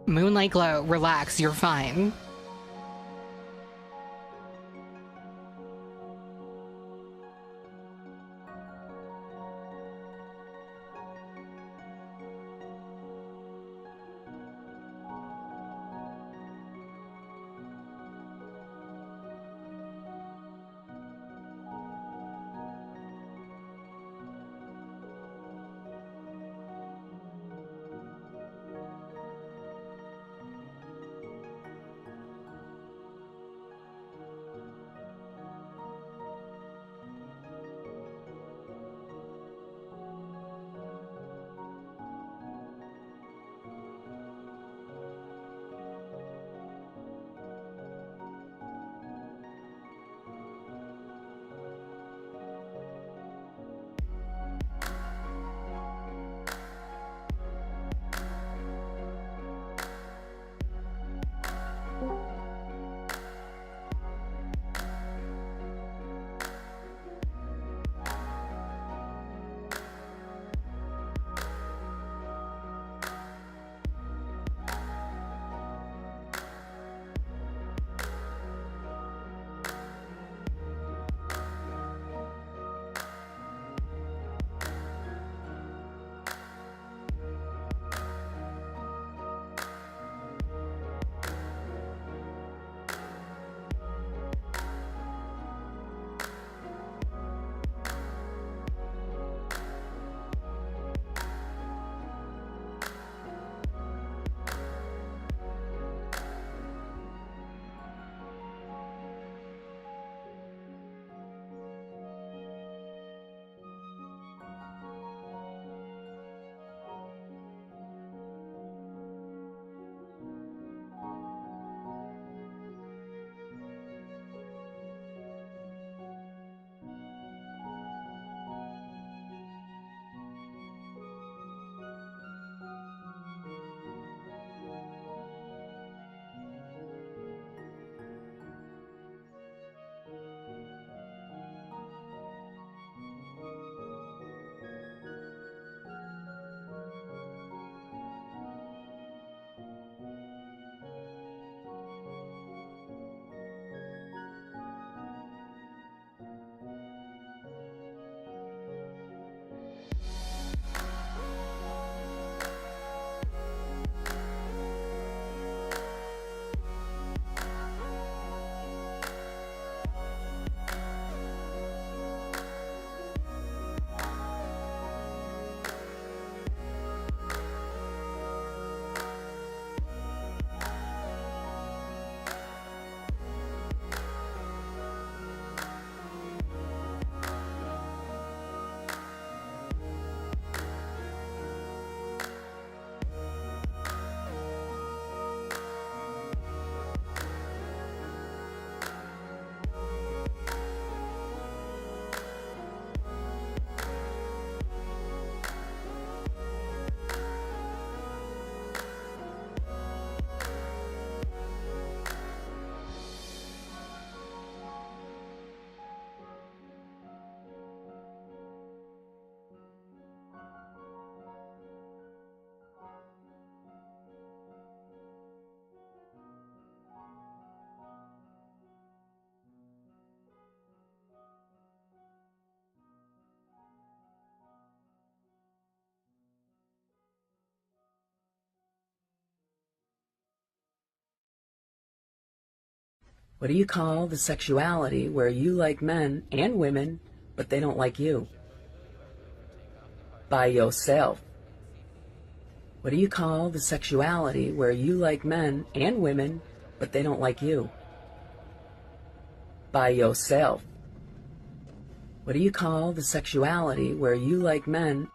Moonlight glow, relax, you're fine. What do you call the sexuality where you like men and women, but they don't like you? By yourself. What do you call the sexuality where you like men and women, but they don't like you? By yourself. What do you call the sexuality where you like men?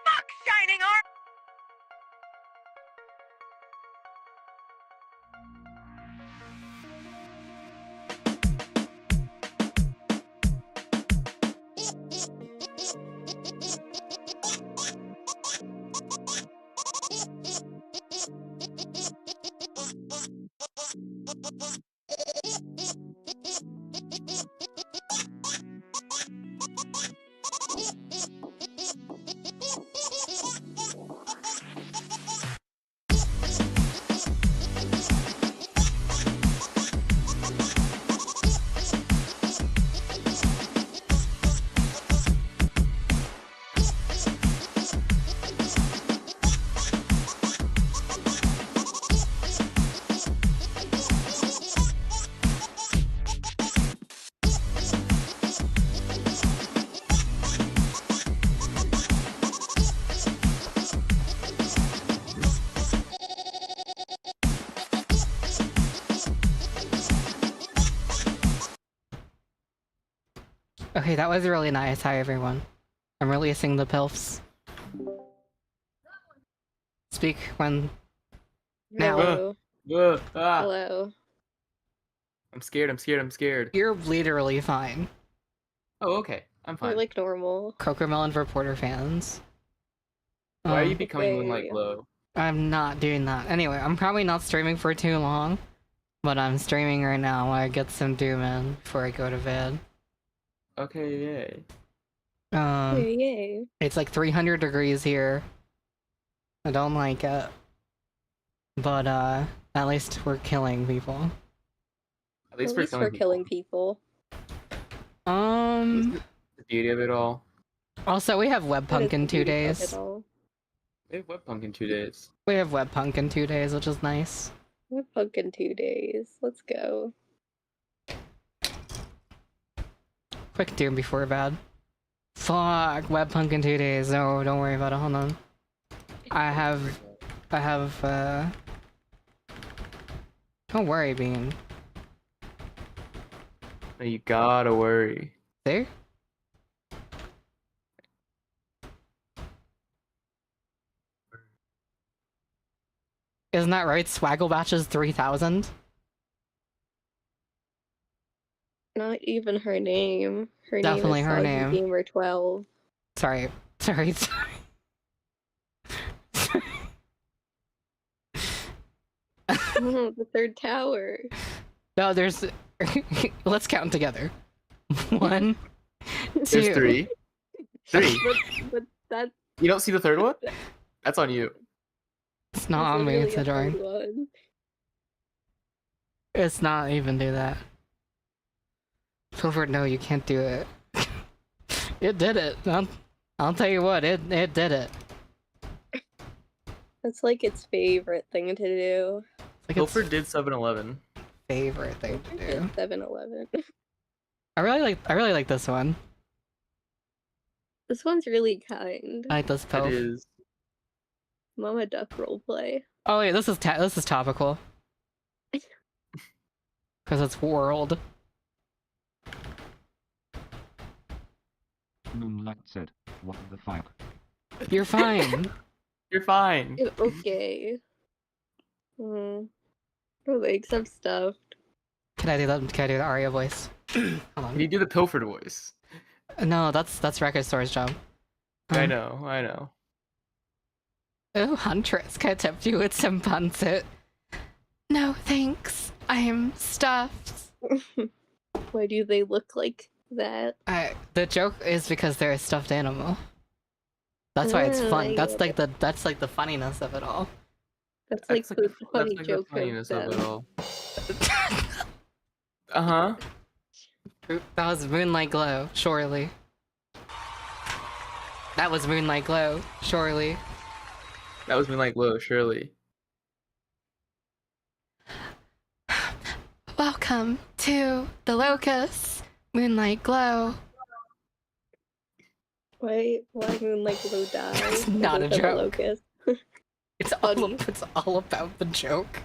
Fuck shining arm! Okay, that was really nice. Hi, everyone. I'm releasing the pilfs. Speak when... Now. Hello. Ah. Hello. I'm scared. You're literally fine. Oh, okay. I'm You're fine. like normal. Cocomelon for Porter fans. Why are you becoming Okay. Moonlight Glow? I'm not doing that. Anyway, I'm probably not streaming for too long, but I'm streaming right now while I get some Doom in before I go to bed. Okay, yay. Yay. It's like 300 degrees here. I don't like it. But, at least we're killing people. At least we're we're killing people. The beauty of it all. Also, we have That Webpunk is in the 2 beauty of days. it all. We have Webpunk in 2 days. We have Webpunk in 2 days, which is nice. We're punk in 2 days. Let's go. Quick Doom before bed. Fuck, Webpunk in 2 days. No, don't worry about it. Hold on. I have, don't worry, Bean. No, you gotta worry. There? Isn't that right? Swaggle Batches 3000? Not even her name. Her Definitely name is her Soggy name. Gamer 12. Sorry. Oh, the third tower. No, there's... Let's count together. 1, 2... There's 3. 3. But that You don't see the third one? That's on you. It's not on me, it's a drawing. One. It's not even do that. Silver, no, you can't do it. It did it. I'll tell you what, it did it. That's like its favorite thing to do. Like Pilfer its did 7-Eleven. favorite thing to do. 7-Eleven. I really like this one. This one's really kind. I like this That poke. is. Mama Duck roleplay. Oh wait, this is topical. Because it's world. Moonlight said, "What the fuck?" You're fine. You're fine. Okay. Her legs have stuffed. Can I do the Arya voice? Hold on. Can you do the Pilfered voice? No, that's Record Store's job. I know. Oh, Huntress, can I tempt you with some pancit? No, thanks. I am stuffed. Why do they look like that? The joke is because they're a stuffed animal. That's why it's fun. That's like the funniness of it all. That's like the funny that's joke the funniness of of it them. all. Uh-huh. That was Moonlight Glow, surely. That was Moonlight Glow, surely. That was Moonlight Glow, surely. Welcome to the Locust. Moonlight glow. Why Moonlight Glow die? That's not a Because of the joke. locust? It's Funny. all about the joke.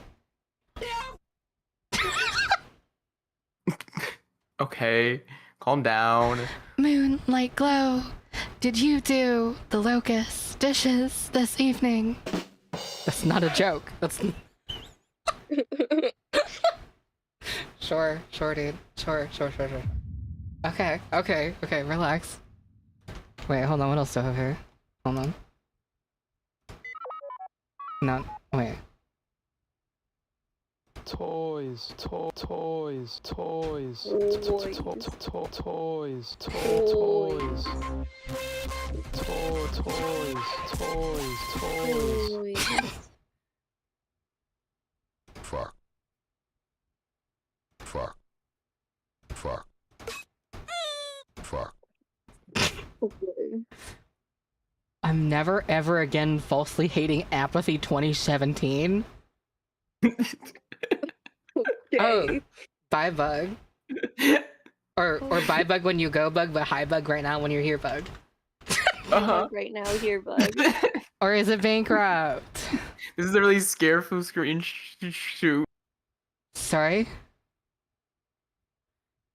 Okay, calm down. Moonlight glow. Did you do the locust dishes this evening? That's not a joke. That's sure, dude. Sure. Okay, relax. Wait, hold on, what else do I have here? Hold on. No, wait. Toys, toys, toys, Toys. toys, toys, toys, toys, toys. Fuck. Okay. I'm never ever again falsely hating apathy 2017. Okay. Bye bug. Or bye bug when you go bug, but hi bug right now when you're here bug. Uh-huh. Right now, here, bug. Or is it bankrupt? This is a really scareful screen shoot. Sorry?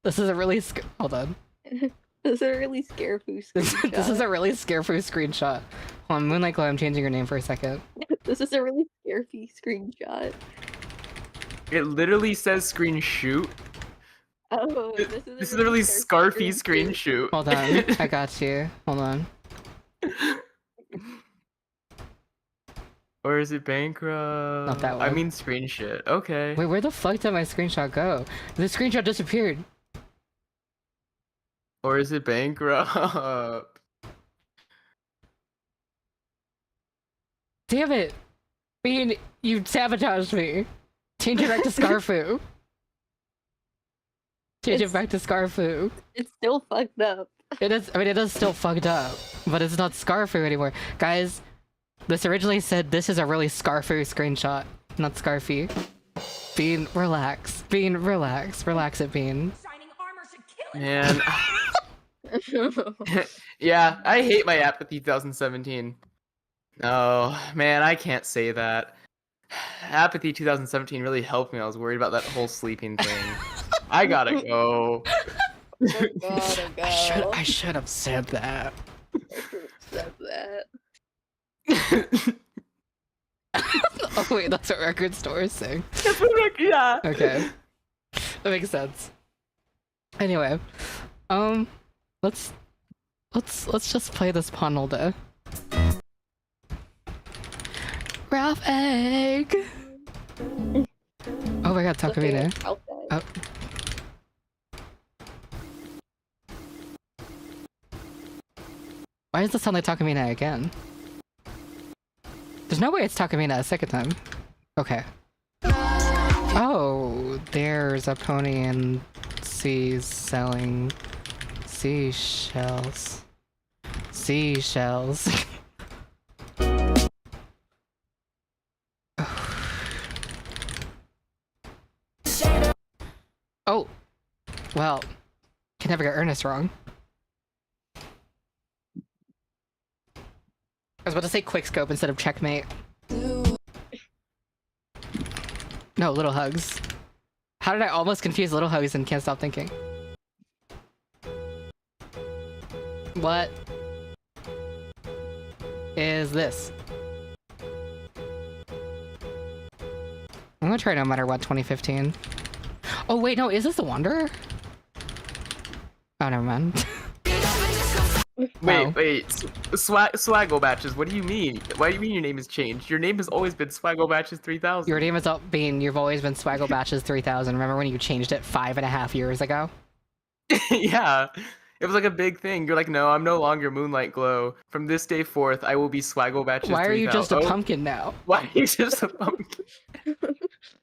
This is a really hold on. This is a really scareful This screenshot. is a really scareful screenshot. Hold on, Moonlight Glow, I'm changing your name for a second. This is a really scareful screenshot. It literally says screen shoot. Oh, This is a really scarfy screen shoot. Hold on, I got you. Hold on. Or is it bankrupt? Not that I one. mean screen shit. Okay. Wait, where the fuck did my screenshot go? The screenshot disappeared. Or is it bankrupt? Damn it! Bean, you sabotaged me. Change it back to Scarfu. Change it back to Scarfu. It's still fucked up. It is. I mean, it is still fucked up, but it's not Scarfu anymore, guys. This originally said this is a really Scarfu screenshot, not Scarfy. Bean, relax. Bean, relax. Relax it, Bean. Shining armor should kill it. Man. Yeah, I hate my apathy 2017. Oh, man, I can't say that. Apathy 2017 really helped me. I was worried about that whole sleeping thing. I gotta go. I should have said that. Said that. Oh wait, that's what record stores say. Yeah. Okay, that makes sense. Anyway, let's just play this pun all day. Ralph Egg. Oh my god, Takamine. Oh. Why does this sound like Takamine again? There's no way it's Takamine a second time. Okay. Oh, there's a pony in seas selling seashells. Seashells. Oh, well, can never get Ernest wrong. I was about to say quickscope instead of checkmate. No, little hugs. How did I almost confuse little hugs and can't stop thinking? What is this? I'm gonna try no matter what 2015. Oh wait, no, is this the Wanderer? Oh, never mind. Wait. Swaggle Batches, what do you mean? Why do you mean your name has changed? Your name has always been Swaggle Batches 3000. Your name is up being, you've always been Swaggle Batches 3000. Remember when you changed it 5.5 years ago? Yeah. It was like a big thing. You're like, no, I'm no longer Moonlight Glow. From this day forth, I will be Swaggle Batches 3000. Why are you just a pumpkin now? Why are you just a pumpkin?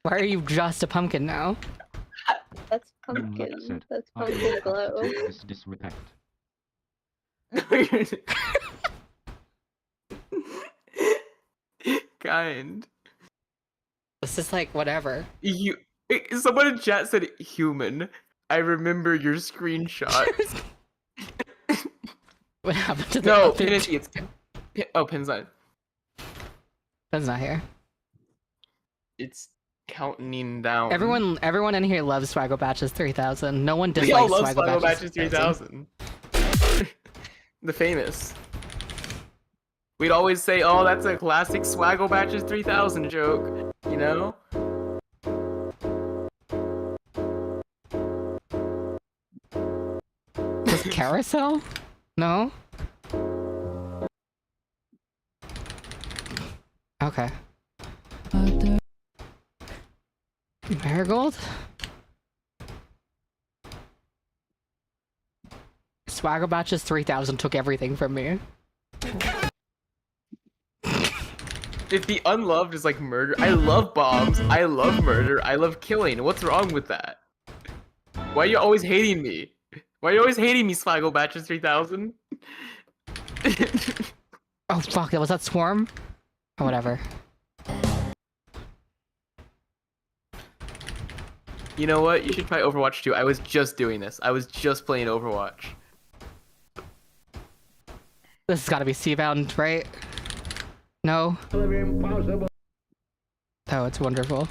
Why are you just a pumpkin now? That's Moonlight pumpkin. said, That's "I pumpkin hate glow. this disrespect." Kind. This is like whatever. Someone in chat said human. I remember your screenshot. What happened to the No, other Pinity, it's Pin's not. That's not here. It's counting down. Everyone in here loves Swaggle Batches 3000. No one We all dislikes love Swaggle Swaggle Batches Batches 3000. 3000. The famous. We'd always say, "Oh, that's a classic Swaggle Batches 3000 joke," you know? Was it Carousel? No? Okay. Marigold? Swaggle Batches 3000 took everything from me. If the unloved is like murder, I love bombs, I love murder, I love killing. What's wrong with that? Why are you always hating me? Why are you always hating me, Swaggle Batches 3000? Oh fuck, was that Swarm? Or whatever. You know what? You should try Overwatch 2. I was just doing this. I was just playing Overwatch. This has gotta be Seabound, right? No? Oh, it's wonderful.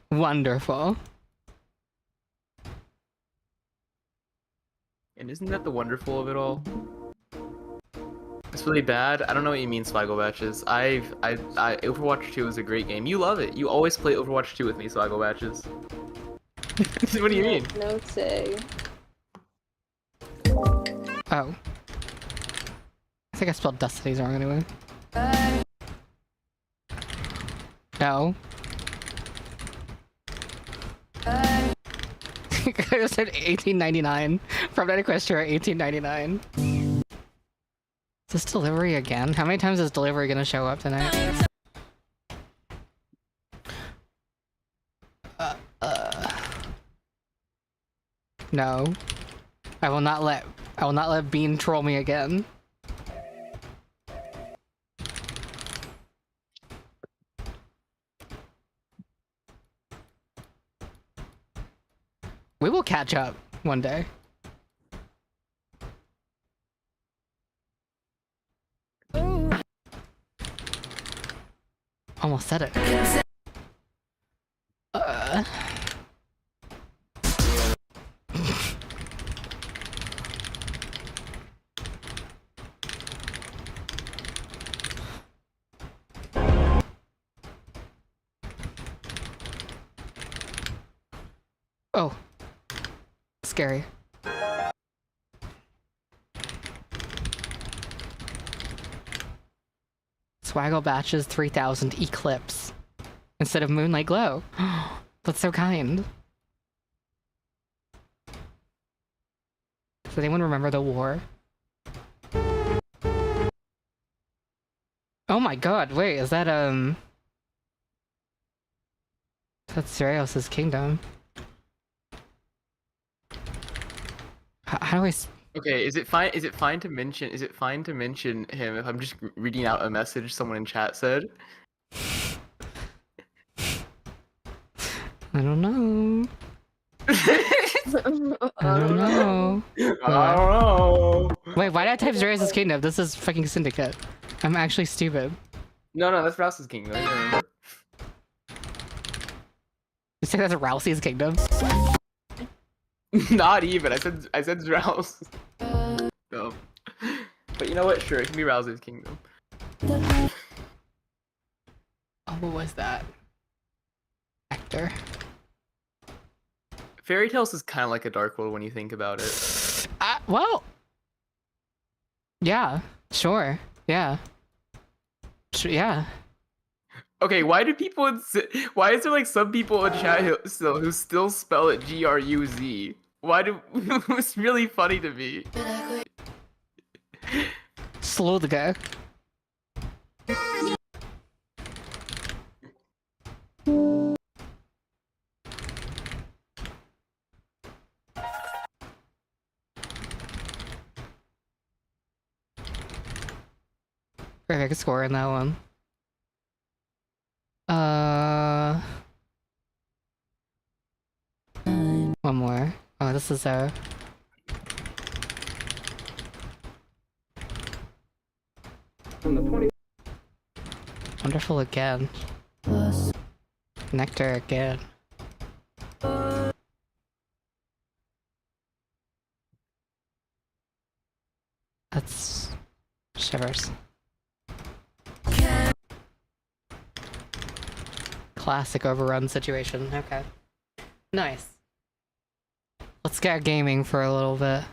Wonderful. And isn't that the wonderful of it all? It's really bad. I don't know what you mean, Swaggle Batches. Overwatch 2 is a great game. You love it. You always play Overwatch 2 with me, Swaggle Batches. What do you mean? No say. Oh. I think I spelled Destiny's wrong anyway. No. I said 1899. From Night Equestria 1899. Is this delivery again? How many times is delivery gonna show up tonight? No. I will not let Bean troll me again. We will catch up one day. Almost said it. Oh. Scary. Swaggle Batches 3000 Eclipse instead of Moonlight Glow. That's so kind. Does anyone remember the war? Oh my god, wait, is that that's Sirius's kingdom. How do I Okay, is it fine? Is it fine to mention? Is it fine to mention him if I'm just reading out a message someone in chat said? I don't know. I don't know. I don't know. Wait, why did I type Zarius' kingdom? This is fucking Syndicate. I'm actually stupid. No, that's Rouse's kingdom. I remember. You say that's Rousey's kingdom? Not even. I said Rouse. No. But you know what? Sure, it can be Rouse's kingdom. Oh, what was that? Actor. Fairy Tales is kind of like a Dark World when you think about it. Well. Yeah. Sure. Yeah. Yeah. Okay, why is there like some people in chat who still spell it Gruz? It's really funny to me. Slow the guy. I could score in that one. this is a... Wonderful again. Nectar again. That's... shivers. Classic overrun situation. Okay. Nice. Let's get gaming for a little bit.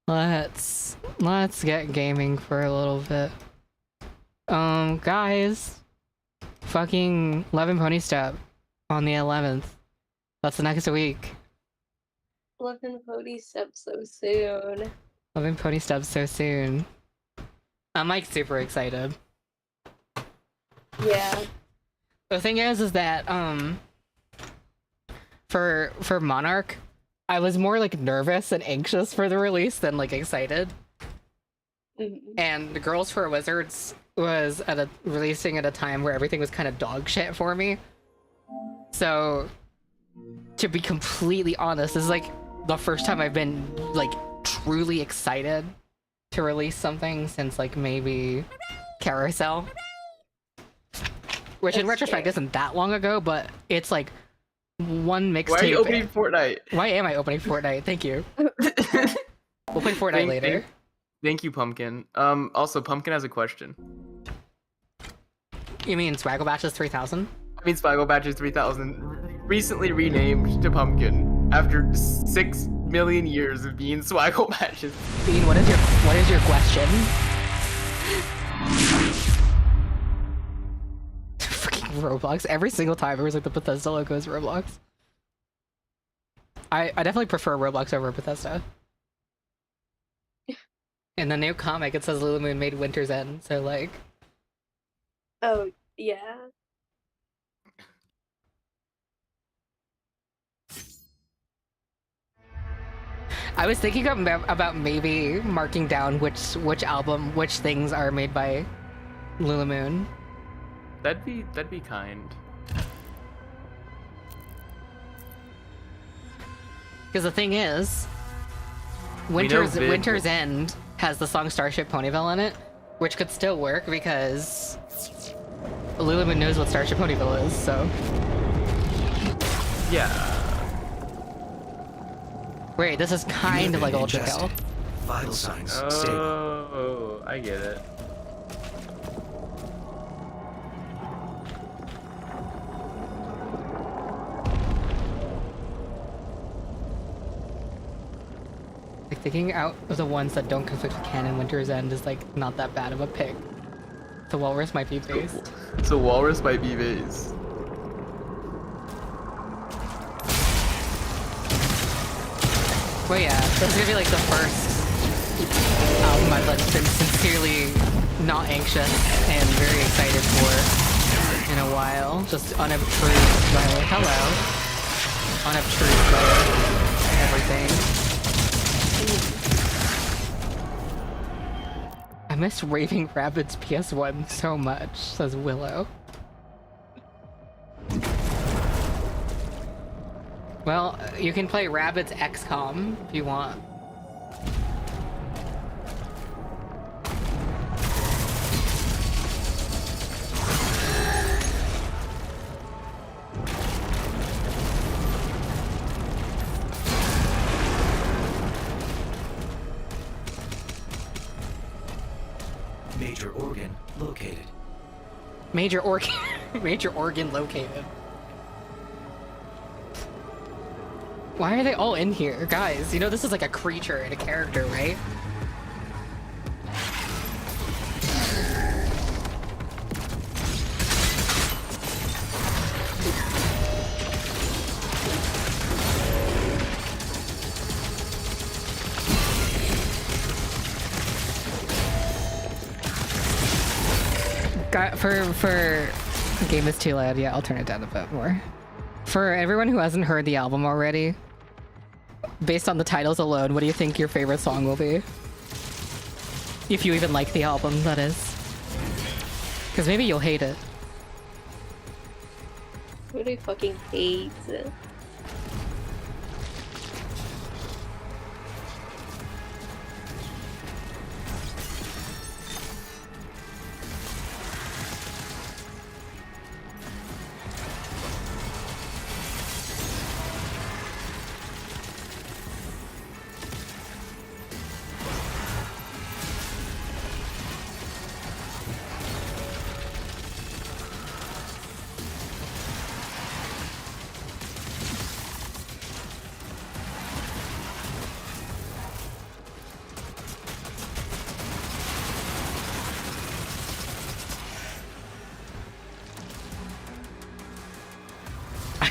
Let's get gaming for a little bit. Guys. Fucking 11 Pony Step on the 11th. That's the next week. 11 Pony steps so soon. 11 Pony Steps so soon. I'm like super excited. Yeah. The thing is that for Monarch, I was more like nervous and anxious for the release than like excited. And the Girls for Wizards was releasing at a time where everything was kind of dog shit for me. So to be completely honest, this is like the first time I've been like truly excited to release something since like maybe Carousel. Which in retrospect isn't that long ago, but it's like one mixtape. Why are you opening Fortnite? Why am I opening Fortnite? Thank you. We'll play Fortnite later. Thank you, Pumpkin. Also, Pumpkin has a question. You mean Swaggle Batches 3000? I mean Swaggle Batches 3000, recently renamed to Pumpkin after 6 million years of being Swaggle Batches. Bean, what is your question? Fucking Roblox. Every single time it was like the Bethesda logo is Roblox. I definitely prefer Roblox over Bethesda. In the new comic, it says Lulumoon made Winter's End, so like... Oh, yeah. I was thinking about maybe marking down which things are made by Lulumoon. That'd be kind. Because the thing is, Winter's End has the song Starship Ponyville in it, which could still work because Lulumoon knows what Starship Ponyville is, so... Yeah. Wait, this is kind of like Ultra Kill. Vital signs stable. Oh, I get it. Like, thinking out of the ones that don't conflict with canon, Winter's End is like not that bad of a pick. The Walrus might be based. So Walrus might be based. Well, yeah, this is gonna be like the first album I've like been sincerely not anxious and very excited for in a while. Just unapproved by unapproved by everything. I miss Raving Rabbids PS1 so much, says Willow. Well, you can play Rabbids XCOM if you want. Major organ located. Major organ located. Why are they all in here? Guys, you know this is like a creature and a character, right? For Game is Too Loud, yeah, I'll turn it down a bit more. For everyone who hasn't heard the album already, based on the titles alone, what do you think your favorite song will be? If you even like the album, that is. Because maybe you'll hate it. Who do I fucking hate?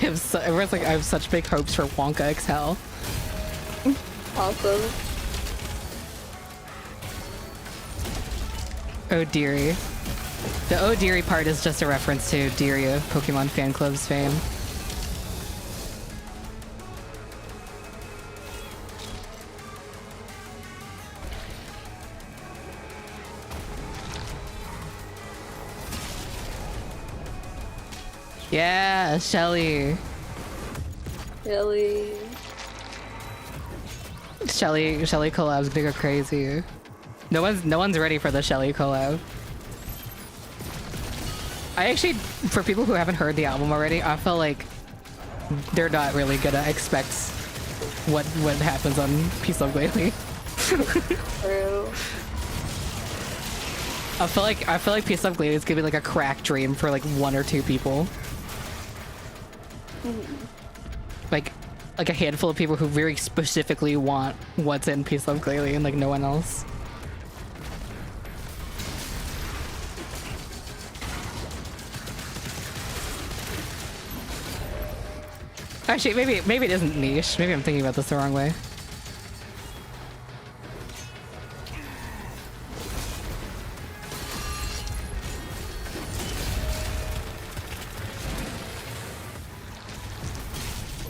everyone's like, I have such big hopes for Wonka XL. Awesome. Oh dearie. The oh dearie part is just a reference to Deary of Pokemon Fan Club's fame. Yeah, Shelly. Really? Shelly collab's bigger crazy. No one's ready for the Shelly collab. I actually, for people who haven't heard the album already, I feel like they're not really gonna expect what happens on Peace Love Lately. True. I feel like Peace Love Lately is gonna be like a crack dream for like 1 or 2 people. Like a handful of people who very specifically want what's in Peace Love Lately and like no one else. Actually, maybe it isn't niche. Maybe I'm thinking about this the wrong way.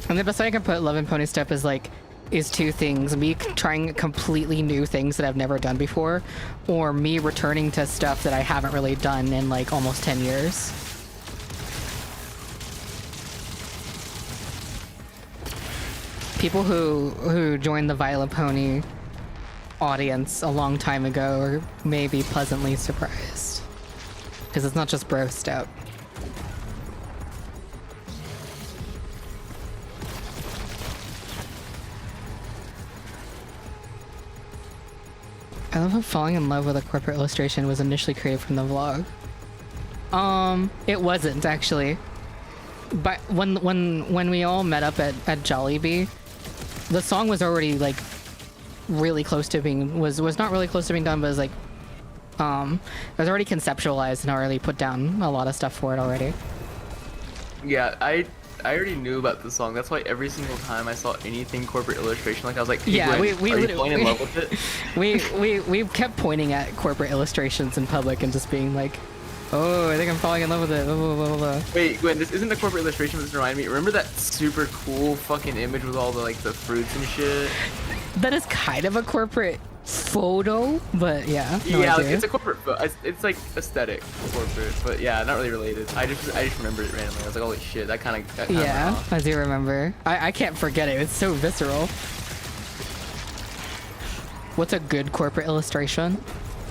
And the best way I can put Love and Pony Step is 2 things. Me trying completely new things that I've never done before, or me returning to stuff that I haven't really done in like almost 10 years. People who joined the Vylet Pony audience a long time ago are maybe pleasantly surprised. Because it's not just bro step. I love how falling in love with a corporate illustration was initially created from the vlog. It wasn't actually. But when we all met up at Jollibee, the song was already like really close to being was not really close to being done, but it was like it was already conceptualized and already put down a lot of stuff for it already. Yeah, I already knew about the song. That's why every single time I saw anything corporate illustration, like I was like, hey, Yeah, Gwen, we are you falling in love with it? we kept pointing at corporate illustrations in public and just being like, oh, I think I'm falling in love with it. Blah, blah, blah, blah. Wait, Gwen, this isn't a corporate illustration, but this reminded me. Remember that super cool fucking image with all the like the fruits and shit? That is kind of a corporate photo, but yeah. No Yeah, like, idea. it's a corporate. It's like aesthetic corporate, but yeah, not really related. I just remembered it randomly. I was like, holy shit, that kind of. Yeah, I do remember. I can't forget it. It's so visceral. What's a good corporate illustration?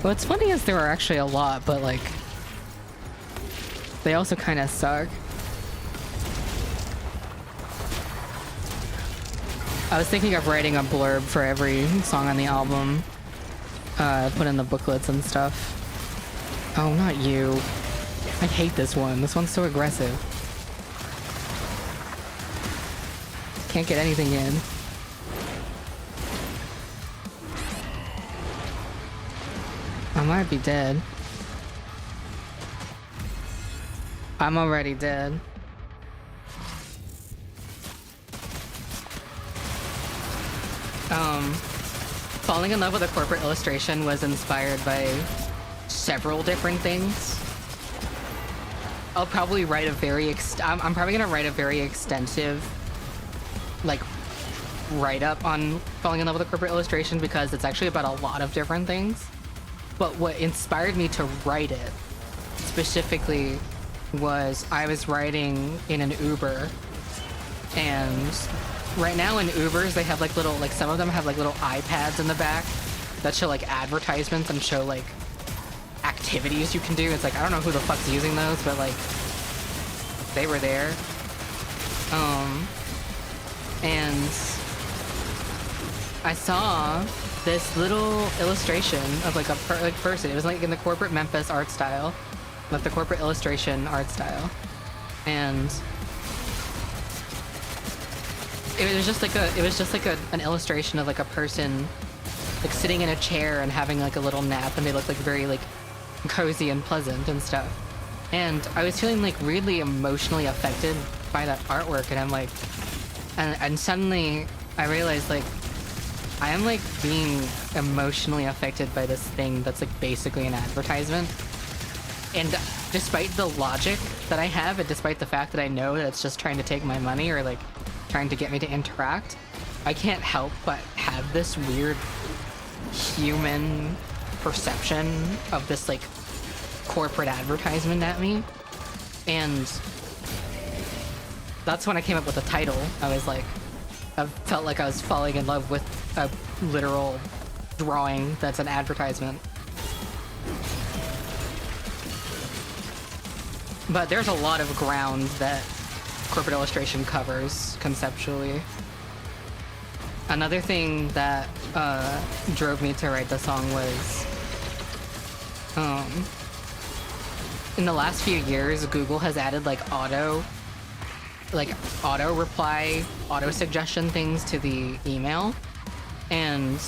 What's funny is there are actually a lot, but like they also kind of suck. I was thinking of writing a blurb for every song on the album, put in the booklets and stuff. Oh, not you. I hate this one. This one's so aggressive. Can't get anything in. I might be dead. I'm already dead. Falling in love with a corporate illustration was inspired by several different things. I'll probably write a very I'm probably gonna write a very extensive like write-up on falling in love with a corporate illustration because it's actually about a lot of different things. But what inspired me to write it specifically was I was riding in an Uber, and right now in Ubers they have like little, like some of them have like little iPads in the back that show like advertisements and show like activities you can do. It's like, I don't know who the fuck's using those, but like they were there. And I saw this little illustration of like a person. It was like in the corporate Memphis art style, like the corporate illustration art style, and it was just like an illustration of like a person like sitting in a chair and having like a little nap, and they look like very like cozy and pleasant and stuff. And I was feeling like really emotionally affected by that artwork, and I'm like, and suddenly I realized like I am like being emotionally affected by this thing that's like basically an advertisement. And despite the logic that I have, and despite the fact that I know that it's just trying to take my money or like trying to get me to interact, I can't help but have this weird human perception of this like corporate advertisement at me. And that's when I came up with the title. I was like, I felt like I was falling in love with a literal drawing that's an advertisement. But there's a lot of ground that corporate illustration covers conceptually. Another thing that drove me to write the song was in the last few years, Google has added like auto reply, auto suggestion things to the email, and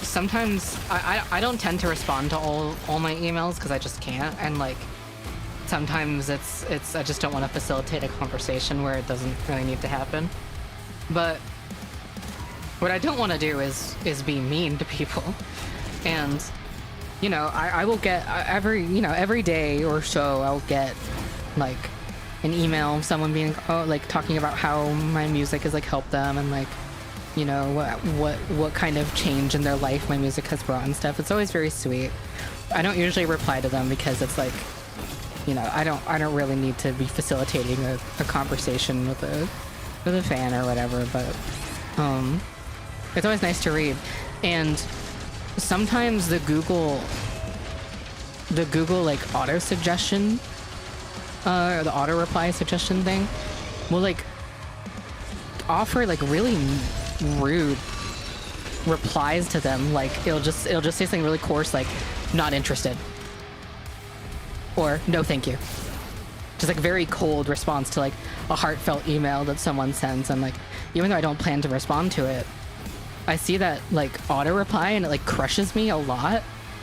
sometimes I don't tend to respond to all my emails because I just can't, and like sometimes it's I just don't want to facilitate a conversation where it doesn't really need to happen. But what I don't want to do is be mean to people. And you know, I will get every day or so I'll get like an email, someone being like talking about how my music has like helped them, and like, you know, what kind of change in their life my music has brought and stuff. It's always very sweet. I don't usually reply to them because it's like, you know, I don't really need to be facilitating a conversation with a fan or whatever, but it's always nice to read. And sometimes the Google like auto suggestion or the auto reply suggestion thing will like offer like really rude replies to them. Like it'll just say something really coarse like not interested or no thank you. Just like very cold response to like a heartfelt email that someone sends. And like, even though I don't plan to respond to it, I see that like auto reply and it like crushes me a lot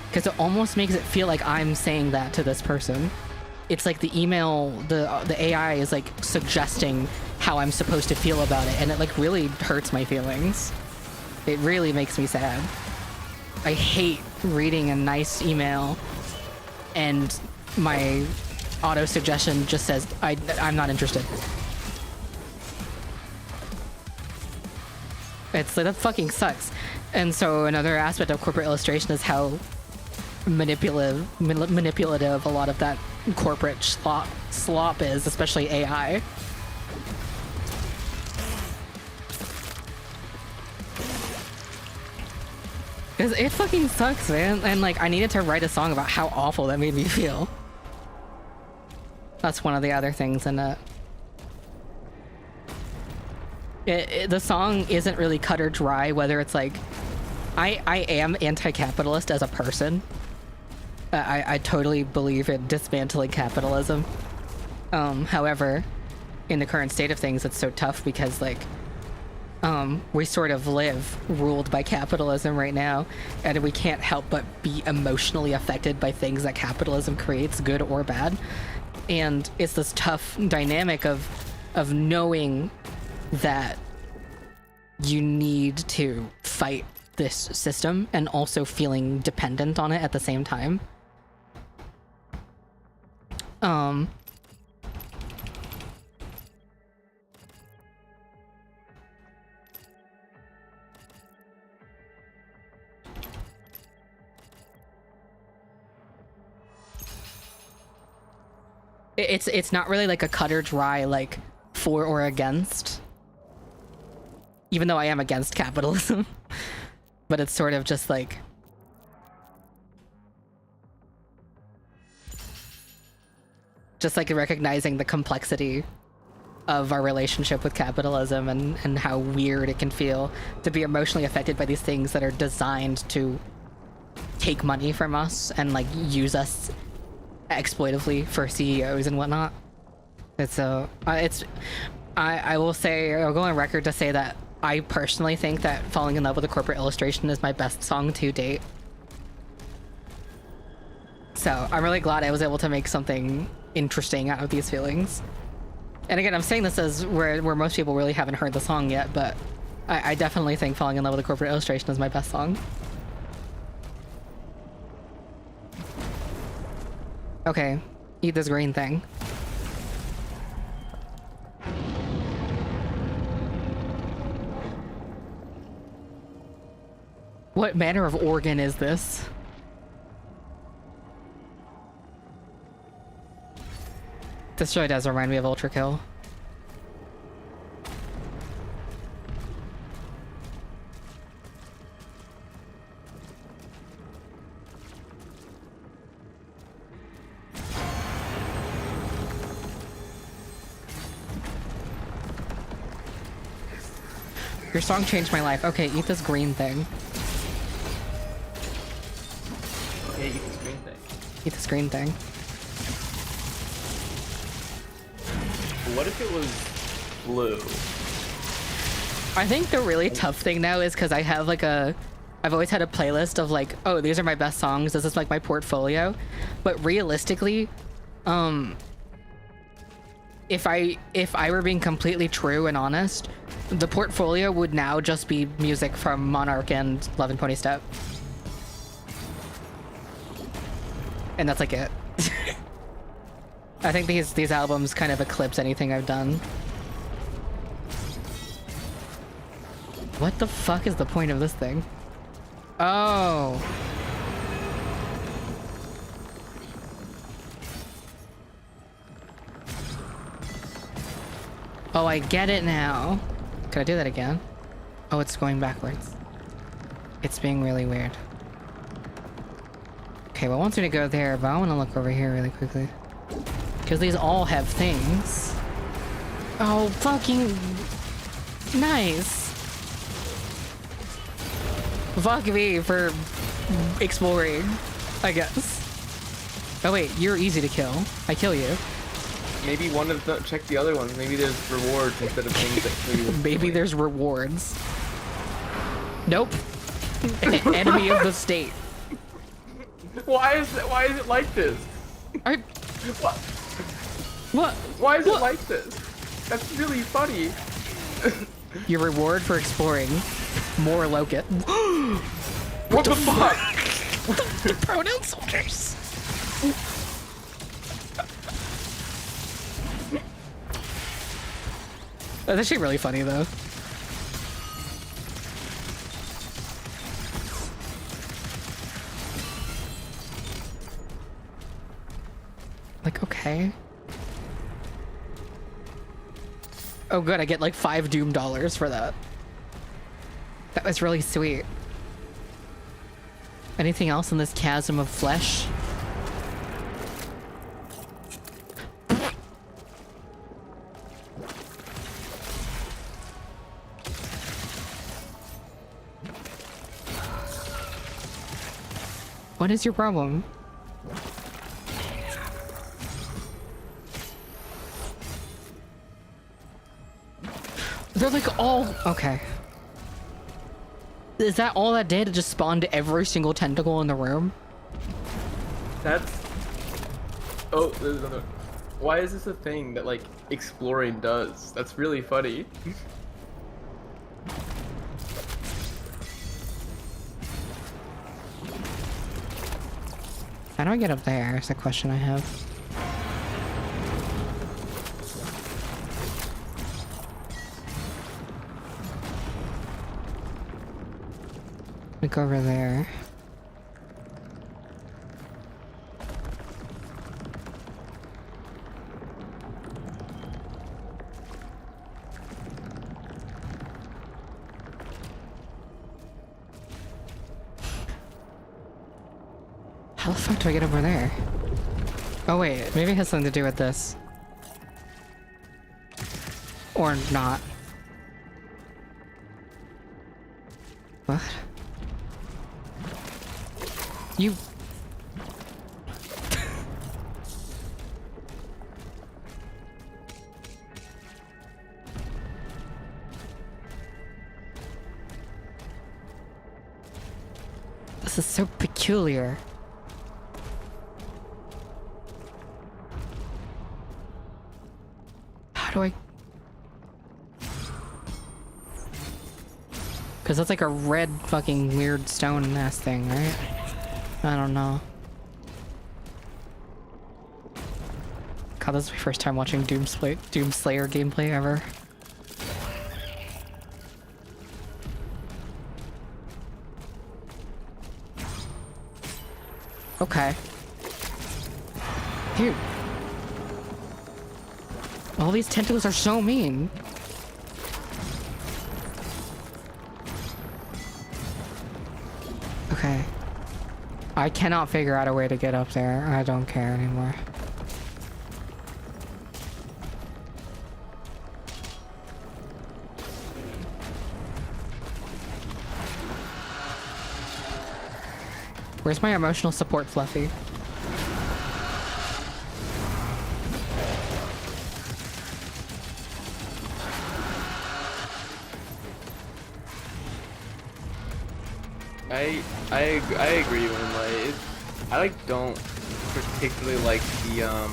because it almost makes it feel like I'm saying that to this person. It's like the email, the AI is like suggesting how I'm supposed to feel about it, and it like really hurts my feelings. It really makes me sad. I hate reading a nice email and my auto suggestion just says I'm not interested. It's like, that fucking sucks. And so another aspect of corporate illustration is how manipulative a lot of that corporate slop is, especially AI. Because it fucking sucks, man. And like, I needed to write a song about how awful that made me feel. That's one of the other things in it. The song isn't really cut or dry, whether it's like, I am anti-capitalist as a person. I totally believe in dismantling capitalism. However, in the current state of things, it's so tough because like, we sort of live ruled by capitalism right now, and we can't help but be emotionally affected by things that capitalism creates, good or bad. And it's this tough dynamic of knowing that you need to fight this system and also feeling dependent on it at the same time. It's not really like a cut or dry like for or against, even though I am against capitalism. But it's sort of just like, recognizing the complexity of our relationship with capitalism and how weird it can feel to be emotionally affected by these things that are designed to take money from us and like use us exploitively for CEOs and whatnot. I will say, I'll go on record to say that I personally think that Falling in Love with a Corporate Illustration is my best song to date. So I'm really glad I was able to make something interesting out of these feelings. And again, I'm saying this as where most people really haven't heard the song yet, but I definitely think Falling in Love with a Corporate Illustration is my best song. Okay, eat this green thing. What manner of organ is this? This really does remind me of Ultra Kill. Your song changed my life. Okay, eat this green thing. Okay, eat this green thing. Eat this green thing. What if it was blue? I think the really tough thing now is because I have like I've always had a playlist of like, oh, these are my best songs. This is like my portfolio. But realistically, if I were being completely true and honest, the portfolio would now just be music from Monarch and Love and Pony Step. And that's like it. I think these albums kind of eclipse anything I've done. What the fuck is the point of this thing? Oh. Oh, I get it now. Could I do that again? Oh, it's going backwards. It's being really weird. Okay, well, I want you to go there, but I want to look over here really quickly. Because these all have things. Oh, fucking nice. Fuck me for exploring, I guess. Oh wait, you're easy to kill. I kill you. Maybe one of the check the other ones. Maybe there's rewards instead of things that kill you. Maybe there's rewards. Nope. Enemy of the state. Why is it like this? What? What? Why is it like this? That's really funny. Your reward for exploring more Locust. What the fuck? Pronoun soldiers. That's actually really funny though. Like, okay. Oh good, I get like $5 Doom for that. That was really sweet. Anything else in this chasm of flesh? What is your problem? They're like all... Okay. Is that all that did? It just spawned every single tentacle in the room? That's... Oh, there's another... Why is this a thing that, like, exploring does? That's really funny. How do I get up there? Is the question I have. Look over there. How the fuck do I get over there? Oh wait, maybe it has something to do with this. Or not. What? You... This is so peculiar. Because that's like a red fucking weird stone ass thing, right? I don't know. God, this is my first time watching Doomslayer gameplay ever. Okay. Dude. All these tentacles are so mean. Okay. I cannot figure out a way to get up there. I don't care anymore. Where's my emotional support, Fluffy? I agree with him. I don't particularly like the I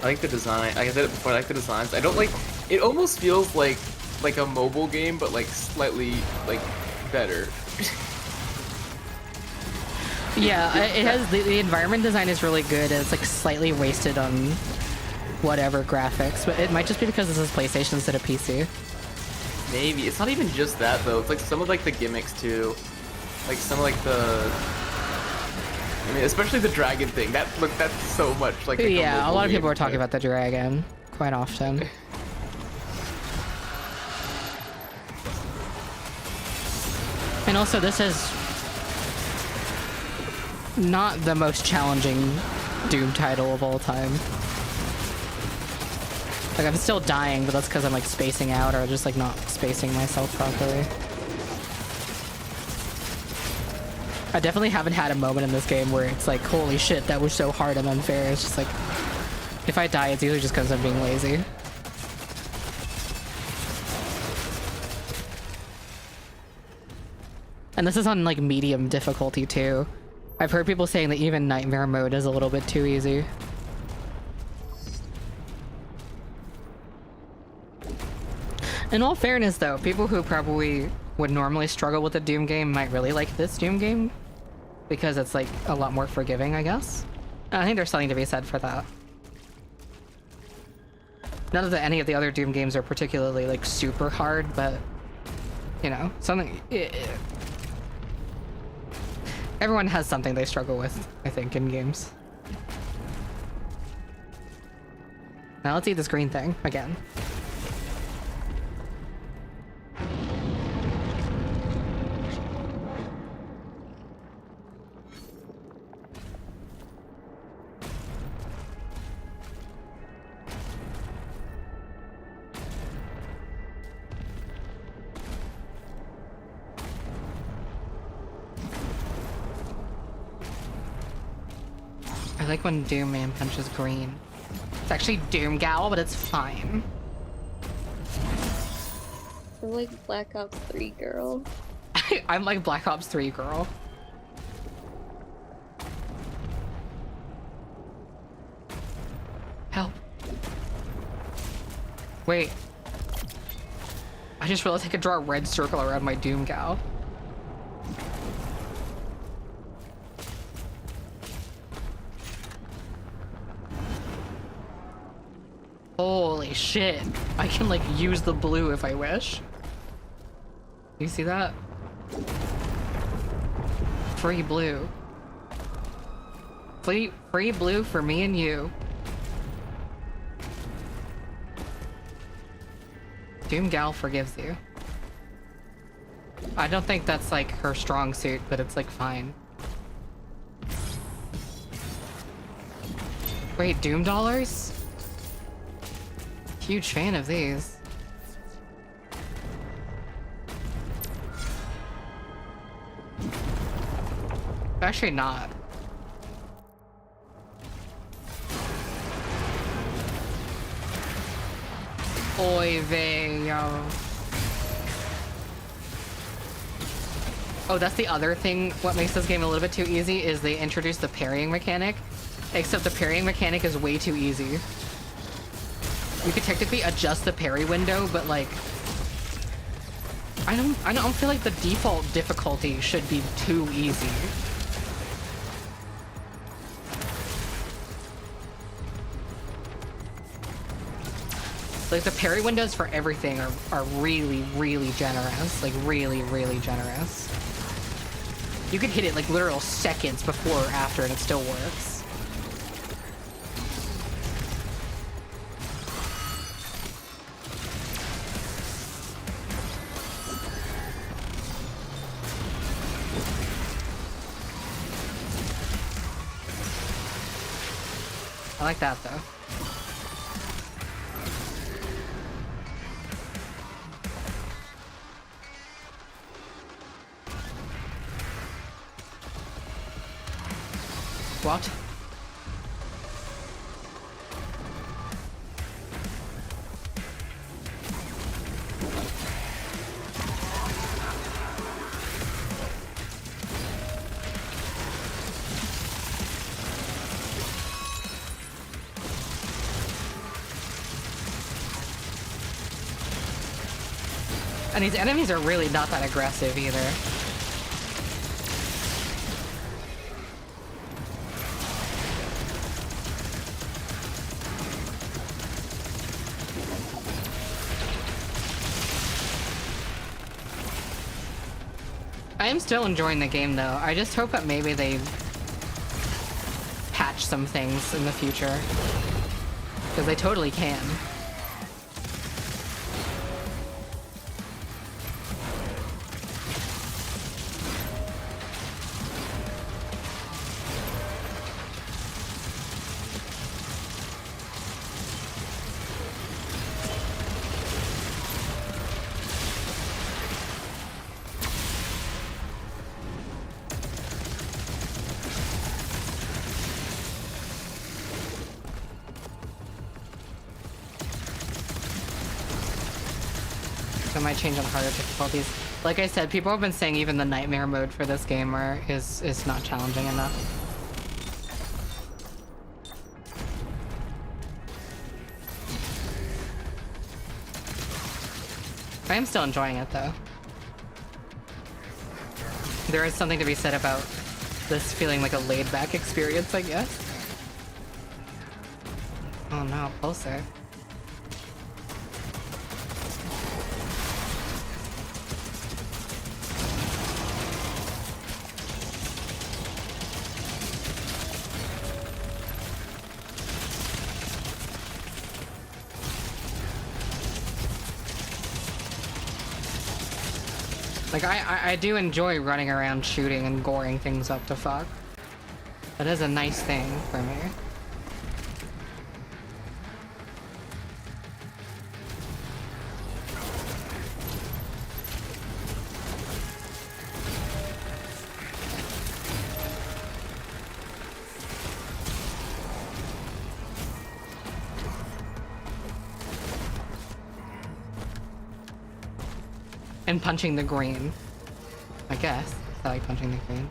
like the design. Like I said it before, I like the designs. I don't like. It almost feels like a mobile game, but like slightly like better. Yeah, it has the environment design is really good, and it's like slightly wasted on whatever graphics, but it might just be because this is PlayStation instead of PC. Maybe it's not even just that though. It's like some of like the gimmicks too, like some of like the. I mean, especially the dragon thing. That's so much like. Yeah, a lot of people are talking about the dragon quite often. And also, this is not the most challenging Doom title of all time. Like, I'm still dying, but that's because I'm like spacing out or just like not spacing myself properly. I definitely haven't had a moment in this game where it's like, holy shit, that was so hard and unfair. It's just like, if I die, it's usually just because I'm being lazy. And this is on like medium difficulty too. I've heard people saying that even nightmare mode is a little bit too easy. In all fairness though, people who probably would normally struggle with a Doom game might really like this Doom game because it's like a lot more forgiving, I guess. And I think there's something to be said for that. Not that any of the other Doom games are particularly like super hard, but you know, something. Everyone has something they struggle with, I think, in games. Now let's eat this green thing again. I like when Doom Man punches green. It's actually Doom Gal, but it's fine. I'm like Black Ops 3 girl. I'm like Black Ops 3 girl. Help. Wait. I just realized I could draw a red circle around my Doom Gal. Holy shit. I can like use the blue if I wish. You see that? Free blue. Free blue for me and you. Doom Gal forgives you. I don't think that's like her strong suit, but it's like fine. Wait, Doom dollars? Huge fan of these. Actually not. Oy vey, yo. Oh, that's the other thing. What makes this game a little bit too easy is they introduced the parrying mechanic. Except the parrying mechanic is way too easy. You could technically adjust the parry window, but like... I don't feel like the default difficulty should be too easy. Like, the parry windows for everything are really, really generous. Like, really, really generous. You could hit it, like, literal seconds before or after, and it still works. I like that, though. What? And these enemies are really not that aggressive either. I am still enjoying the game though. I just hope that maybe they patch some things in the future. Because they totally can. I might change on harder difficulties. Like I said, people have been saying even the nightmare mode for this game is not challenging enough. I am still enjoying it though. There is something to be said about this feeling like a laid-back experience, I guess. Oh no, closer. Like, I do enjoy running around shooting and goring things up to fuck. That is a nice thing for me. And punching the green. I guess. I like punching the green.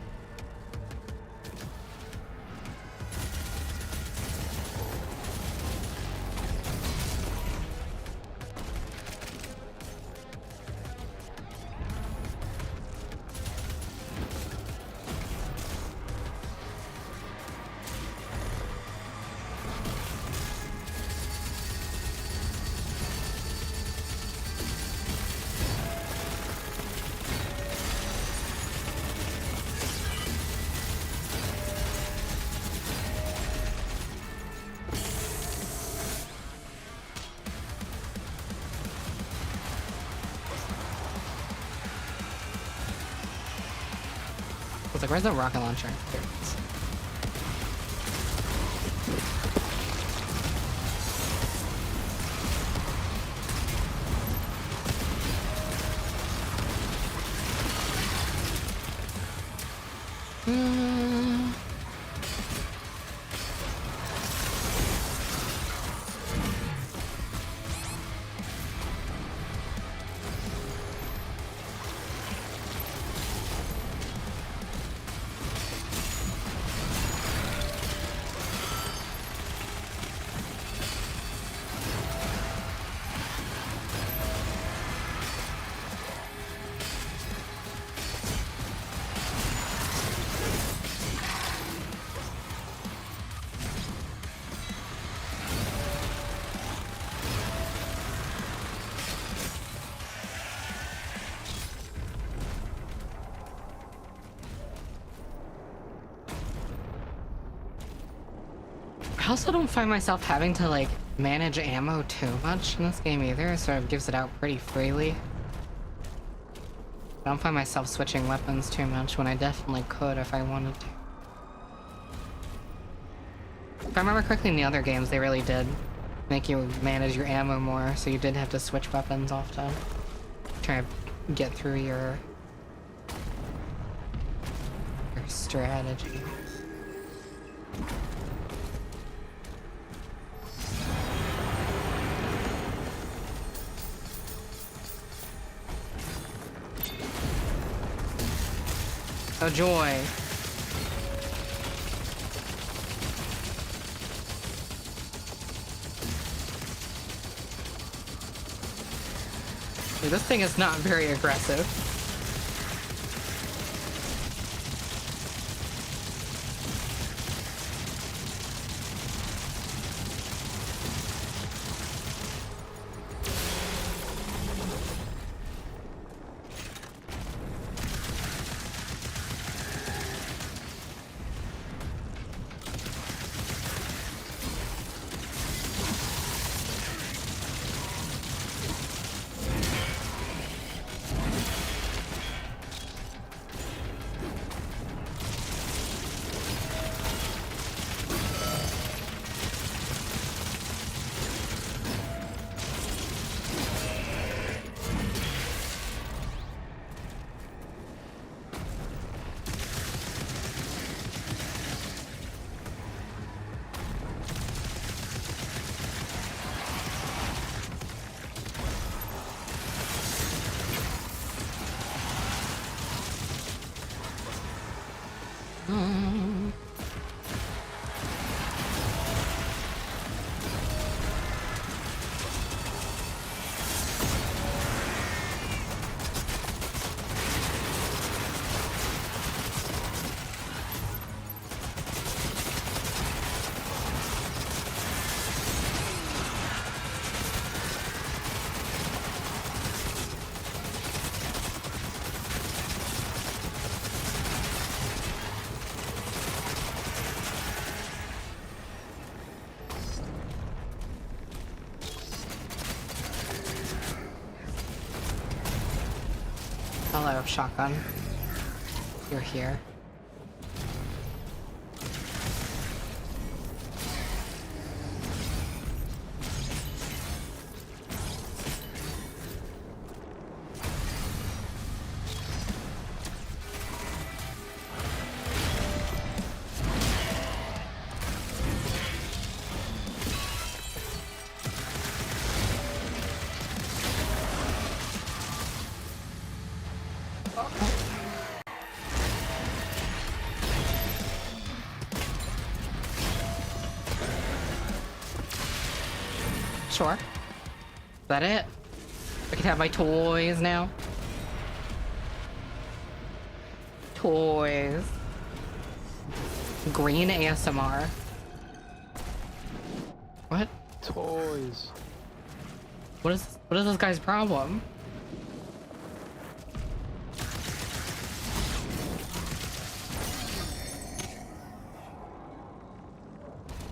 I was like, where's the rocket launcher? There it is. I also don't find myself having to like manage ammo too much in this game either. It sort of gives it out pretty freely. I don't find myself switching weapons too much when I definitely could if I wanted to. If I remember correctly, in the other games they really did make you manage your ammo more, so you did have to switch weapons often. Try to get through your strategy. Oh joy. Dude, this thing is not very aggressive. Hello, shotgun. You're here. Sure. Is that it? I can have my toys now. Toys. Green ASMR. What? Toys. What is this guy's problem?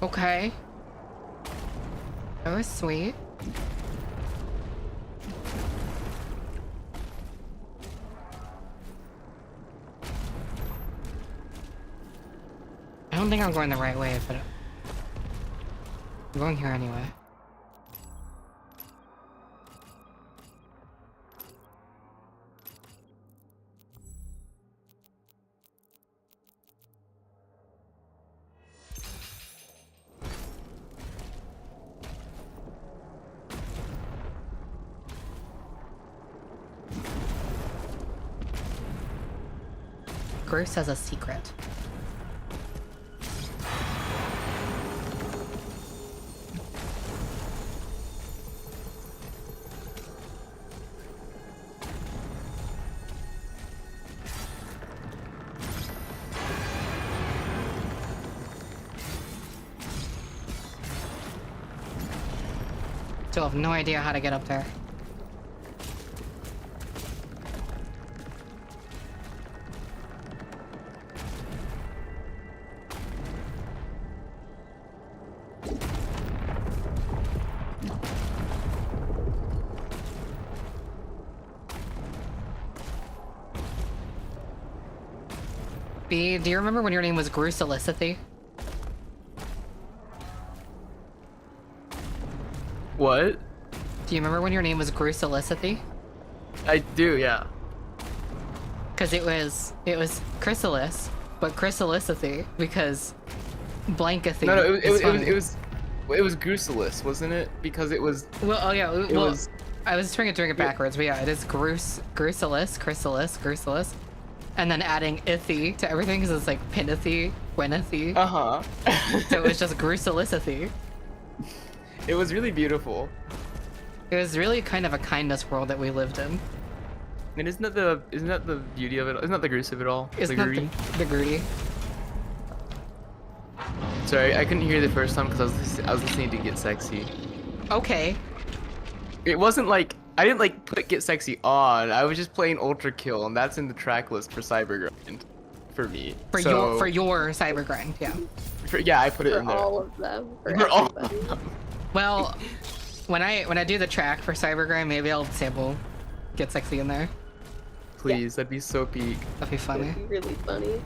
Okay. That was sweet. I don't think I'm going the right way, but I'm going here anyway. Bruce has a secret. Still have no idea how to get up there. B, do you remember when your name was Gruselicity? What? Do you remember when your name was Gruselicity? I do, yeah. Because it was Chrysalis, but Chrysalicity because blankathy. No, is funny. it was Gruselis, wasn't it? Because it was. Well, oh yeah, It well, was. I was trying to doing it backwards, but yeah, it is Gruselis, Chrysalis, and then adding ithy to everything because it's like Pinathy, Gwynathy. So it was just Gruselicity. It was really beautiful. It was really kind of a kindness world that we lived in. And isn't that the beauty of it? Isn't that the gruesome of it all? Isn't the that Grudy? the Grudy? Sorry, I couldn't hear the first time because I was listening to Get Sexy. Okay. It wasn't like I didn't like put Get Sexy on. I was just playing Ultra Kill, and that's in the track list for Cybergrind for me. For your cyber grind, yeah. Yeah, I put it For in there. all of them. For all of everybody. them. Well, when I do the track for cyber grind, maybe I'll sample Get Sexy in there. Please, that'd be so peak. That'd be funny. It'd be really funny.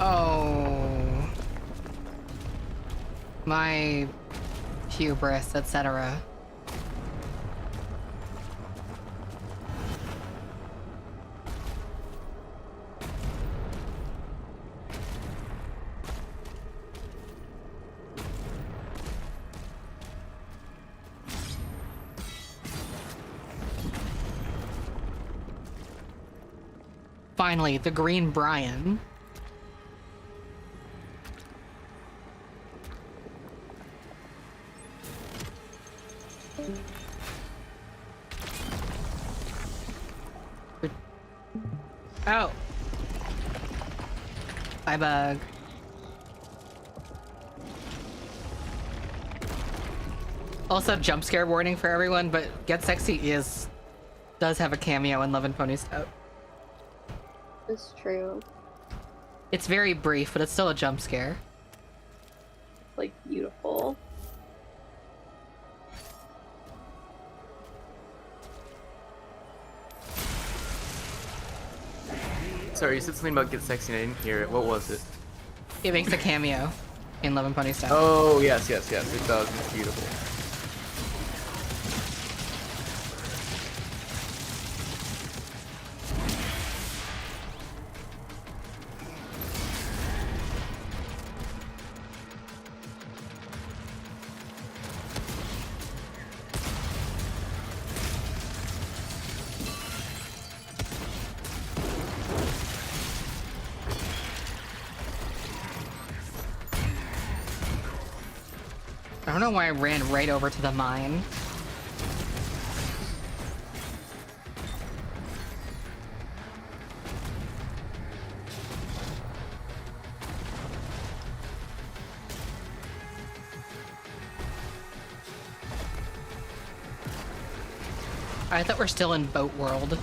Oh, my hubris, etc. Finally, the Green Brian. Oh. Bye, bug. Also, jump scare warning for everyone, but Get Sexy does have a cameo in Love and Pony Stout. It's true. It's very brief, but it's still a jump scare. Like, beautiful. Sorry, you said something about Get Sexy and I didn't hear it. What was it? It makes a cameo in Love and Pony Stout. Oh, yes, it does. It's beautiful. I don't know why I ran right over to the mine. I thought we're still in boat world.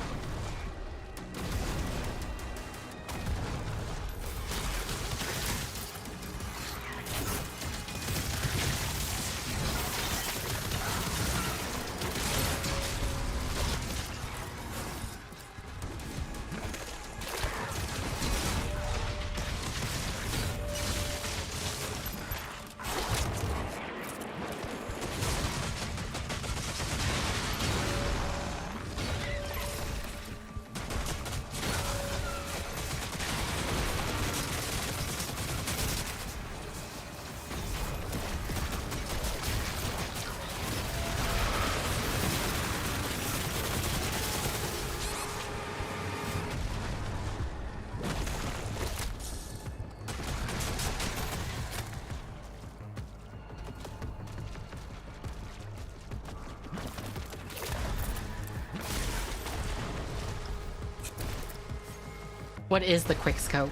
What is the quick scope?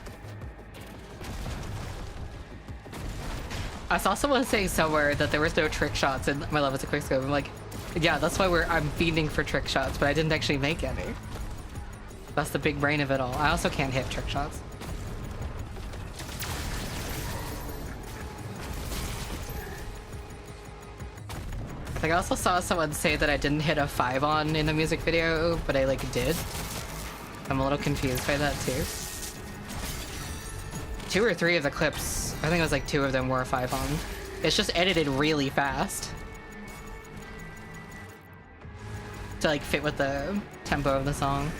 I saw someone saying somewhere that there was no trick shots in My Love is a Quick Scope. I'm like, yeah, that's why I'm fiending for trick shots, but I didn't actually make any. That's the big brain of it all. I also can't hit trick shots. I think I also saw someone say that I didn't hit a 5 on in the music video, but I like did. I'm a little confused by that too. 2 or 3 of the clips, I think it was like 2 of them were a 5 on. It's just edited really fast to like fit with the tempo of the song.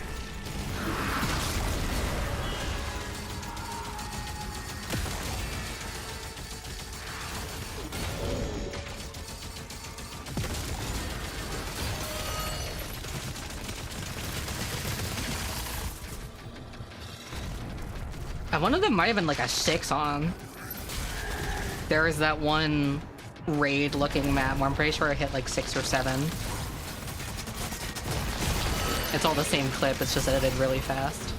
And one of them might have been like a 6 on. There is that one raid looking map where I'm pretty sure I hit like 6 or 7. It's all the same clip, it's just edited really fast.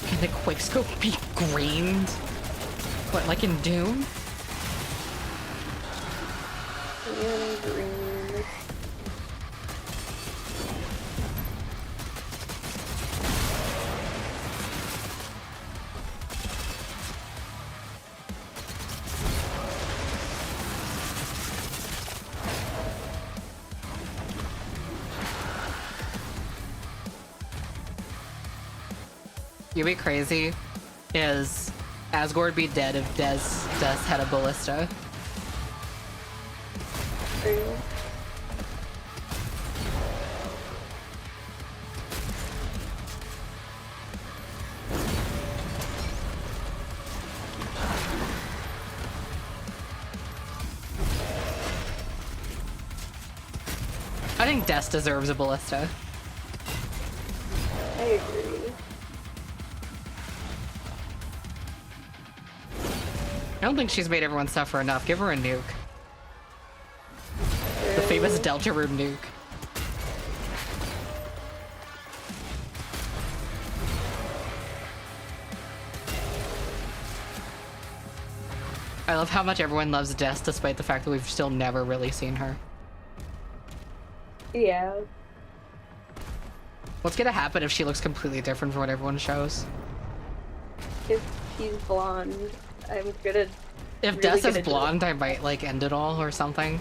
Can the quickscope be greened? What, like in Doom? Yeah, green. You'd be crazy is Asgore would be dead if Des had a ballista. True. I think Des deserves a ballista. I agree. I don't think she's made everyone suffer enough. Give her a nuke. The famous Delta Room nuke. I love how much everyone loves Des despite the fact that we've still never really seen her. Yeah. What's gonna happen if she looks completely different from what everyone shows? If she's blonde, I'm gonna. If really Des gonna is do it. blonde, I might like end it all or something.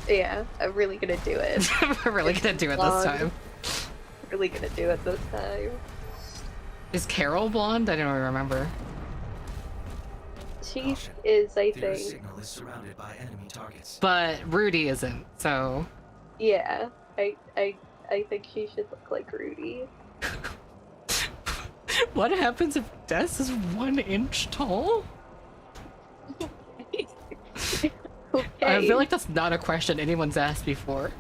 Yeah, I'm really gonna do it. We're really gonna do it this time. Really gonna do it this time. Is Carol blonde? I don't even remember. She Caution. is, I Their think. signal is surrounded by enemy targets. But Rudy isn't, so... Yeah, I think she should look like Rudy. What happens if Des is 1 inch tall? Okay. I feel like that's not a question anyone's asked before.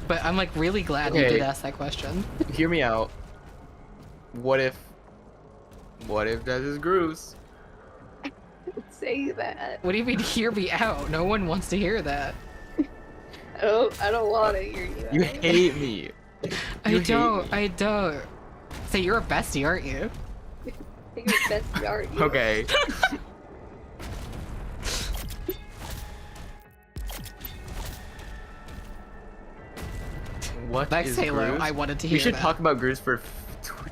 But I'm like really glad you Okay. did ask that question. Hear me out. What if Des is Groose? Don't say that. What do you mean hear me out? No one wants to hear that. I don't want to hear you. You out. hate me. You hate me. I don't. So you're a bestie, aren't you? You're best yard. Okay. What Next is Halo, Groose? I wanted to We hear should that. talk about Groose for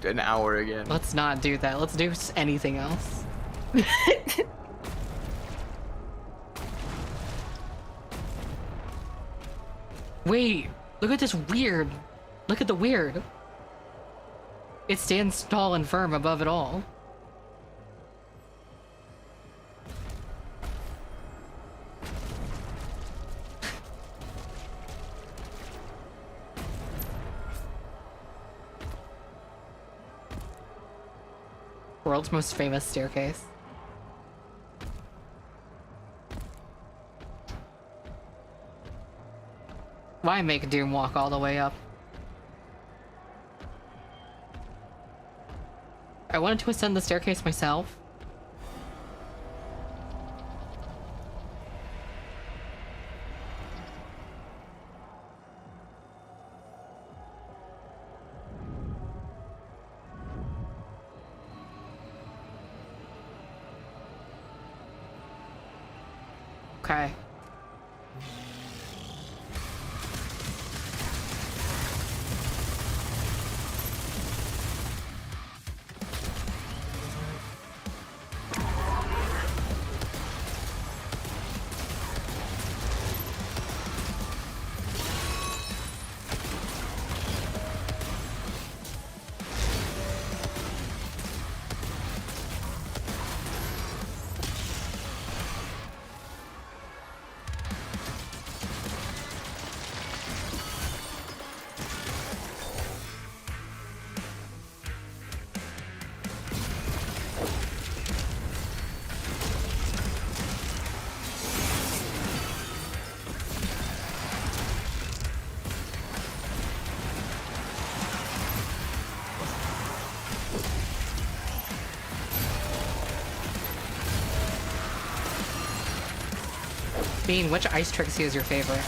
an hour again. Let's not do that. Let's do anything else. Wait, look at this weird. Look at the weird. It stands tall and firm above it all. World's most famous staircase. Why make Doom walk all the way up? I wanted to ascend the staircase myself. Okay. Bean, which Ice Trixie is your favorite?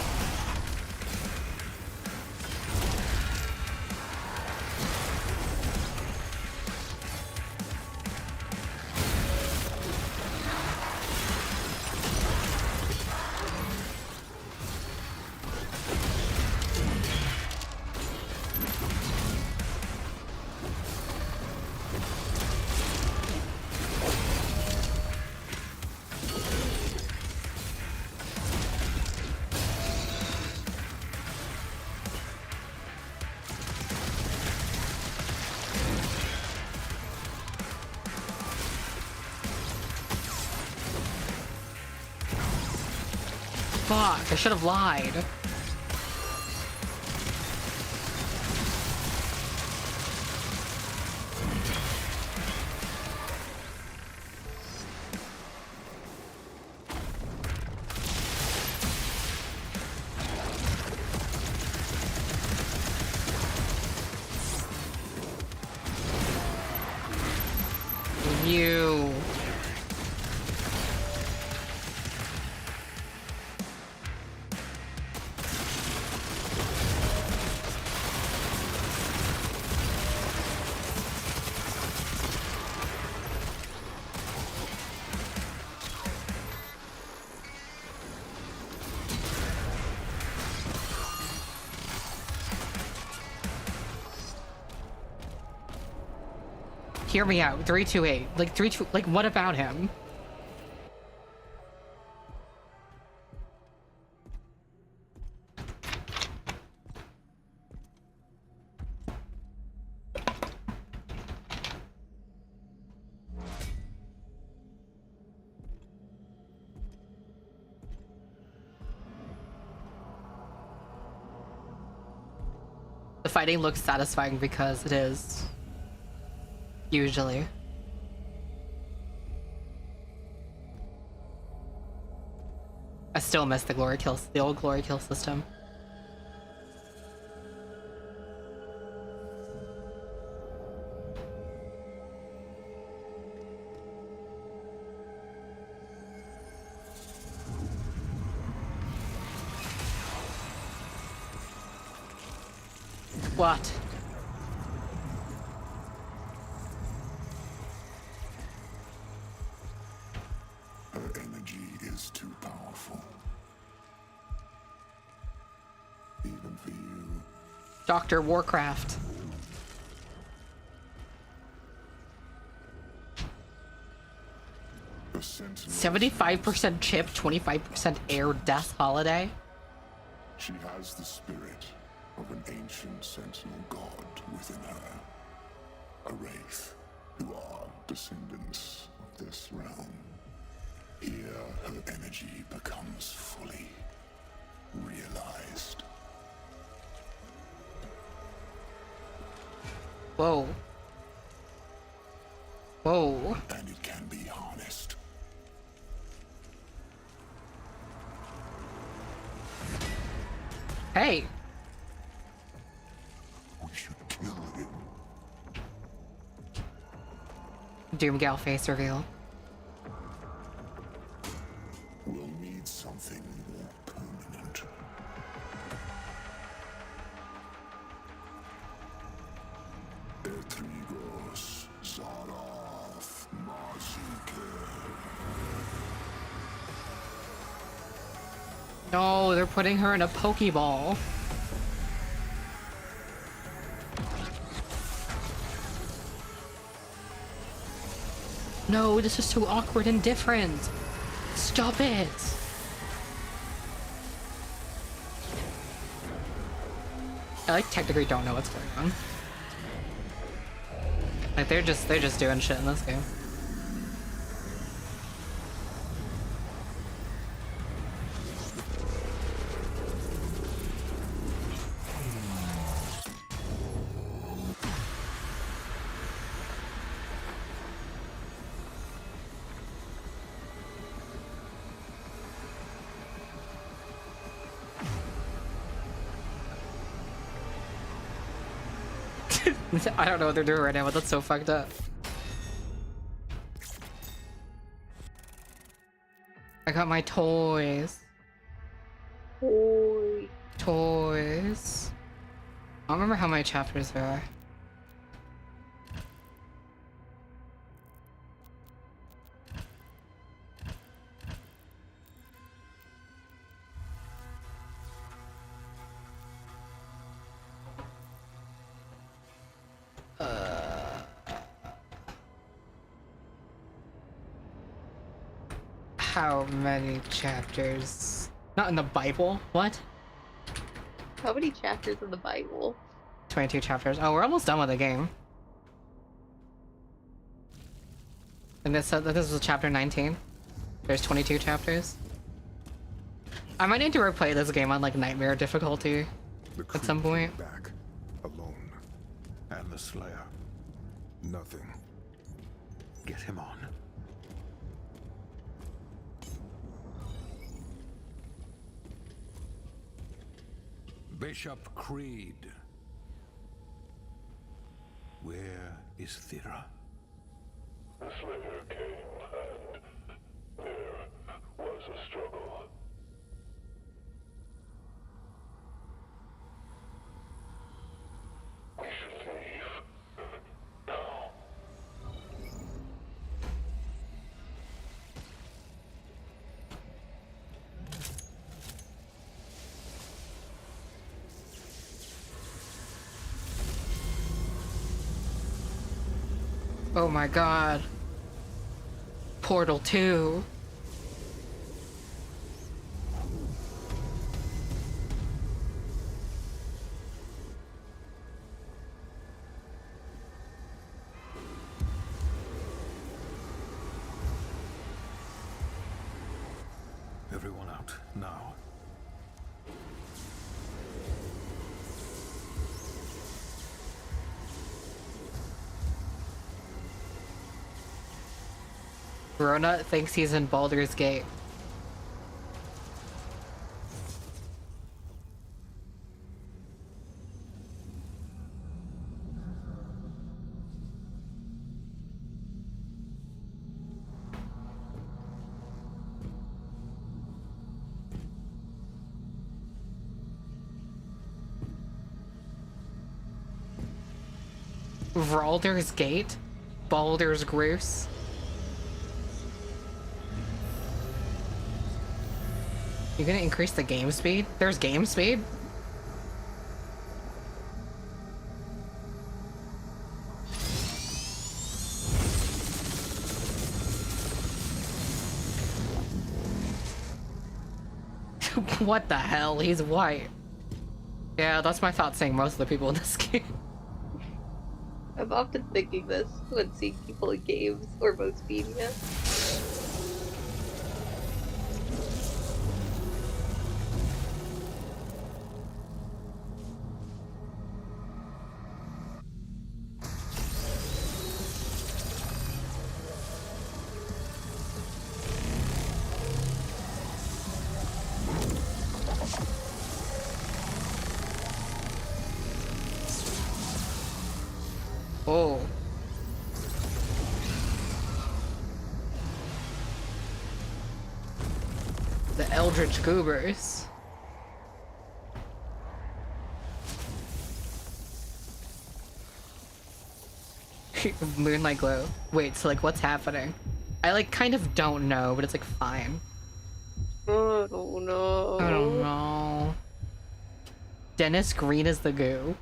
Fuck, I should have lied. You. Hear me out. 328. Like 32. Like what about him? The fighting looks satisfying because it is. Usually. I still miss the glory kills, the old glory kill system. What? Too powerful. Even for you. Dr. Warcraft. The Sentinel. 75% chip, 25% air death holiday. She has the spirit of an ancient sentinel god within her. A wraith who are descendants of this realm. Here, her energy becomes fully realized. Whoa. Whoa. And it can be harnessed. Hey. We should kill him. Doomgal face reveal. We'll need something more permanent. Etrigos, Zaraf, Marzike. No, they're putting her in a Pokeball. No, this is too awkward and different. Stop it! I like technically don't know what's going on. Like they're just doing shit in this game. I don't know what they're doing right now, but that's so fucked up. I got my toys. Toy. Toys. I don't remember how many chapters there are. How many chapters? Not in the Bible? What? How many chapters in the Bible? 22 chapters. Oh, we're almost done with the game. And this was chapter 19. There's 22 chapters. I might need to replay this game on like nightmare difficulty at some point. Back, alone, and the Slayer. Nothing. Get him on. Bishop Creed. Where is Thera? The Slayer came, and there was a struggle. We should leave now. Oh my god. Portal 2. Everyone out, now. Rona thinks he's in Baldur's Gate. Baldur's Gate? Baldur's Groose? You gonna increase the game speed? There's game speed? What the hell? He's white. Yeah, that's my thought saying most of the people in this game. I'm often thinking this when seeing people in games or most media. Oh. The Eldritch Goobers. Moonlight glow. Wait, so like what's happening? I like kind of don't know, but it's like fine. I don't know. I don't know. Dennis Green is the goo.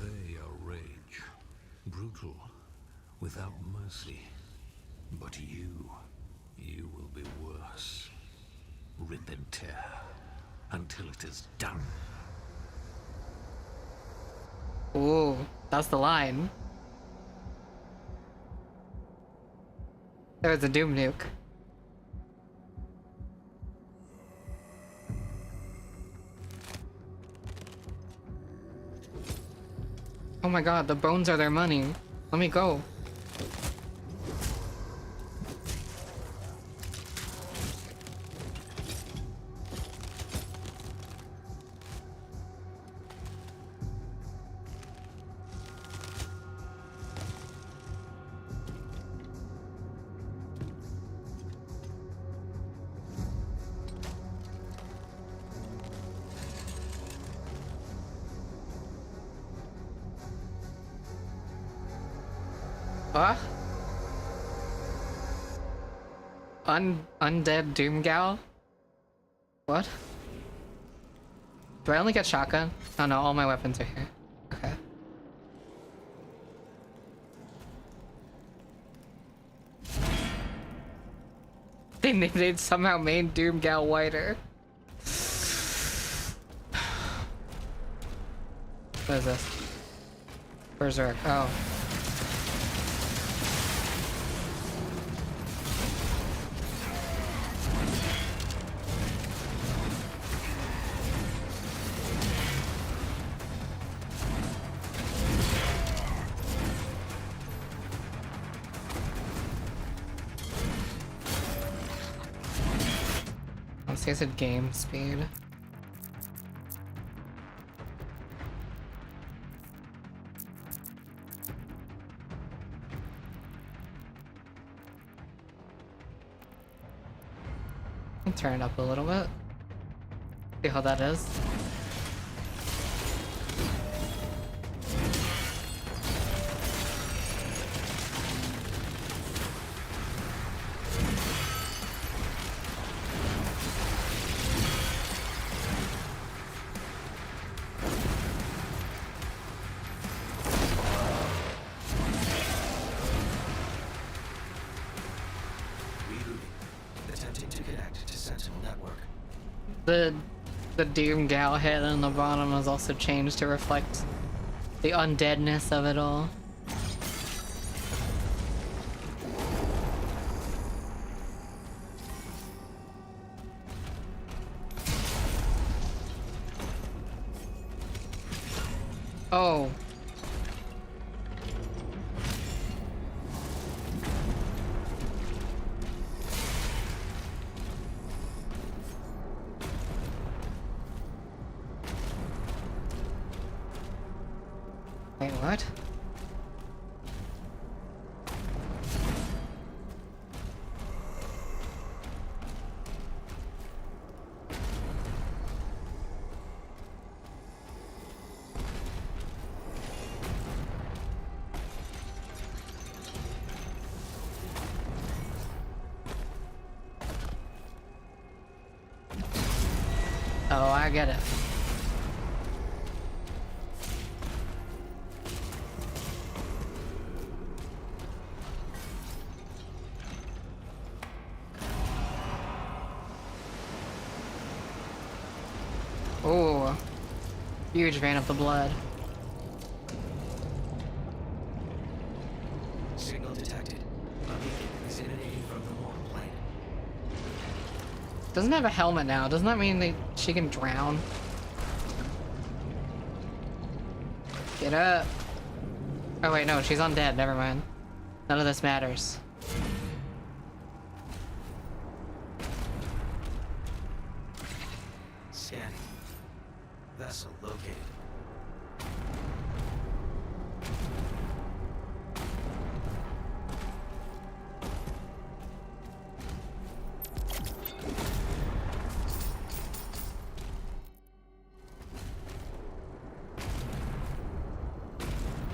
They are rage, brutal, without mercy. But you will be worse. Rip and tear until it is done. Ooh, that's the line. There's a Doom Nuke. Oh my god, the bones are their money. Let me go. What? Undead Doom Gal? What? Do I only get shotgun? Oh no, all my weapons are here. Okay. They somehow made Doom Gal whiter. What is this? Berserk. Oh. Let's see, I said game speed. I'll turn it up a little bit. See how that is. The Doom Gal head on the bottom was also changed to reflect the undeadness of it all. Oh. Wait, what? Oh, I get it. Oh, huge fan of the blood. Signal detected. A beacon is emanating from the mortal plane. Doesn't have a helmet now. Doesn't that mean she can drown? Get up. Oh wait, no, she's undead. Never mind. None of this matters. Scanning. Vessel located.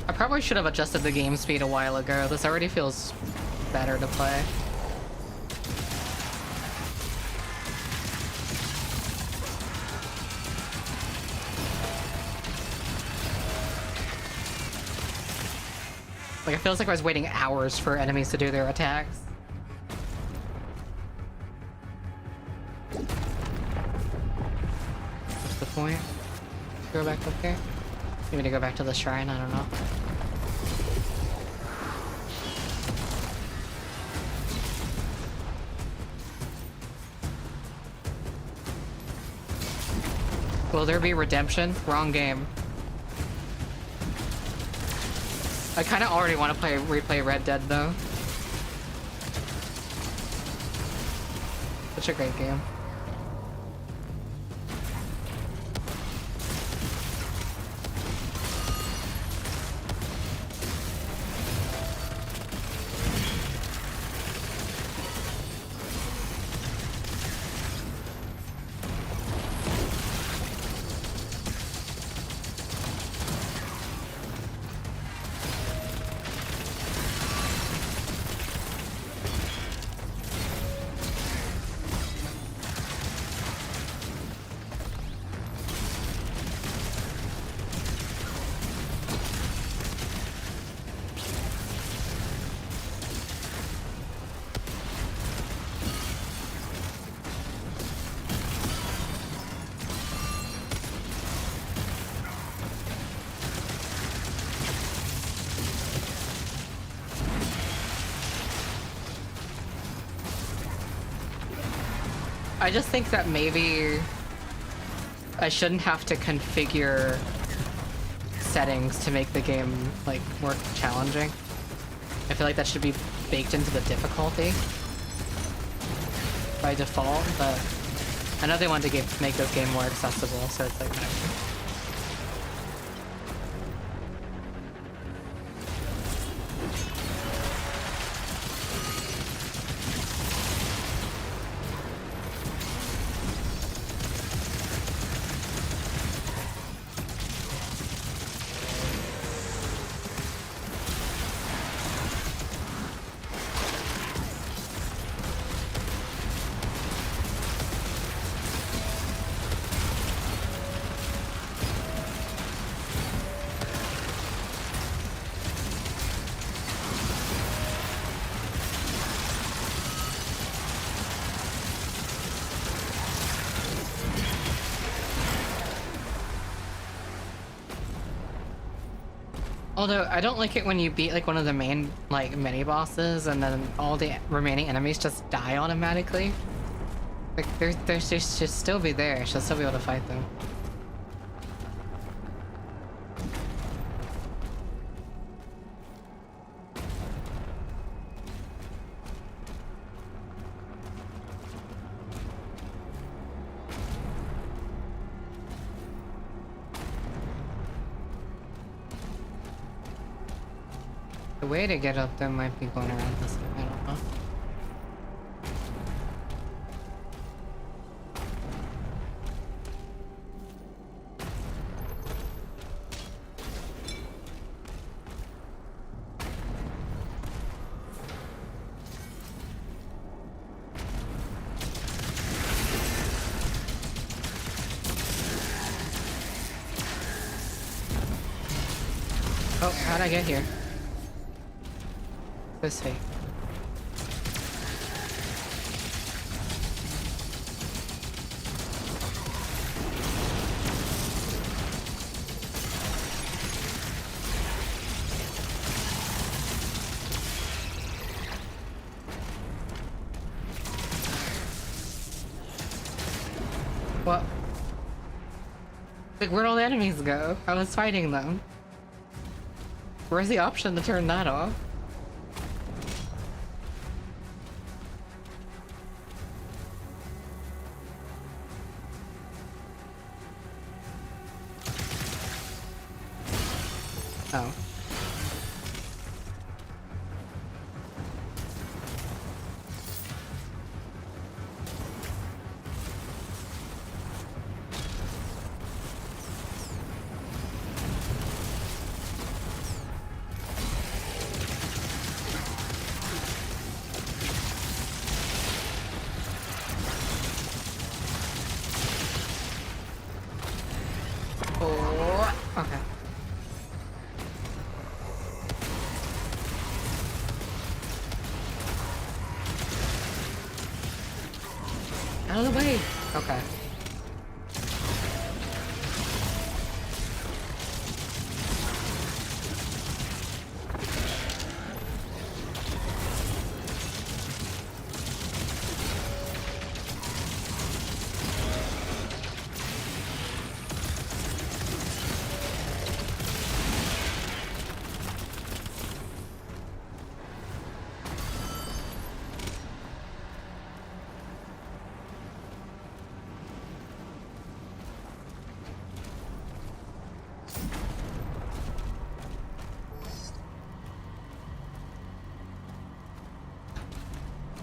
I probably should have adjusted the game speed a while ago. This already feels better to play. Like, it feels like I was waiting hours for enemies to do their attacks. What's the point? Go back up here? Maybe to go back to the shrine, I don't know. Will there be redemption? Wrong game. I kind of already want to replay Red Dead though. Such a great game. I just think that maybe I shouldn't have to configure settings to make the game like more challenging. I feel like that should be baked into the difficulty by default, but I know they wanted to make this game more accessible, so it's like whatever. Although, I don't like it when you beat like one of the main like mini bosses and then all the remaining enemies just die automatically. Like they should still be there, should still be able to fight them. The way to get up there might be going around this way, I don't know. Oh, how'd I get here? This way. What? Like, where'd all the enemies go? I was fighting them. Where's the option to turn that off? Oh. Oh, okay. Out of the way. Okay.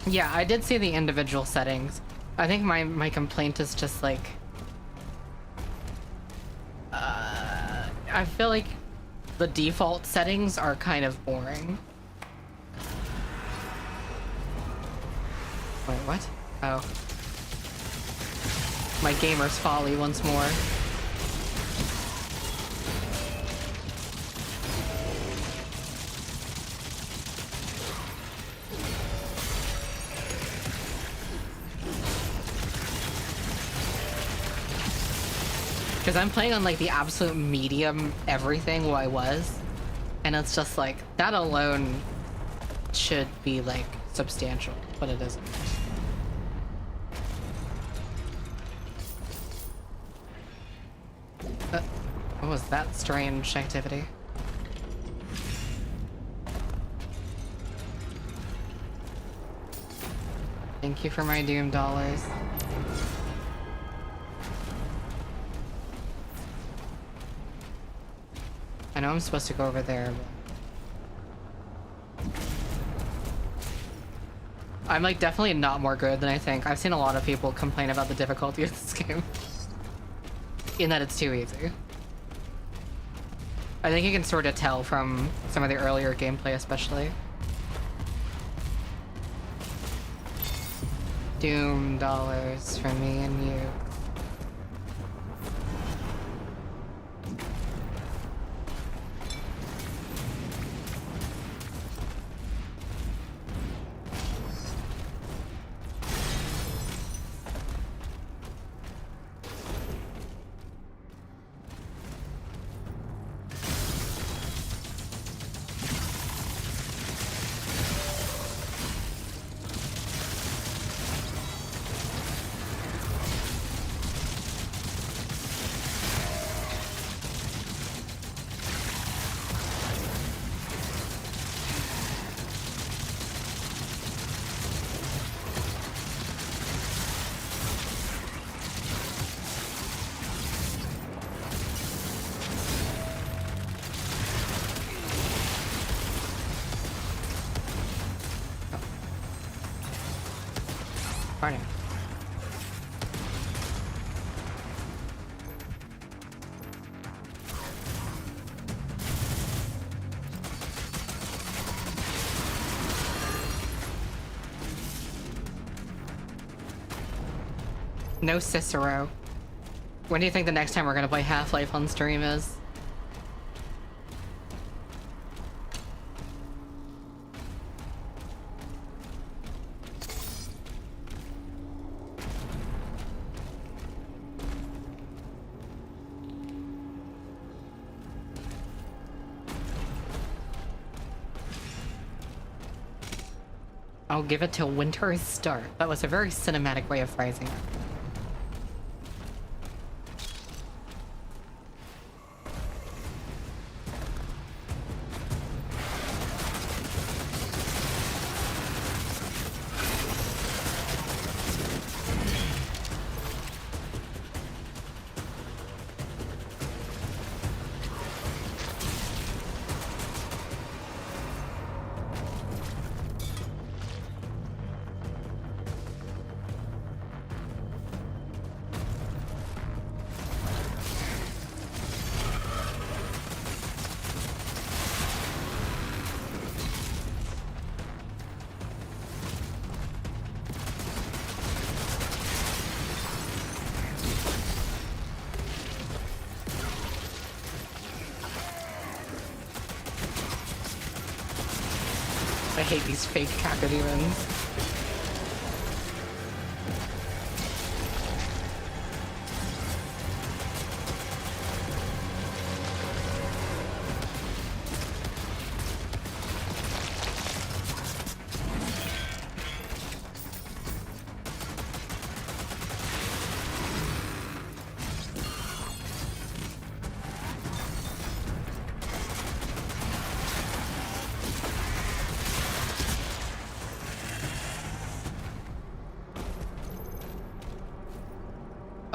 Yeah, I did see the individual settings. I think my complaint is just like... I feel like the default settings are kind of boring. Wait, what? Oh. My gamer's folly once more. Because I'm playing on like the absolute medium everything what I was, and it's just like that alone should be like substantial, but it isn't. What was that strange activity? Thank you for my Doom dollars. I know I'm supposed to go over there, but... I'm like definitely not more good than I think. I've seen a lot of people complain about the difficulty of this game. In that it's too easy. I think you can sort of tell from some of the earlier gameplay especially. Doom dollars for me and you. Pardon. No Cicero. When do you think the next time we're gonna play Half-Life on stream is? I'll give it till winter's start. That was a very cinematic way of phrasing it. I hate these fake cacodemons.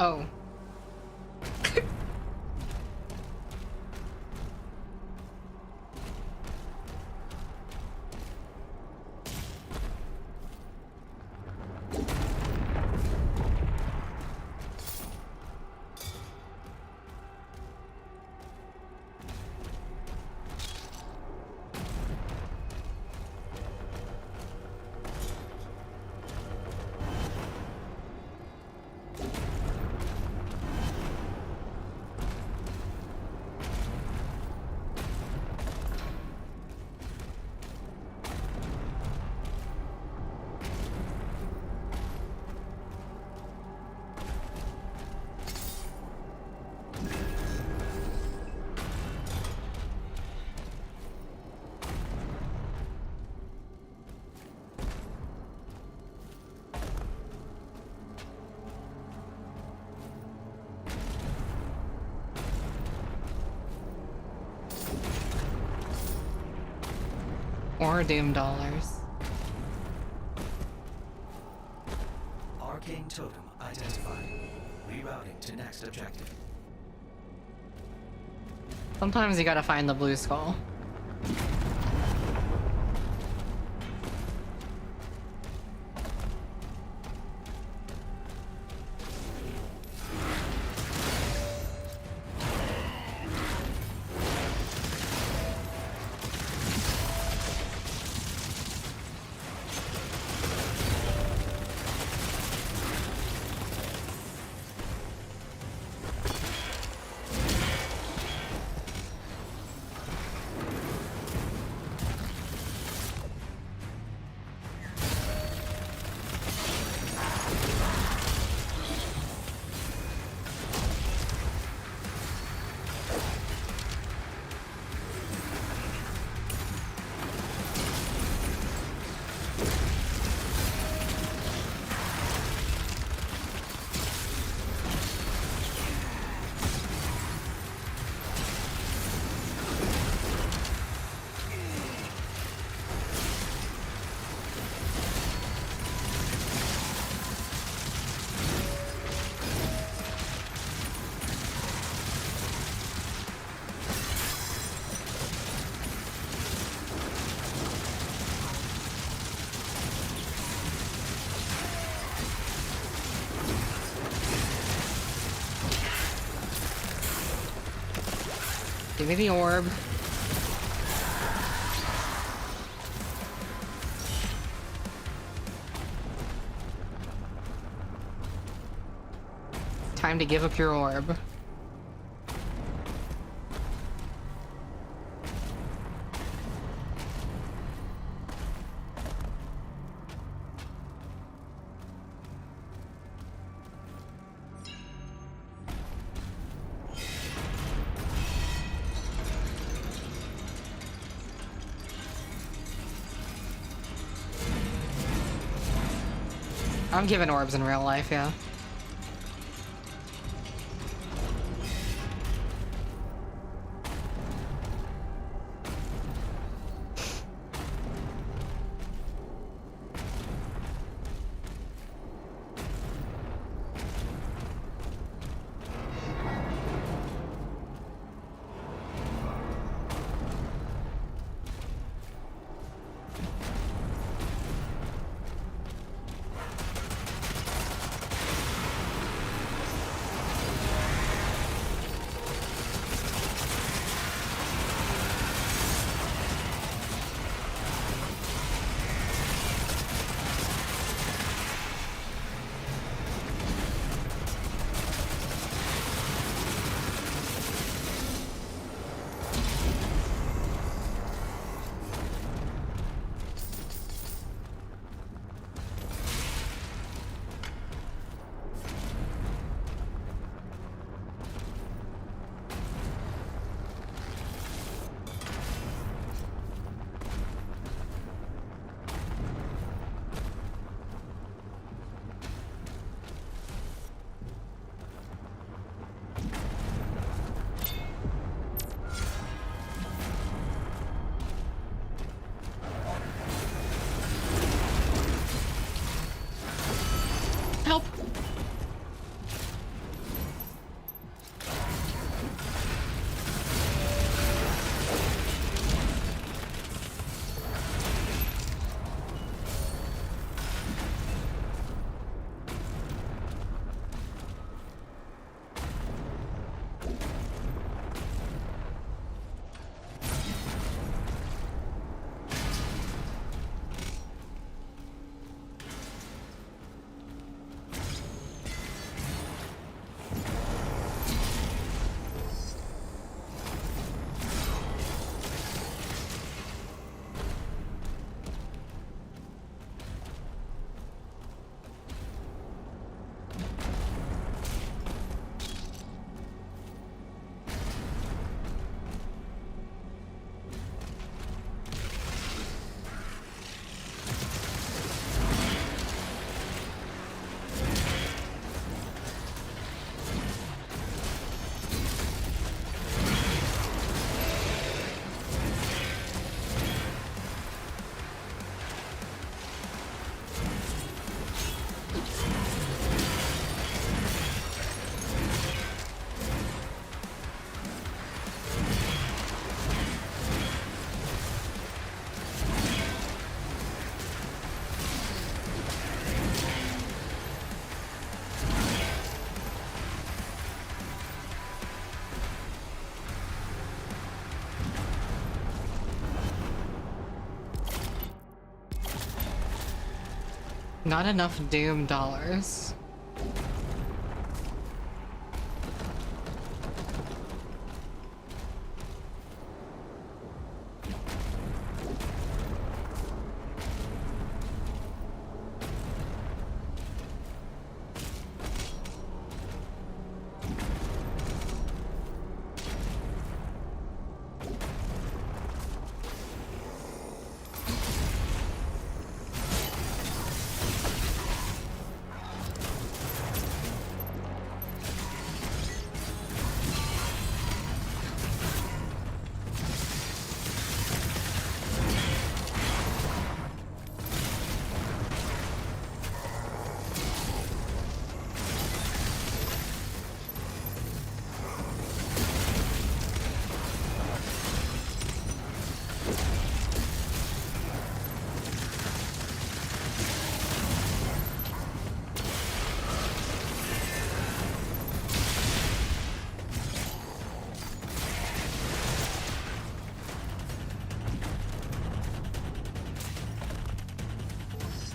Oh. More Doom dollars. Arcane totem identified. Rerouting to next objective. Sometimes you gotta find the blue skull. Give me the orb. Time to give up your orb. I'm giving orbs in real life, yeah. Help! Not enough Doom dollars.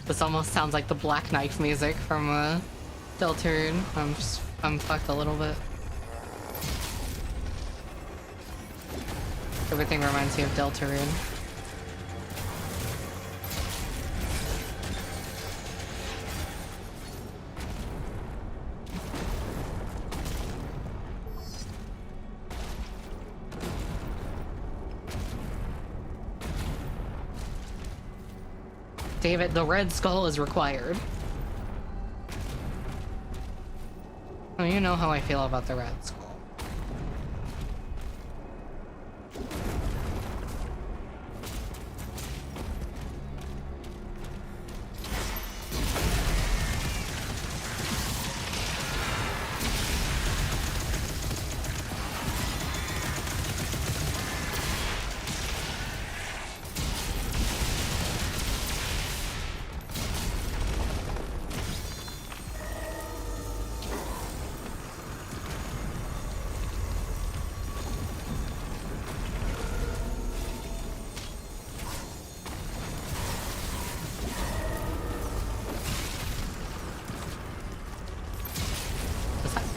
This almost sounds like the Black Knife music from Deltarune. I'm fucked a little bit. Everything reminds me of Deltarune. David, the red skull is required. Oh, you know how I feel about the red skull.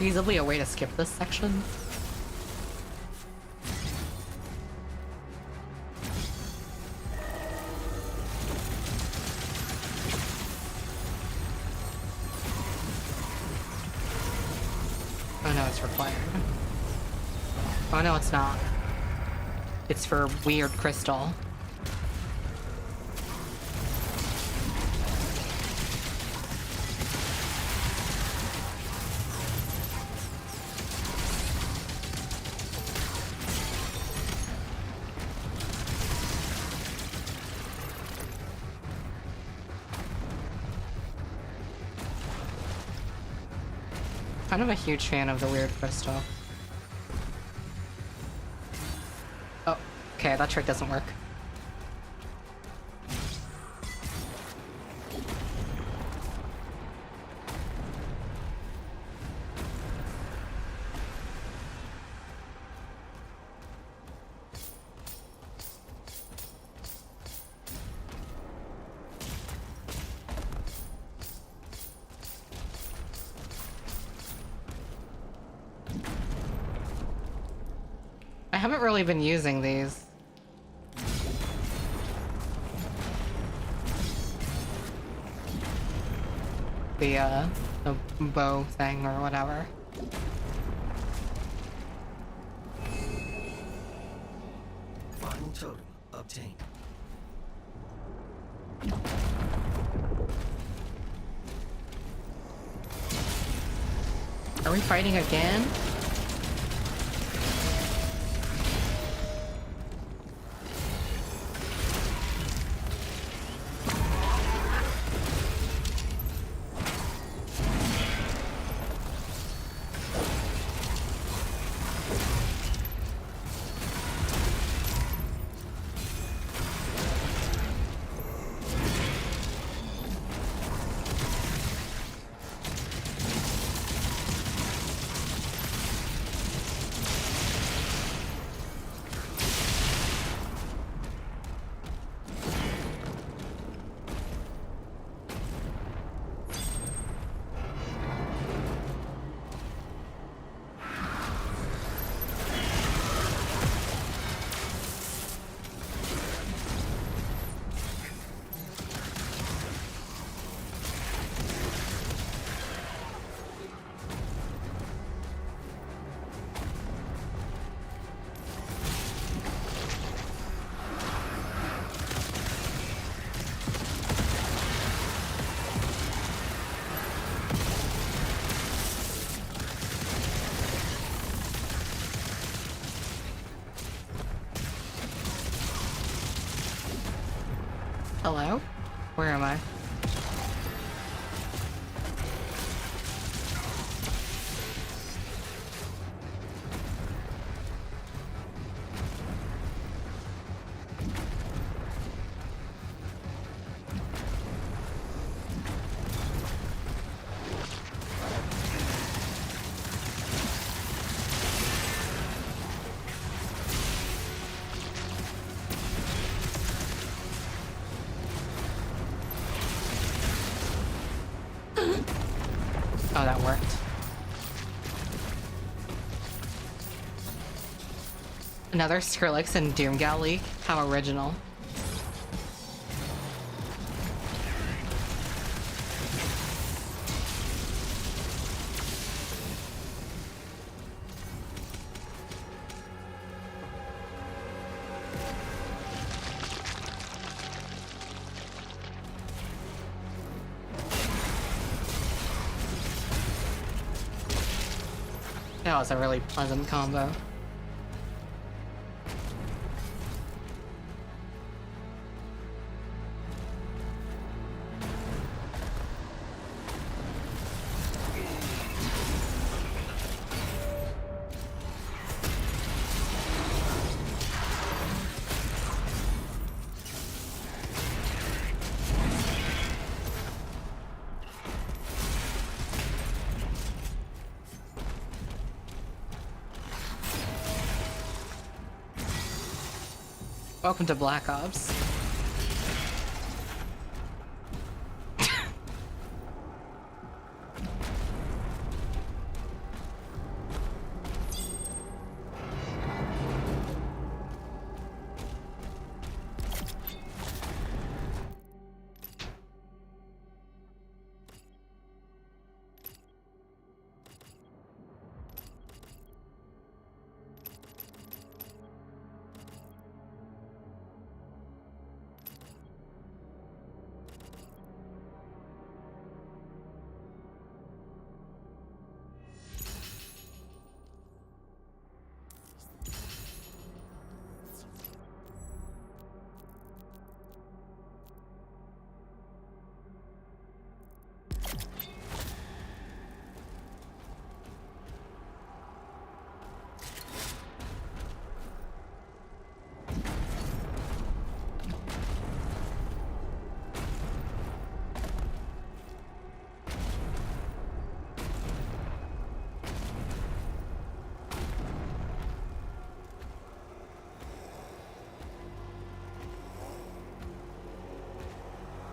Feasibly a way to skip this section? Oh no, it's required. Oh no, it's not. It's for weird crystal. Kind of a huge fan of the weird crystal. Oh, okay, that trick doesn't work. I haven't really been using these. The bow thing or whatever. Final totem obtained. Are we fighting again? Hello? Where am I? Oh, that worked. Another Skrillex and Doomgal leak? How original. That was a really pleasant combo. Welcome to Black Ops.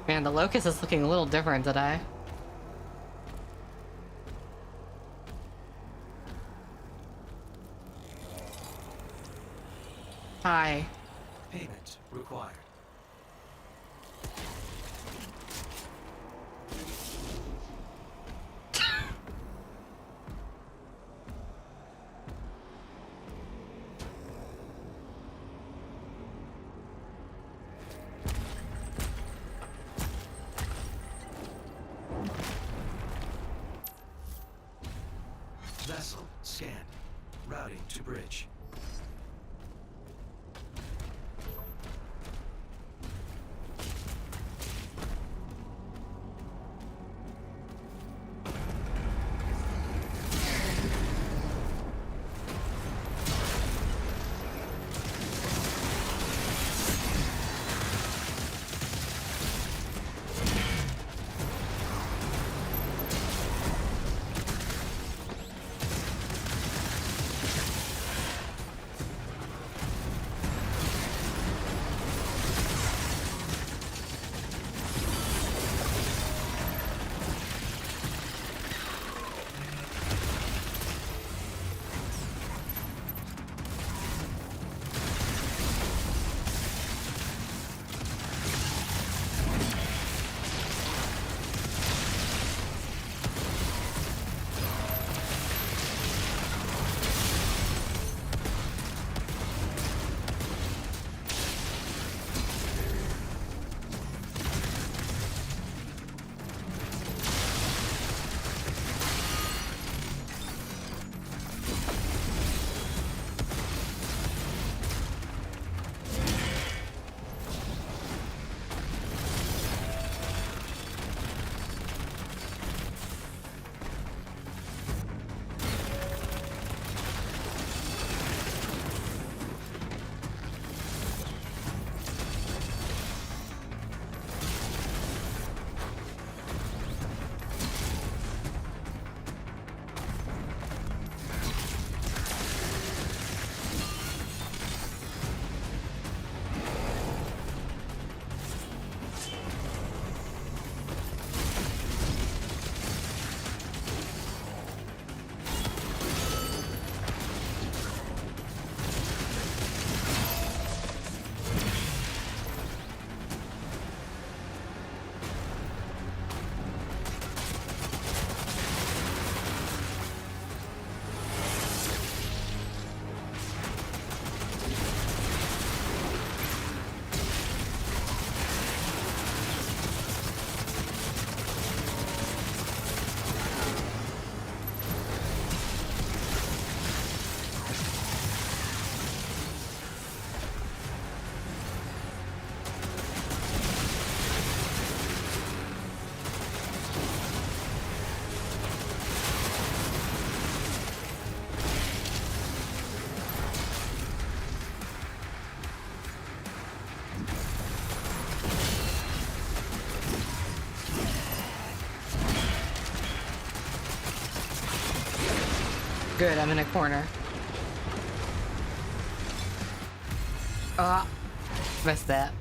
Man, the Locust is looking a little different today. Hi. Payment required. Vessel scanned. Routing to bridge. Good, I'm in a corner. Ah, missed that.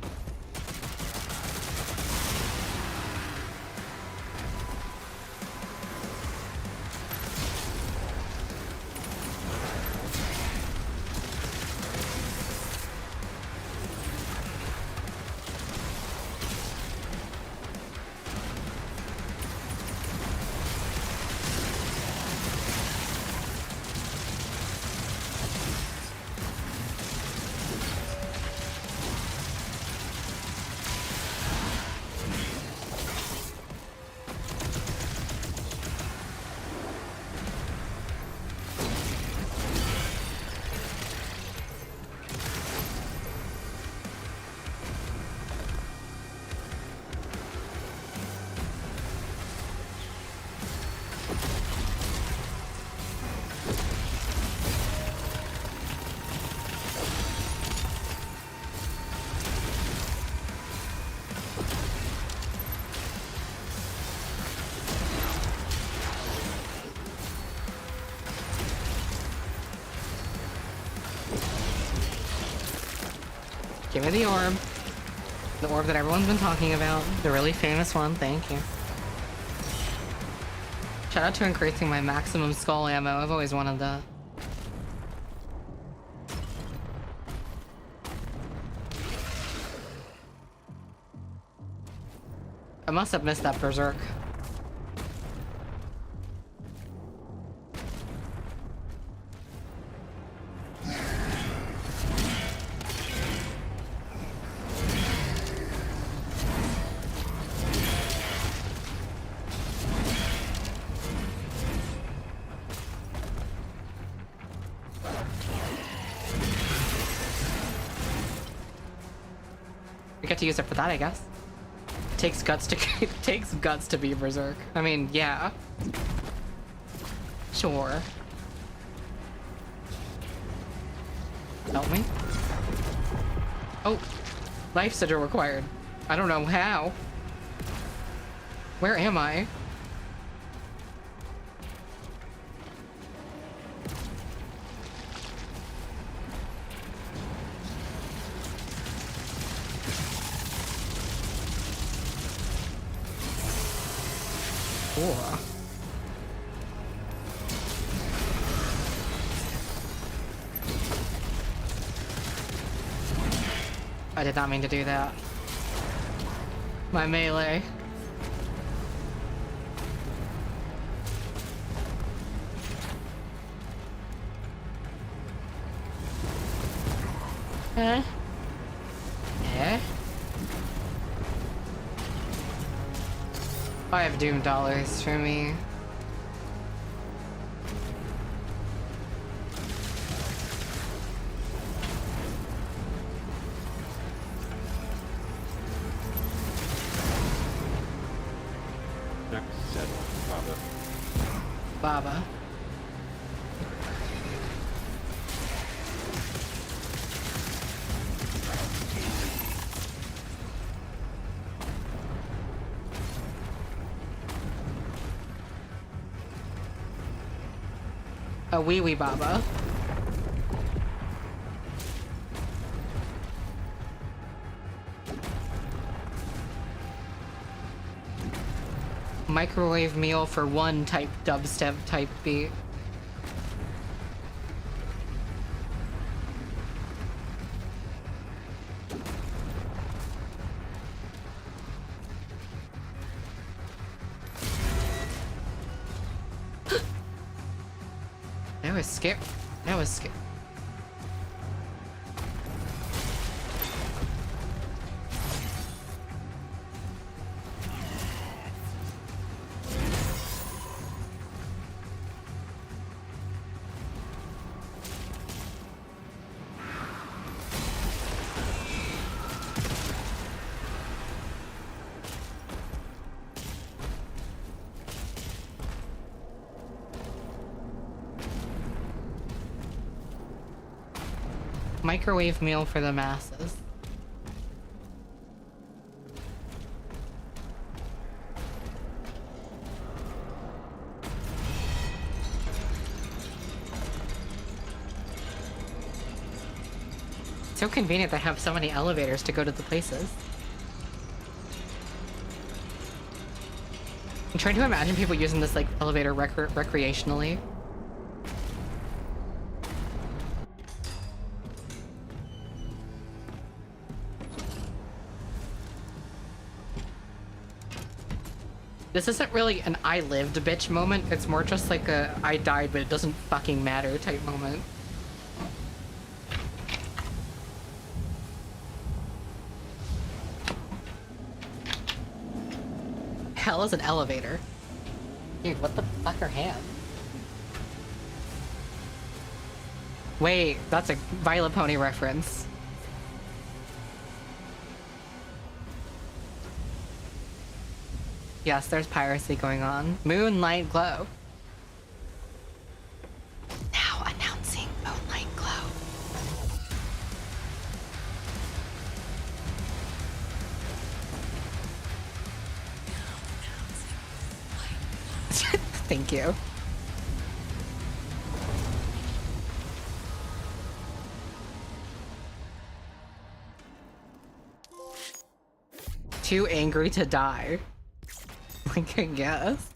Give me the orb. The orb that everyone's been talking about. The really famous one, thank you. Shout out to increasing my maximum skull ammo. I've always wanted that. I must have missed that berserk. We get to use it for that, I guess. It takes guts to it takes guts to be berserk. I mean, yeah. Sure. Help me. Oh, life sigil required. I don't know how. Where am I? Cool. I did not mean to do that. My melee. Eh? Eh? $5 for me. Said Baba. Baba. A wee wee Baba. Microwave meal for one type dubstep type beat. That was scary. That was scary. Microwave meal for the masses. So convenient they have so many elevators to go to the places. I'm trying to imagine people using this like elevator recreationally. This isn't really an I lived bitch moment, it's more just like a I died but it doesn't fucking matter type moment. Hell is an elevator? Dude, what the fuck are hands? Wait, that's a Vylet Pony reference. Yes, there's piracy going on. Moonlight glow. Now announcing moonlight glow. Thank you. Too angry to die. Like, I guess.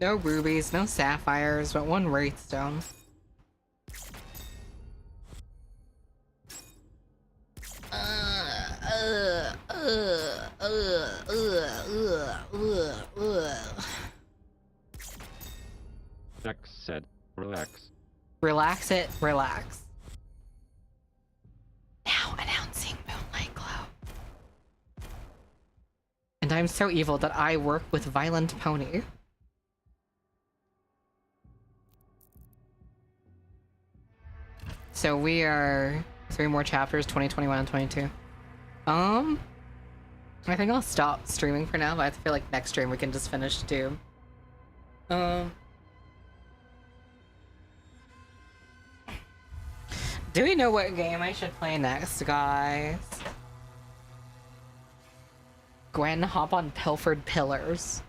No rubies, no sapphires, but one wraithstone. Dex said, relax. Relax it, relax. Now announcing moonlight glow. And I'm so evil that I work with Violent Pony. So we are 3 more chapters, 20, 21, and 22. I think I'll stop streaming for now, but I feel like next stream we can just finish Doom. Do we know what game I should play next, guys? Gwen, hop on Pilfered Pillars.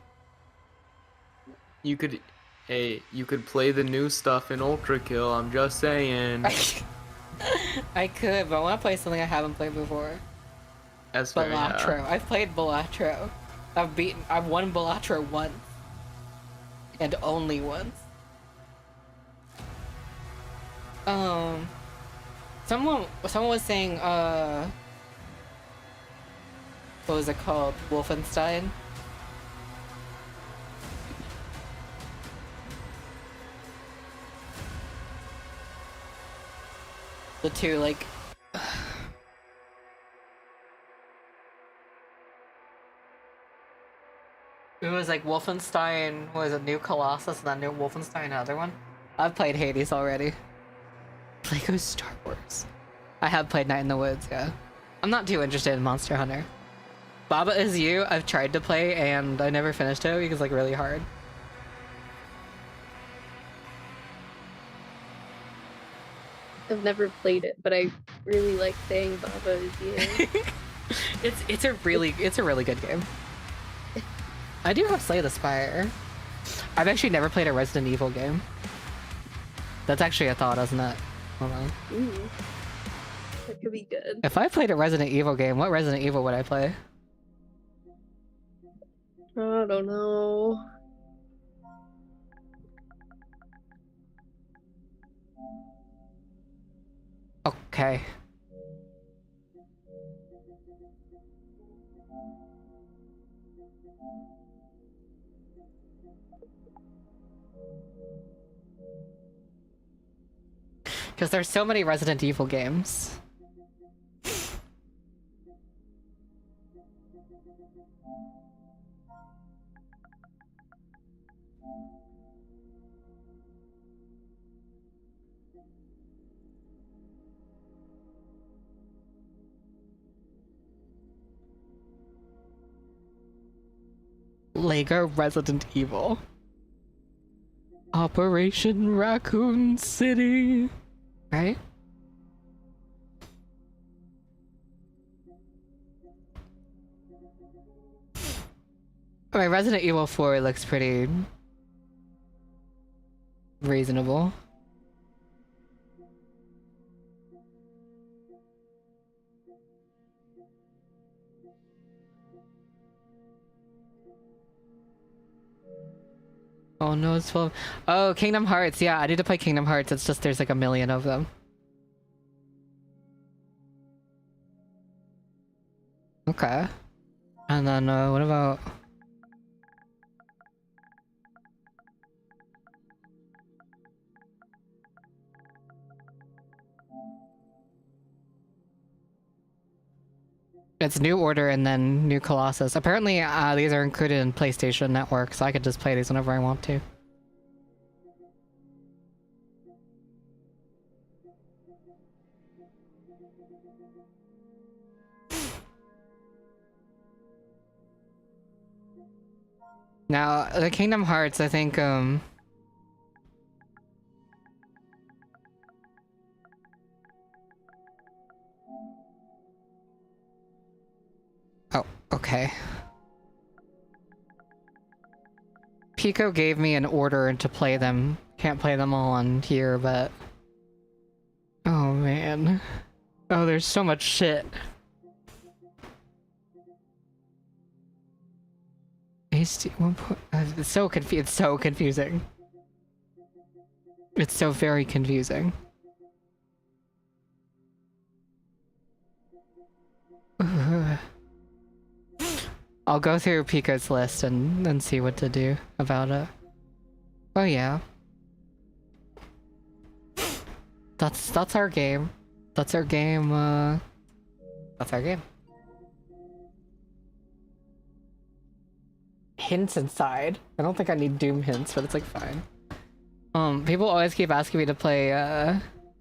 You could, hey, you could play the new stuff in Ultra Kill. I'm just saying. I could, but I want to play something I haven't played before. That's fair, Balatro. yeah. I've played Balatro. I've won Balatro once. And only once. Someone was saying, what was it called? Wolfenstein? The two, like... It was like Wolfenstein was a new Colossus and then new Wolfenstein another one. I've played Hades already. Lego Star Wars. I have played Night in the Woods, yeah. I'm not too interested in Monster Hunter. Baba Is You, I've tried to play and I never finished it because it's like really hard. I've never played it, but I really like saying Baba Is You. It's a really good game. I do have Slay the Spire. I've actually never played a Resident Evil game. That's actually a thought, isn't it? Hold on. Ooh. That could be good. If I played a Resident Evil game, what Resident Evil would I play? I don't know. Okay. Because there's so many Resident Evil games. Lego Resident Evil. Operation Raccoon City. Right? I mean, Resident Evil 4 looks pretty reasonable. Oh no, it's full of... Oh, Kingdom Hearts. Yeah, I need to play Kingdom Hearts. It's just there's like a million of them. Okay. And then, what about... It's New Order and then New Colossus. Apparently, these are included in PlayStation Network, so I could just play these whenever I want to. Now, the Kingdom Hearts, I think, Oh, okay. Pico gave me an order to play them. Can't play them all on here, but... Oh, man. Oh, there's so much shit. HD 1. It's so it's so confusing. It's so very confusing. I'll go through Pico's list and see what to do about it. Oh yeah. That's our game. That's our game, That's our game. Hints inside. I don't think I need Doom hints, but it's like fine. People always keep asking me to play,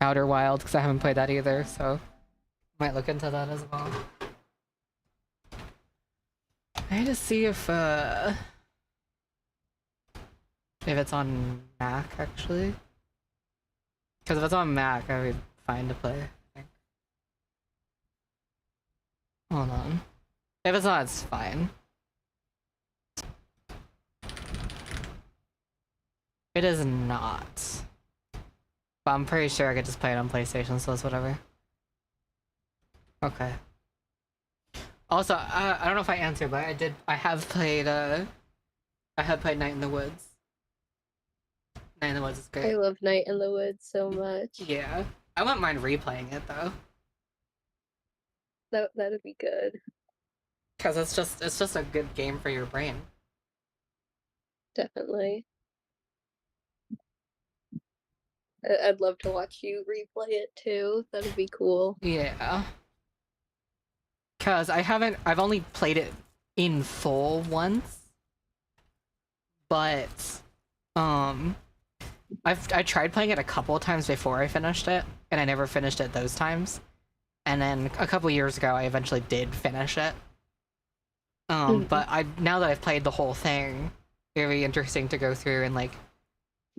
Outer Wilds, because I haven't played that either, so... Might look into that as well. I need to see if it's on Mac, actually. Because if it's on Mac, I would be fine to play, I think. Hold on. If it's not, it's fine. It is not. But I'm pretty sure I could just play it on PlayStation, so it's whatever. Okay. Also, I don't know if I answered, but I have played Night in the Woods. Night in the Woods is great. I love Night in the Woods so much. Yeah. I wouldn't mind replaying it, though. That'd be good. Because it's just a good game for your brain. Definitely. I'd love to watch you replay it too. That'd be cool. Yeah. Because I've only played it in full once. But, I tried playing it a couple of times before I finished it, and I never finished it those times. And then a couple years ago, I eventually did finish it. But now that I've played the whole thing, it'd be interesting to go through and, like,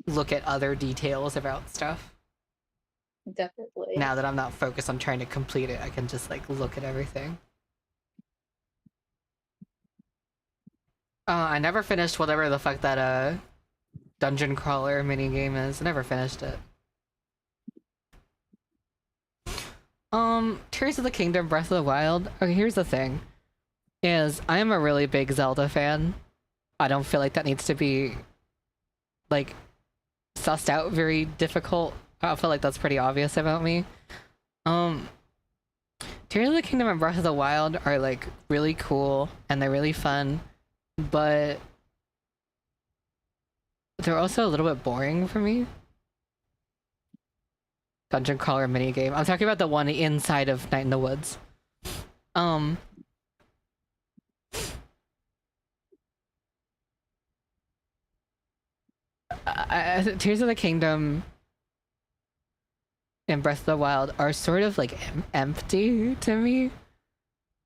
look at other details about stuff. Definitely. Now that I'm not focused on trying to complete it, I can just, like, look at everything. I never finished whatever the fuck that, dungeon crawler minigame is. I never finished it. Tears of the Kingdom, Breath of the Wild. Okay, here's the thing. Is I am a really big Zelda fan. I don't feel like that needs to be, like, sussed out very difficult. I feel like that's pretty obvious about me. Tears of the Kingdom and Breath of the Wild are, like, really cool, and they're really fun, but they're also a little bit boring for me. Dungeon crawler minigame. I'm talking about the one inside of Night in the Woods. Tears of the Kingdom and Breath of the Wild are sort of like empty to me.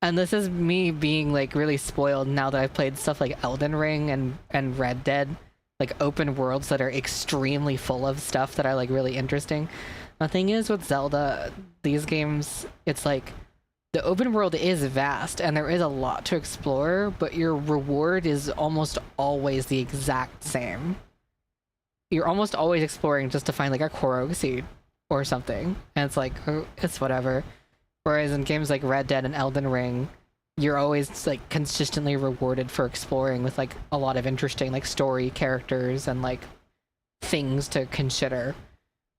And this is me being like really spoiled now that I've played stuff like Elden Ring and Red Dead, like open worlds that are extremely full of stuff that are like really interesting. The thing is with Zelda, these games, it's like the open world is vast and there is a lot to explore, but your reward is almost always the exact same. you're almost always exploring just to find like a Korok seed or something, and it's like, oh, it's whatever. Whereas in games like Red Dead and Elden Ring, you're always like consistently rewarded for exploring with like a lot of interesting like story, characters, and like things to consider.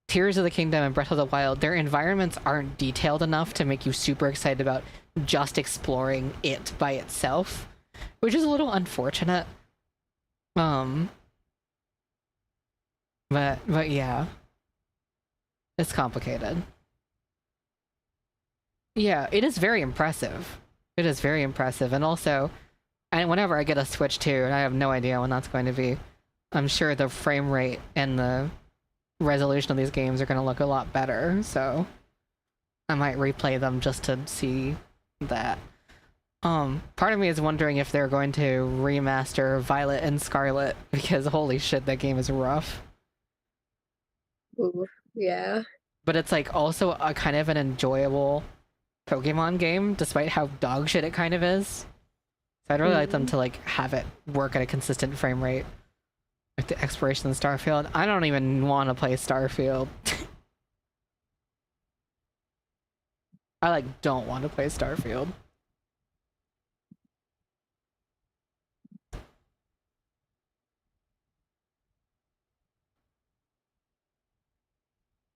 Tears of the Kingdom and Breath of the Wild, their environments aren't detailed enough to make you super excited about just exploring it by itself, which is a little unfortunate. But yeah, it's complicated. Yeah, it is very impressive. It is very impressive, and also, and whenever I get a Switch 2, and I have no idea when that's going to be, I'm sure the frame rate and the resolution of these games are going to look a lot better, so I might replay them just to see that. Part of me is wondering if they're going to remaster Violet and Scarlet, because holy shit, that game is rough. Ooh, yeah. But it's like also a kind of an enjoyable Pokemon game, despite how dog shit it kind of is. So I'd really like them to like have it work at a consistent frame rate. Like the exploration in Starfield. I don't even want to play Starfield. I like don't want to play Starfield.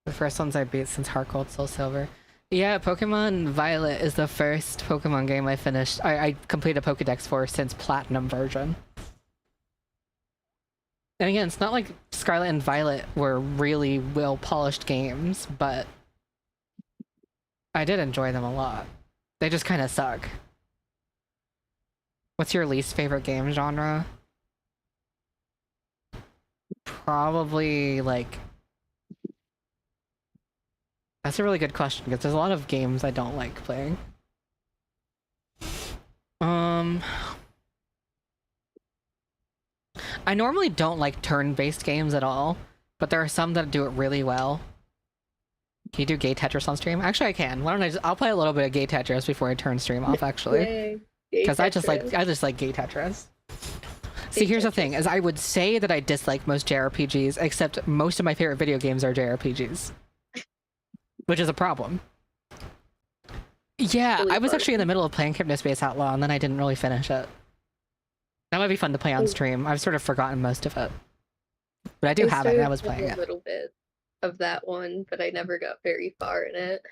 The first ones I beat since Heart Gold, Soul Silver. Yeah, Pokemon Violet is the first Pokemon game I finished. I completed a Pokedex for since Platinum version. And again, it's not like Scarlet and Violet were really well-polished games, but I did enjoy them a lot. They just kind of suck. What's your least favorite game genre? Probably, like... That's a really good question, because there's a lot of games I don't like playing. I normally don't like turn-based games at all, but there are some that do it really well. Can you do Gay Tetris on stream? Actually, I can. Why don't I I'll play a little bit of Gay Tetris before I turn stream off, actually. Because I just like Gay Tetris. See, here's the thing, is I would say that I dislike most JRPGs, except most of my favorite video games are JRPGs. Which is a problem. Yeah, really I was actually in the middle of playing Hypnospace Outlaw, and then I didn't really finish it. That might be fun to play on stream. I've sort of forgotten most of it. But I do have it, and I was playing it. A little bit of that one, but I never got very far in it.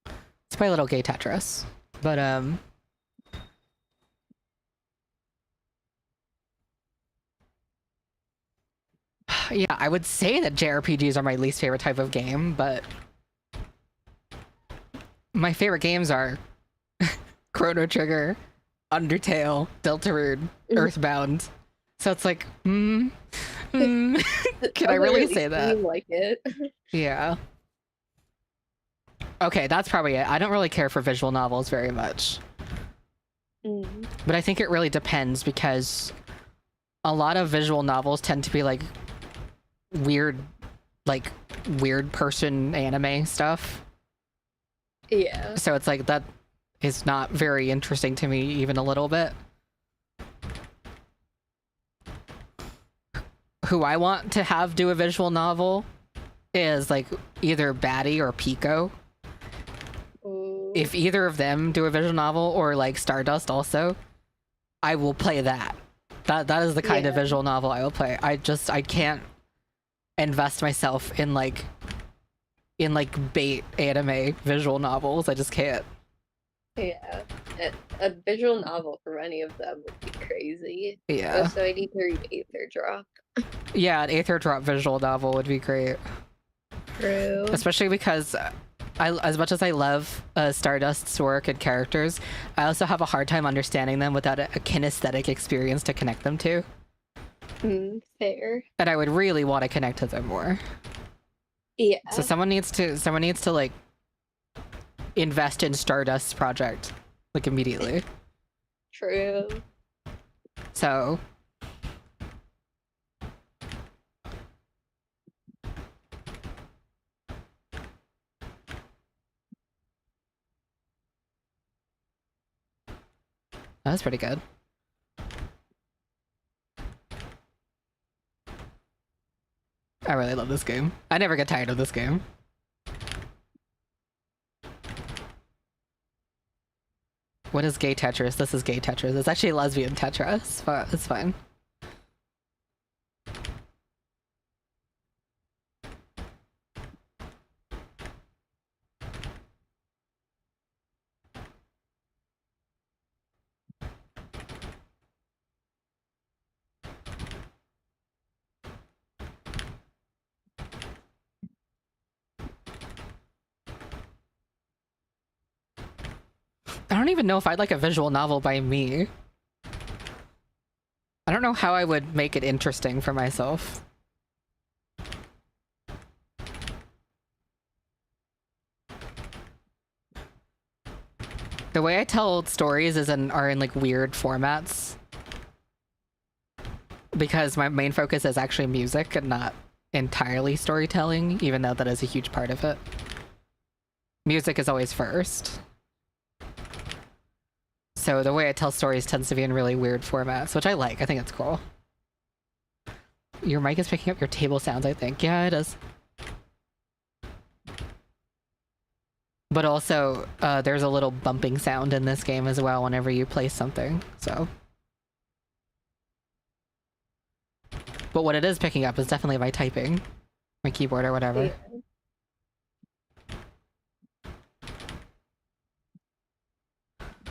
Let's play a little Gay Tetris. But, yeah, I would say that JRPGs are my least favorite type of game, but my favorite games are Chrono Trigger, Undertale, Deltarune, Earthbound. So it's like, can I really say that? Like it. Yeah. Okay, that's probably it. I don't really care for visual novels very much. But I think it really depends, because a lot of visual novels tend to be like weird person anime stuff. Yeah. So it's like that is not very interesting to me even a little bit. Who I want to have do a visual novel is like either Batty or Pico. Ooh. If either of them do a visual novel, or like Stardust also, I will play that. That is the kind of visual novel I will play. I can't invest myself in like bait anime visual novels. I just can't. Yeah, a visual novel for any of them would be crazy. Yeah. So I need to read Aether Drop. Yeah, an Aether Drop visual novel would be great. True. Especially because as much as I love Stardust's work and characters, I also have a hard time understanding them without a kinesthetic experience to connect them to. Fair. And I would really want to connect to them more. Yeah. So someone needs to like invest in Stardust's project like immediately. True. So that's pretty good. I really love this game. I never get tired of this game. What is gay Tetris? This is gay Tetris. It's actually lesbian Tetris, but it's fine. I don't even know if I'd like a visual novel by me. I don't know how I would make it interesting for myself. The way I tell stories are in like weird formats. Because my main focus is actually music and not entirely storytelling, even though that is a huge part of it. Music is always first. So the way I tell stories tends to be in really weird formats, which I like. I think it's cool. Your mic is picking up your table sounds, I think. Yeah, it is. But also, there's a little bumping sound in this game as well whenever you place something, so. But what it is picking up is definitely my typing. My keyboard or whatever. Yeah.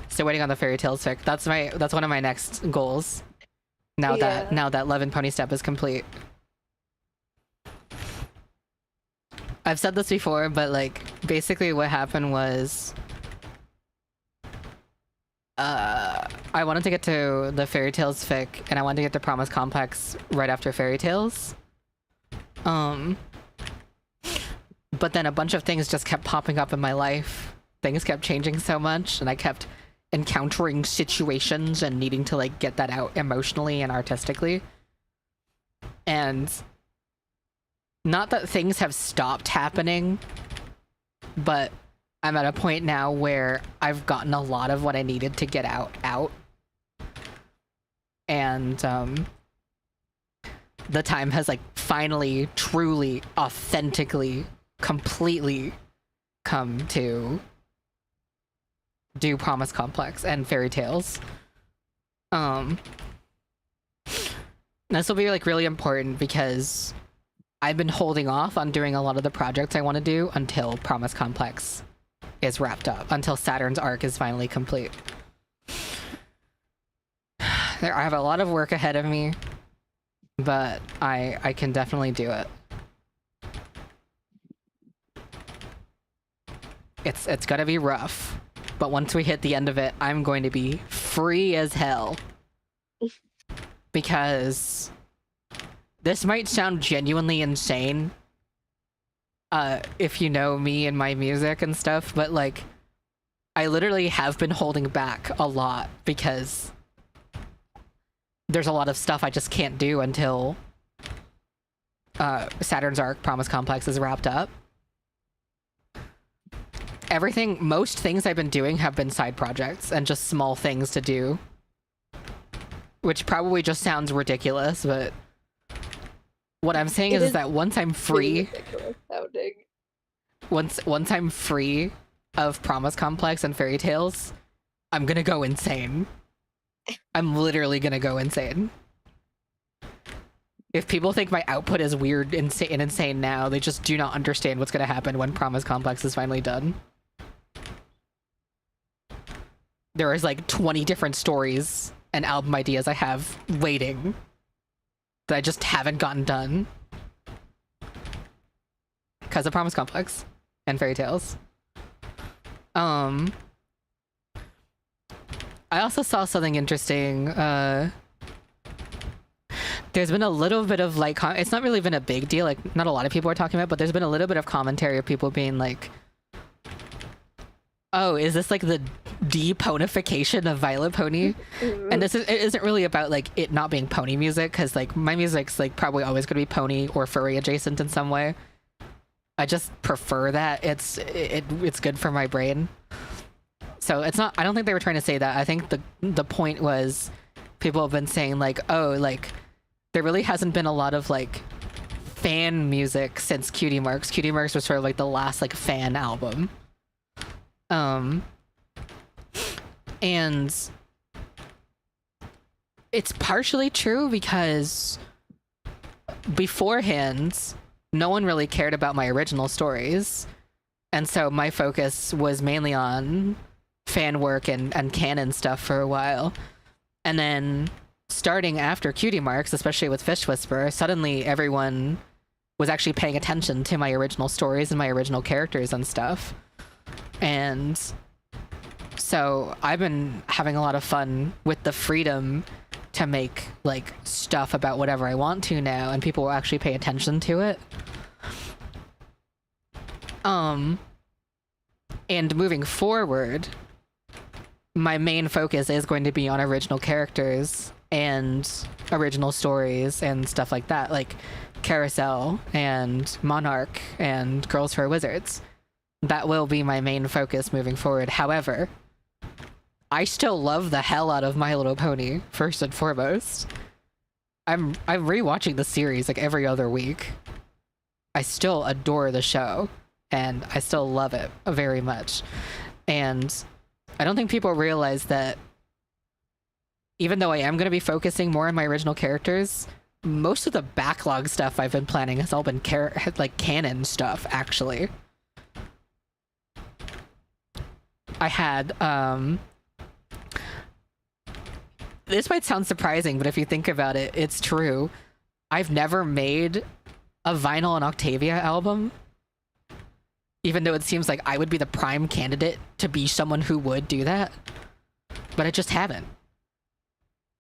Still waiting on the fairy tales fic. That's one of my next goals. Now that Love and Pony Step is complete. I've said this before, but like basically what happened was I wanted to get to the fairy tales fic and I wanted to get to Promise Complex right after fairy tales. But then a bunch of things just kept popping up in my life. Things kept changing so much and I kept encountering situations and needing to like get that out emotionally and artistically. And not that things have stopped happening, but I'm at a point now where I've gotten a lot of what I needed to get out. And the time has like finally, truly, authentically, completely come to do Promise Complex and fairy tales. This will be like really important because I've been holding off on doing a lot of the projects I want to do until Promise Complex is wrapped up, until Saturn's arc is finally complete. I have a lot of work ahead of me, but I can definitely do it. It's gonna be rough, but once we hit the end of it, I'm going to be free as hell. Because this might sound genuinely insane, if you know me and my music and stuff, but like, I literally have been holding back a lot because there's a lot of stuff I just can't do until Saturn's arc, Promise Complex, is wrapped up. Most things I've been doing have been side projects and just small things to do. Which probably just sounds ridiculous, but what I'm saying is that once I'm free, once I'm free of Promise Complex and fairy tales, I'm gonna go insane. I'm literally gonna go insane. If people think my output is weird and insane now, they just do not understand what's gonna happen when Promise Complex is finally done. There is like 20 different stories and album ideas I have waiting that I just haven't gotten done because of Promise Complex and fairy tales. I also saw something interesting. There's been a little bit of like, it's not really been a big deal, like not a lot of people are talking about it, but there's been a little bit of commentary of people being like, oh, is this like the de-ponification of Vylet Pony? And it isn't really about like it not being pony music, because like my music's like probably always gonna be pony or furry adjacent in some way. I just prefer that. It's good for my brain. So it's not, I don't think they were trying to say that. I think the point was people have been saying like, oh, like there really hasn't been a lot of like fan music since Cutie Marks. Cutie Marks was sort of like the last like fan album. And it's partially true because beforehand, no one really cared about my original stories. And so my focus was mainly on fan work and canon stuff for a while. And then starting after Cutie Marks, especially with Fish Whisperer, suddenly everyone was actually paying attention to my original stories and my original characters and stuff. And so I've been having a lot of fun with the freedom to make like stuff about whatever I want to now, and people will actually pay attention to it. And moving forward, my main focus is going to be on original characters and original stories and stuff like that, like Carousel and Monarch and Girls for Wizards. That will be my main focus moving forward. However, I still love the hell out of My Little Pony, first and foremost. I'm rewatching the series like every other week. I still adore the show, and I still love it very much. And I don't think people realize that even though I am going to be focusing more on my original characters, most of the backlog stuff I've been planning has all been like canon stuff, actually. I had, this might sound surprising, but if you think about it, it's true. I've never made a Vinyl and Octavia album, even though it seems like I would be the prime candidate to be someone who would do that, but I just haven't.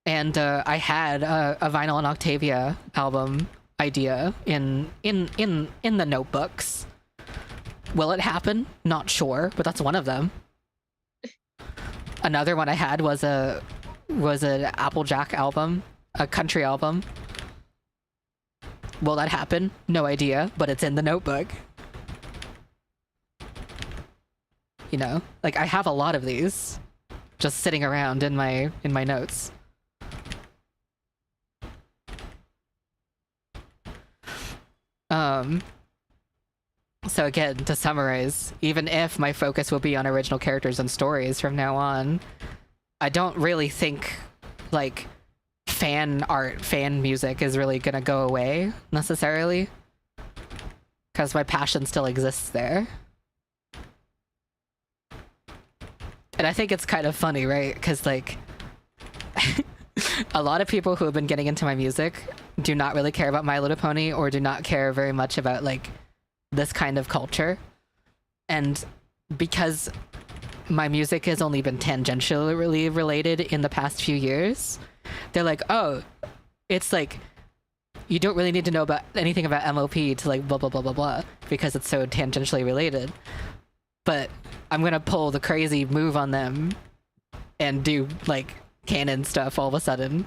And I had a Vinyl and Octavia album idea in the notebooks. Will it happen? Not sure, but that's one of them. Another one I had was an Applejack album, a country album. Will that happen? No idea, but it's in the notebook. You know, like I have a lot of these just sitting around in my notes. So again, to summarize, even if my focus will be on original characters and stories from now on, I don't really think like fan art, fan music is really gonna go away necessarily, because my passion still exists there. And I think it's kind of funny, right? Because like a lot of people who have been getting into my music do not really care about My Little Pony, or do not care very much about like this kind of culture. And because my music has only been tangentially related in the past few years, they're like, oh, it's like you don't really need to know about anything about MOP to like blah blah blah blah blah because it's so tangentially related. But I'm gonna pull the crazy move on them and do like canon stuff all of a sudden.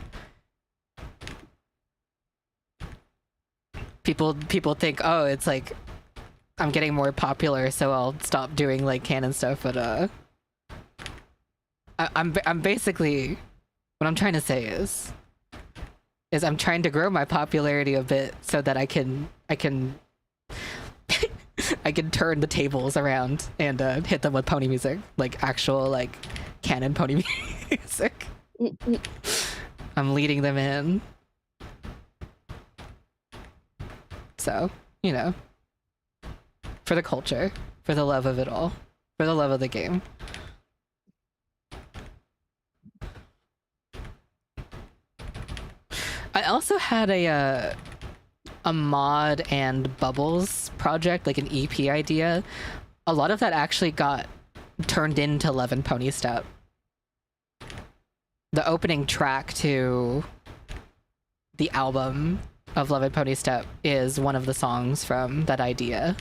People think, oh, it's like I'm getting more popular, so I'll stop doing like canon stuff. But I'm basically, what I'm trying to say is I'm trying to grow my popularity a bit so that I can I can turn the tables around and hit them with pony music, like actual like canon pony music. I'm leading them in. So, you know, for the culture, for the love of it all, for the love of the game. I also had a mod and bubbles project, like an EP idea. A lot of that actually got turned into Love and Pony Step. The opening track to the album of Love and Pony Step is one of the songs from that idea.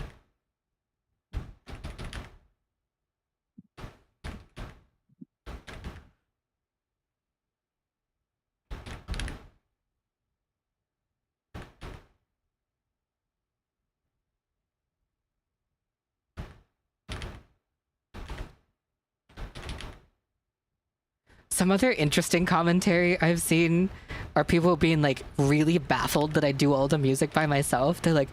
Some other interesting commentary I've seen are people being like really baffled that I do all the music by myself. They're like,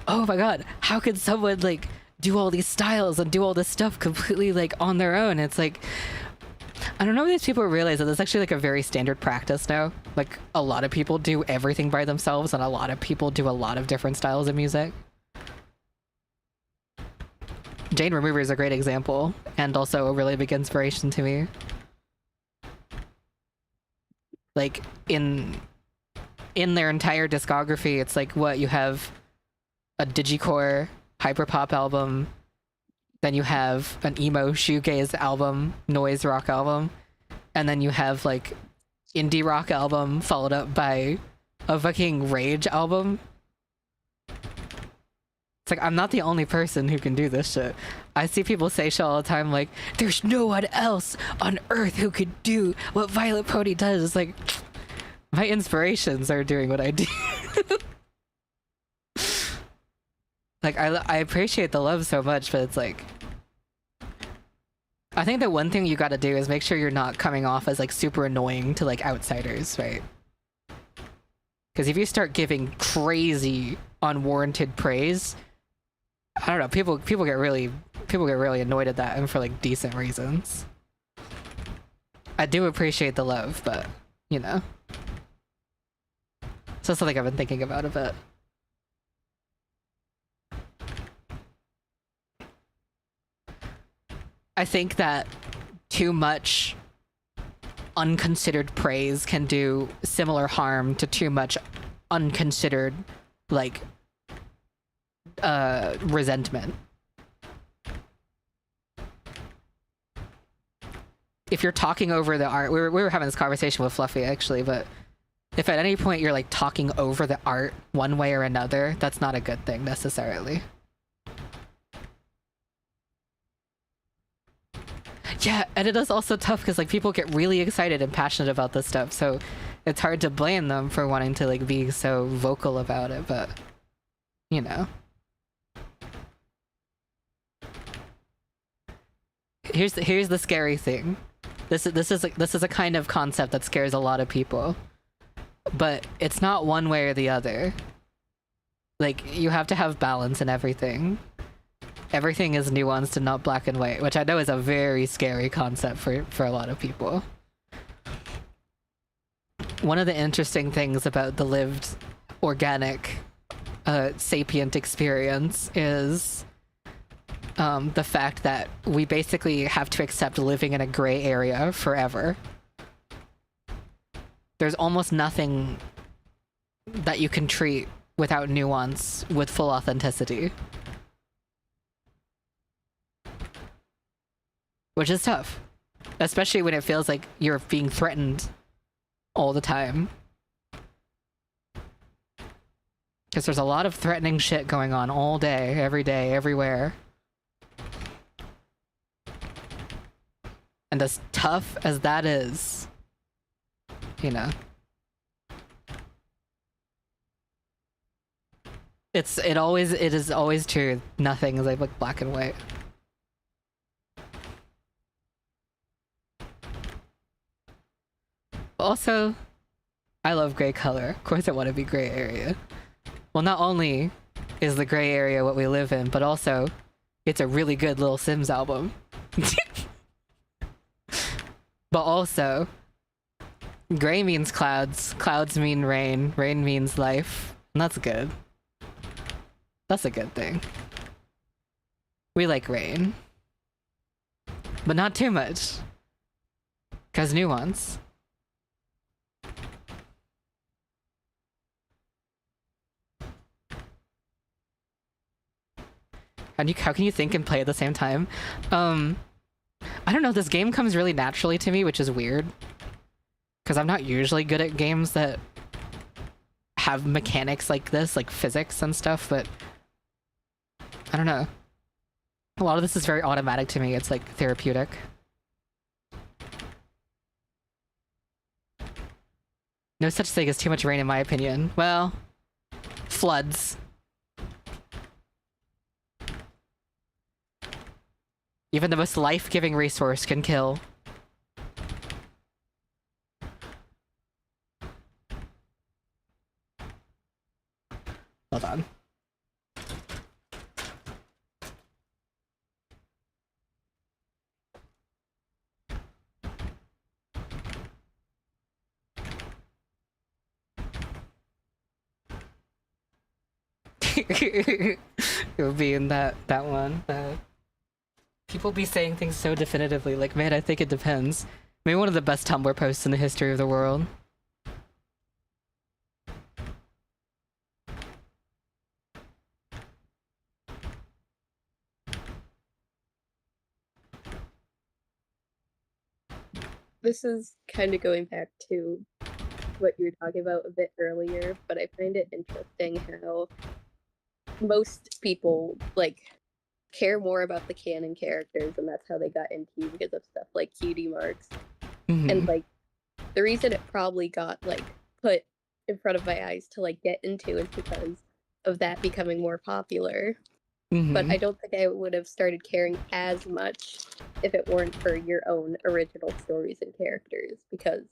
oh my god, how could someone like do all these styles and do all this stuff completely like on their own? It's like, I don't know if these people realize that that's actually like a very standard practice now. Like a lot of people do everything by themselves, and a lot of people do a lot of different styles of music. Jane Remover is a great example, and also a really big inspiration to me. Like in their entire discography, it's like what you have: a digicore hyperpop album, then you have an emo shoegaze album, noise rock album, and then you have like indie rock album followed up by a fucking rage album. It's like, I'm not the only person who can do this shit. I see people say shit all the time like, there's no one else on earth who could do what Vylet Pony does. It's like, my inspirations are doing what I do. Like, I appreciate the love so much, but it's like, I think the one thing you gotta do is make sure you're not coming off as like super annoying to like outsiders, right? Because if you start giving crazy unwarranted praise, I don't know, people get really annoyed at that, and for like decent reasons. I do appreciate the love, but you know. So that's something I've been thinking about a bit. I think that too much unconsidered praise can do similar harm to too much unconsidered, like, resentment. If you're talking over the art, we were having this conversation with Fluffy actually, but if at any point you're like talking over the art one way or another, that's not a good thing necessarily. Yeah, and it is also tough because like people get really excited and passionate about this stuff, so it's hard to blame them for wanting to like be so vocal about it, but you know. Here's the scary thing. This is a kind of concept that scares a lot of people. But it's not one way or the other. Like, you have to have balance in everything. Everything is nuanced and not black and white, which I know is a very scary concept for a lot of people. One of the interesting things about the lived, organic, sapient experience is the fact that we basically have to accept living in a gray area forever. There's almost nothing that you can treat without nuance with full authenticity. Which is tough. Especially when it feels like you're being threatened all the time. Because there's a lot of threatening shit going on all day, everywhere. And as tough as that is, you know, it is always true. Nothing is like black and white. Also, I love gray color. Of course I want to be gray area. Well, not only is the gray area what we live in, but also it's a really good Little Sims album. But also, gray means clouds, clouds mean rain, rain means life, and that's good. That's a good thing. We like rain. But not too much. 'Cause nuance. How can you think and play at the same time? I don't know, this game comes really naturally to me, which is weird. Because I'm not usually good at games that have mechanics like this, like physics and stuff, but I don't know. A lot of this is very automatic to me. It's like therapeutic. No such thing as too much rain in my opinion. Well, floods. Even the most life-giving resource can kill. Hold on. It would be in that one. People be saying things so definitively, like, man, I think it depends. Maybe one of the best Tumblr posts in the history of the world. This is kind of going back to what you were talking about a bit earlier, but I find it interesting how most people like care more about the canon characters, and that's how they got into because of stuff like cutie marks. And like the reason it probably got like put in front of my eyes to like get into is because of that becoming more popular. But I don't think I would have started caring as much if it weren't for your own original stories and characters, because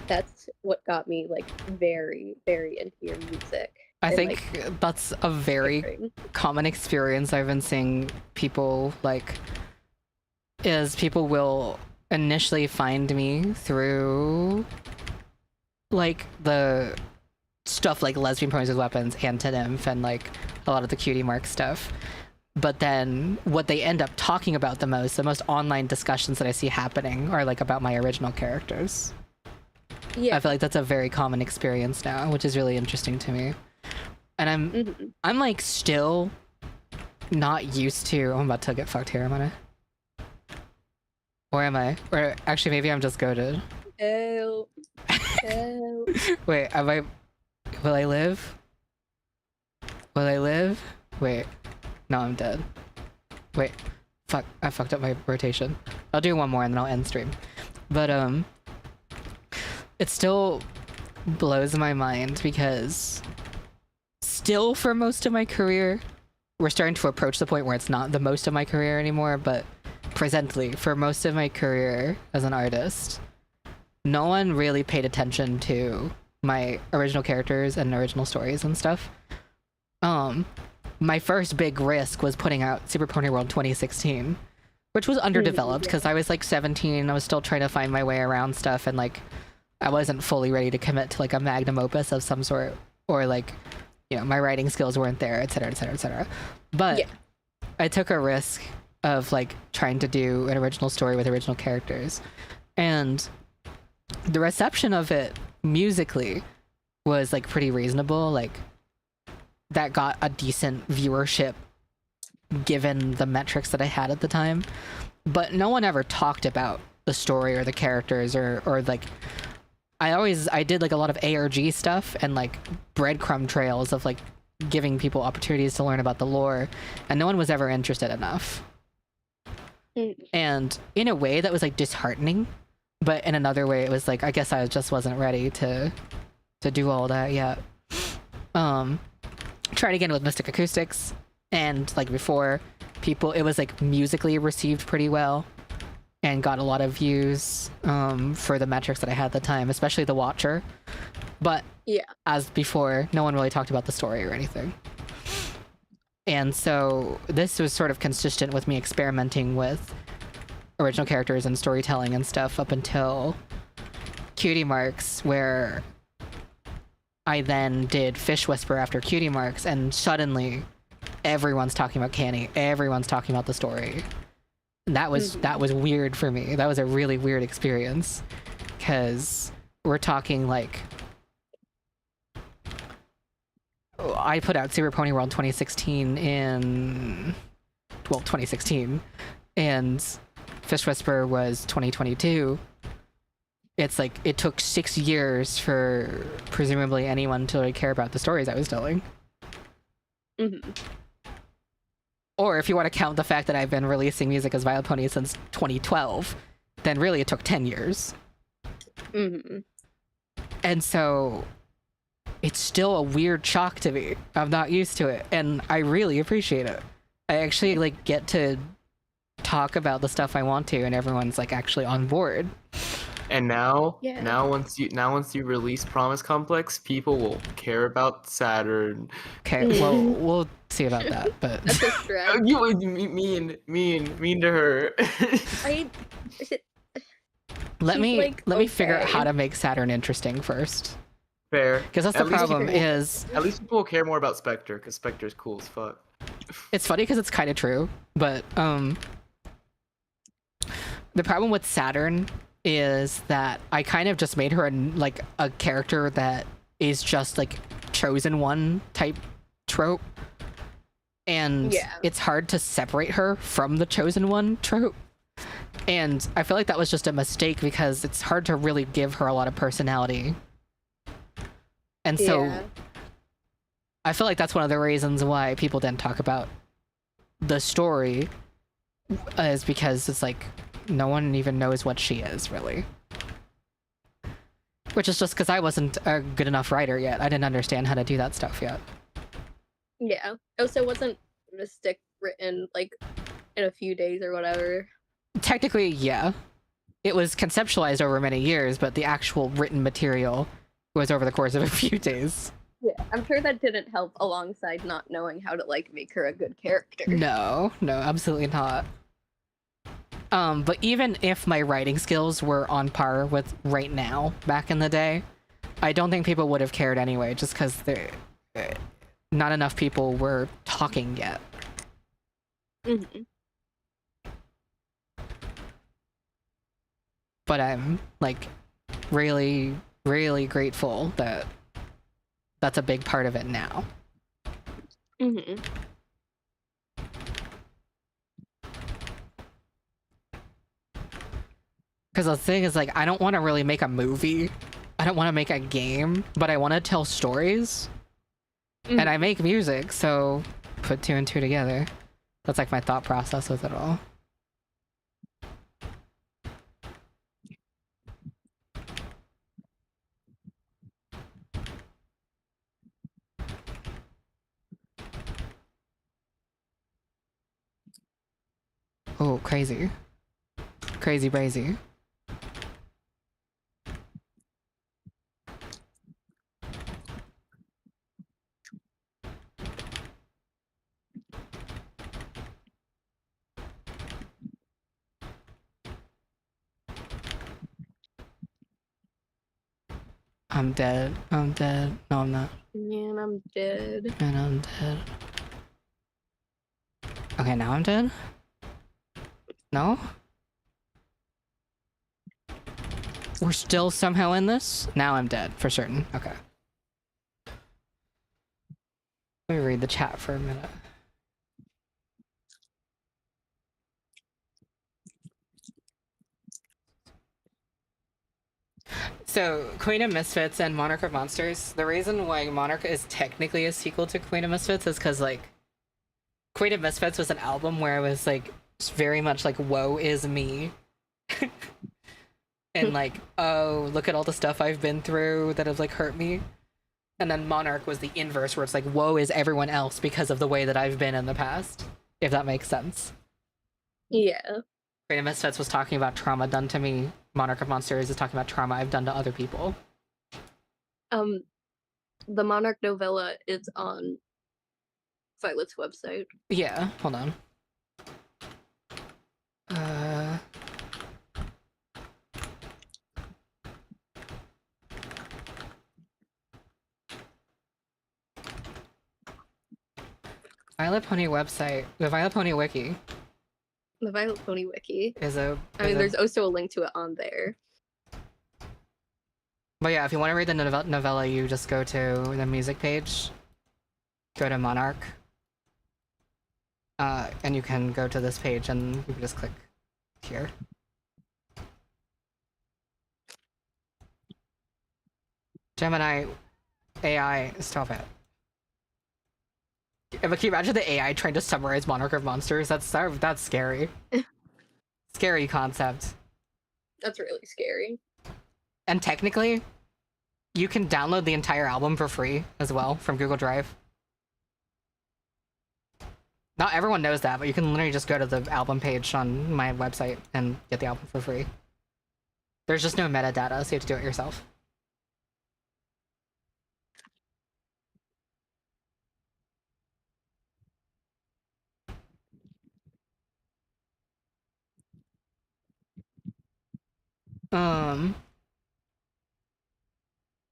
that's what got me like very, very into your music. I think that's a very common experience I've been seeing people like, is people will initially find me through like the stuff like Lesbian Ponies with Weapons, Antinymph, and like a lot of the cutie mark stuff. But then what they end up talking about the most online discussions that I see happening are like about my original characters. Yeah. I feel like that's a very common experience now, which is really interesting to me. And I'm like still not used to, I'm about to get fucked here, am I? Or am I? Or actually maybe I'm just goated. Oh. Wait, am I? Will I live? Will I live? Wait. No, I'm dead. Wait. Fuck, I fucked up my rotation. I'll do one more and then I'll end stream. But, it still blows my mind because still for most of my career, we're starting to approach the point where it's not the most of my career anymore, but presently, for most of my career as an artist, no one really paid attention to my original characters and original stories and stuff. My first big risk was putting out Super Pony World 2016, which was underdeveloped because I was like 17. I was still trying to find my way around stuff, and like I wasn't fully ready to commit to like a magnum opus of some sort, or like, you know, my writing skills weren't there, etc, etc, etc. But I took a risk of like trying to do an original story with original characters, and the reception of it musically was like pretty reasonable. Like that got a decent viewership given the metrics that I had at the time, but no one ever talked about the story or the characters or like I did like a lot of ARG stuff and like breadcrumb trails of like giving people opportunities to learn about the lore, and no one was ever interested enough. And in a way that was like disheartening, but in another way it was like I guess I just wasn't ready to do all that yet. Tried again with Mystic Acoustics, and like before, it was like musically received pretty well and got a lot of views for the metrics that I had at the time, especially the Watcher. But as before, no one really talked about the story or anything. And so this was sort of consistent with me experimenting with original characters and storytelling and stuff up until Cutie Marks, where I then did Fish Whisper after Cutie Marks, and suddenly everyone's talking about Canny, everyone's talking about the story. That was weird for me. That was a really weird experience, because we're talking like I put out Super Pony World 2016 in 2016, and Fish Whisper was 2022. It's like it took 6 years for presumably anyone to really care about the stories I was telling. Or if you want to count the fact that I've been releasing music as Vylet Pony since 2012, then really it took 10 years. And so it's still a weird shock to me. I'm not used to it, and I really appreciate it. I actually like get to talk about the stuff I want to, and everyone's like actually on board. And now, Yeah. now once you release Promise Complex, people will care about Saturn. Okay, well, we'll see about that, but That's a stretch. You mean to her. let She's me like, let me figure out okay. how to make Saturn interesting first. Fair. Because that's the At least problem people- is At least people will care more about Spectre, because Spectre's cool as fuck. it's funny because it's kind of true, but the problem with Saturn is that I kind of just made her a character that is just like chosen one type trope, and Yeah. it's hard to separate her from the chosen one trope. And I feel like that was just a mistake because it's hard to really give her a lot of personality. And so Yeah. I feel like that's one of the reasons why people didn't talk about the story, is because it's like no one even knows what she is, really. Which is just because I wasn't a good enough writer yet. I didn't understand how to do that stuff yet. Yeah. Also, wasn't Mystic written like in a few days or whatever? Technically, yeah. It was conceptualized over many years, but the actual written material was over the course of a few days. Yeah, I'm sure that didn't help alongside not knowing how to like make her a good character. No, absolutely not. But even if my writing skills were on par with right now, back in the day, I don't think people would have cared anyway, just because not enough people were talking yet. Mm-hmm. But I'm like really, really grateful that that's a big part of it now. Mm-hmm. Because the thing is, like, I don't want to really make a movie. I don't want to make a game, but I want to tell stories. And I make music, so put two and two together. That's like my thought process with it all. Oh, crazy. Crazy brazy. I'm dead. I'm dead. No, I'm not. Man, I'm dead. And I'm dead. Okay, now I'm dead? No? We're still somehow in this? Now I'm dead, for certain. Okay. Let me read the chat for a minute. So, Queen of Misfits and Monarch of Monsters, the reason why Monarch is technically a sequel to Queen of Misfits is because, like, Queen of Misfits was an album where I was, like, very much like, woe is me. And, like, oh, look at all the stuff I've been through that have, like, hurt me. And then Monarch was the inverse, where it's like, woe is everyone else because of the way that I've been in the past. If that makes sense. Yeah. Queen of Misfits was talking about trauma done to me. Monarch of Monsters is talking about trauma I've done to other people. The Monarch novella is on Vylet's website. Yeah, hold on. Vylet Pony website, the Vylet Pony wiki The Vylet Pony wiki. is a. I mean, there's also a link to it on there. But yeah, if you want to read the novella, you just go to the music page, go to Monarch, and you can go to this page and you can just click here. Gemini AI, stop it. But can you imagine the AI trying to summarize Monarch of Monsters? That's scary. Scary concept. That's really scary. And technically, you can download the entire album for free as well from Google Drive. Not everyone knows that, but you can literally just go to the album page on my website and get the album for free. There's just no metadata, so you have to do it yourself.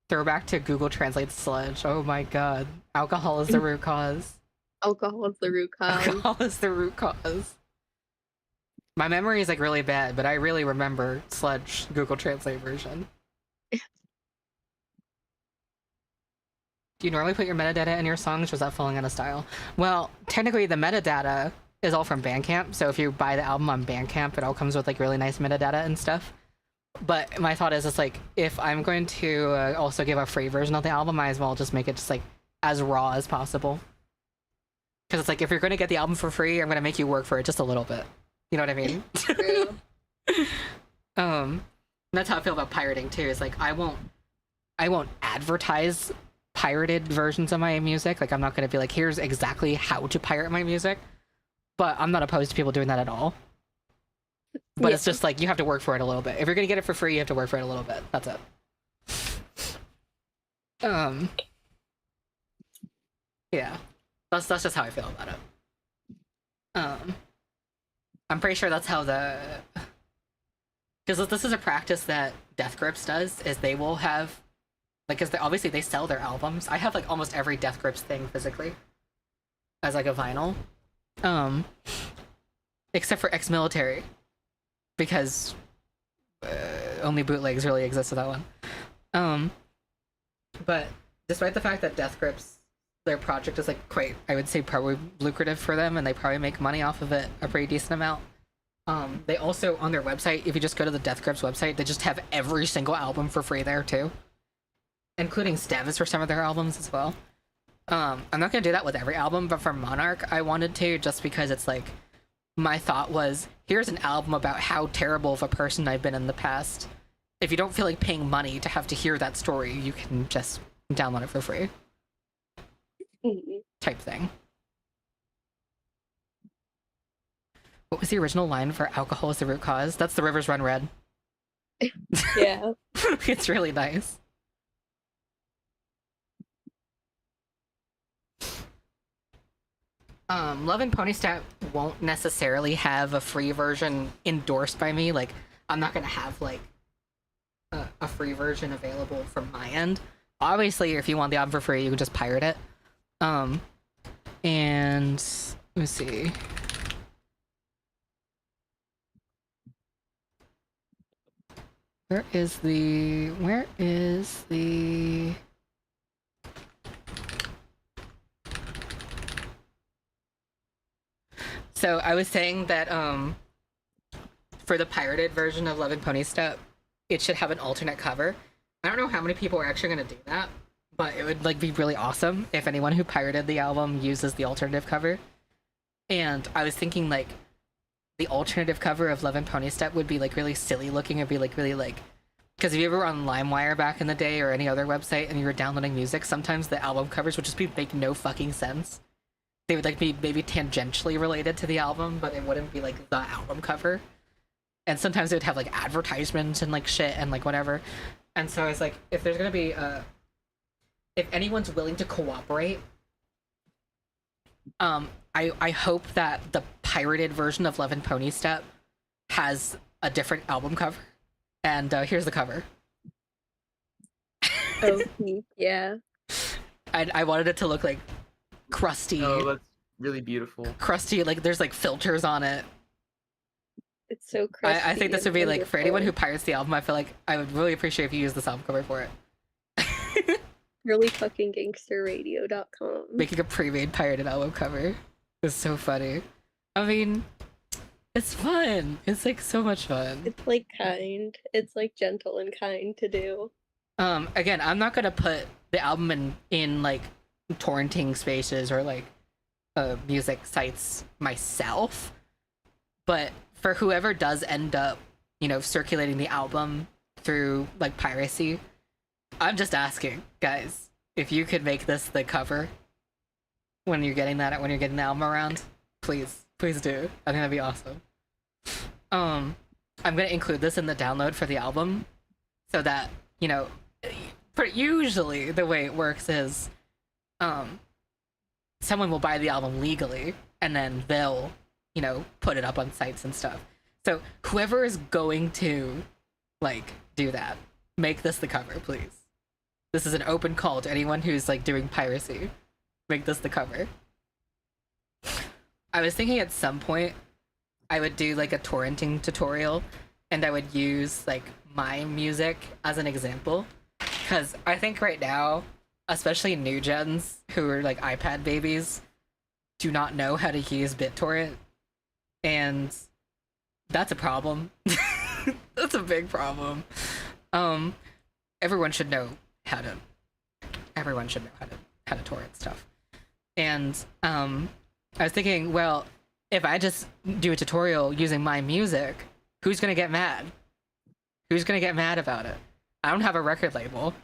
Throwback to Google Translate sludge. Oh my god. Alcohol is the root cause. Alcohol is the root cause. Alcohol is the root cause. My memory is like really bad, but I really remember sludge Google Translate version. Do you normally put your metadata in your songs, or is that falling out of style? Well, technically the metadata is all from Bandcamp, so if you buy the album on Bandcamp, it all comes with like really nice metadata and stuff. But my thought is, it's like, if I'm going to also give a free version of the album, I might as well just make it just like as raw as possible. Because it's like, if you're going to get the album for free, I'm going to make you work for it just a little bit. You know what I mean? True. That's how I feel about pirating too. Is like, I won't advertise pirated versions of my music. Like, I'm not going to be like, here's exactly how to pirate my music. But I'm not opposed to people doing that at all. But it's just like, you have to work for it a little bit. If you're gonna get it for free, you have to work for it a little bit. That's it. Yeah. That's just how I feel about it. I'm pretty sure that's how because this is a practice that Death Grips does, is they will have, like, because obviously they sell their albums. I have like almost every Death Grips thing physically as like a vinyl. Except for Ex-Military. Because only bootlegs really exist of that one. But despite the fact that Death Grips, their project is like quite, I would say, probably lucrative for them, and they probably make money off of it a pretty decent amount. They also, on their website, if you just go to the Death Grips website, they just have every single album for free there too, including stems for some of their albums as well. I'm not gonna do that with every album, but for Monarch, I wanted to, just because it's like, my thought was, here's an album about how terrible of a person I've been in the past. If you don't feel like paying money to have to hear that story, you can just download it for free. Type thing. What was the original line for alcohol is the root cause? That's the rivers run red. Yeah. It's really nice. Love and Pony Stat won't necessarily have a free version endorsed by me. Like, I'm not gonna have like a free version available from my end. Obviously, if you want the album for free, you can just pirate it. And let me see. Where is the So I was saying that for the pirated version of Love and Pony Step, it should have an alternate cover. I don't know how many people are actually going to do that, but it would like be really awesome if anyone who pirated the album uses the alternative cover. And I was thinking like the alternative cover of Love and Pony Step would be like really silly looking. It'd be like really like, because if you ever were on LimeWire back in the day or any other website and you were downloading music, sometimes the album covers would just be make no fucking sense. They would like be maybe tangentially related to the album, but it wouldn't be like the album cover. And sometimes it would have like advertisements and like shit and like whatever. And so I was like, if there's gonna be if anyone's willing to cooperate, I hope that the pirated version of Love and Pony Step has a different album cover. And here's the cover. Oh, yeah. I wanted it to look like crusty. Oh, that's really beautiful. Crusty, like there's like filters on it. It's so crusty. I think this would be like, for anyone who wonderful. pirates the album, I feel like I would really appreciate if you use this album cover for it. Really fucking gangsterradio.com. Making a pre-made pirated album cover is so funny. I mean, it's fun. It's like so much fun. It's like kind. It's like gentle and kind to do. Again, I'm not gonna put the album in like torrenting spaces or like music sites myself, but for whoever does end up, you know, circulating the album through like piracy, I'm just asking, guys, if you could make this the cover when you're getting the album around, please do. I think that'd be awesome. I'm gonna include this in the download for the album, so that, you know, usually the way it works is, someone will buy the album legally, and then they'll, you know, put it up on sites and stuff. So whoever is going to, like, do that, make this the cover, please. This is an open call to anyone who's, like, doing piracy. Make this the cover. I was thinking at some point I would do, like, a torrenting tutorial, and I would use, like, my music as an example. Because I think right now, especially new gens who are, like, iPad babies, do not know how to use BitTorrent. And that's a problem. That's a big problem. Everyone should know how to torrent stuff. And I was thinking, well, if I just do a tutorial using my music, who's gonna get mad? Who's gonna get mad about it? I don't have a record label,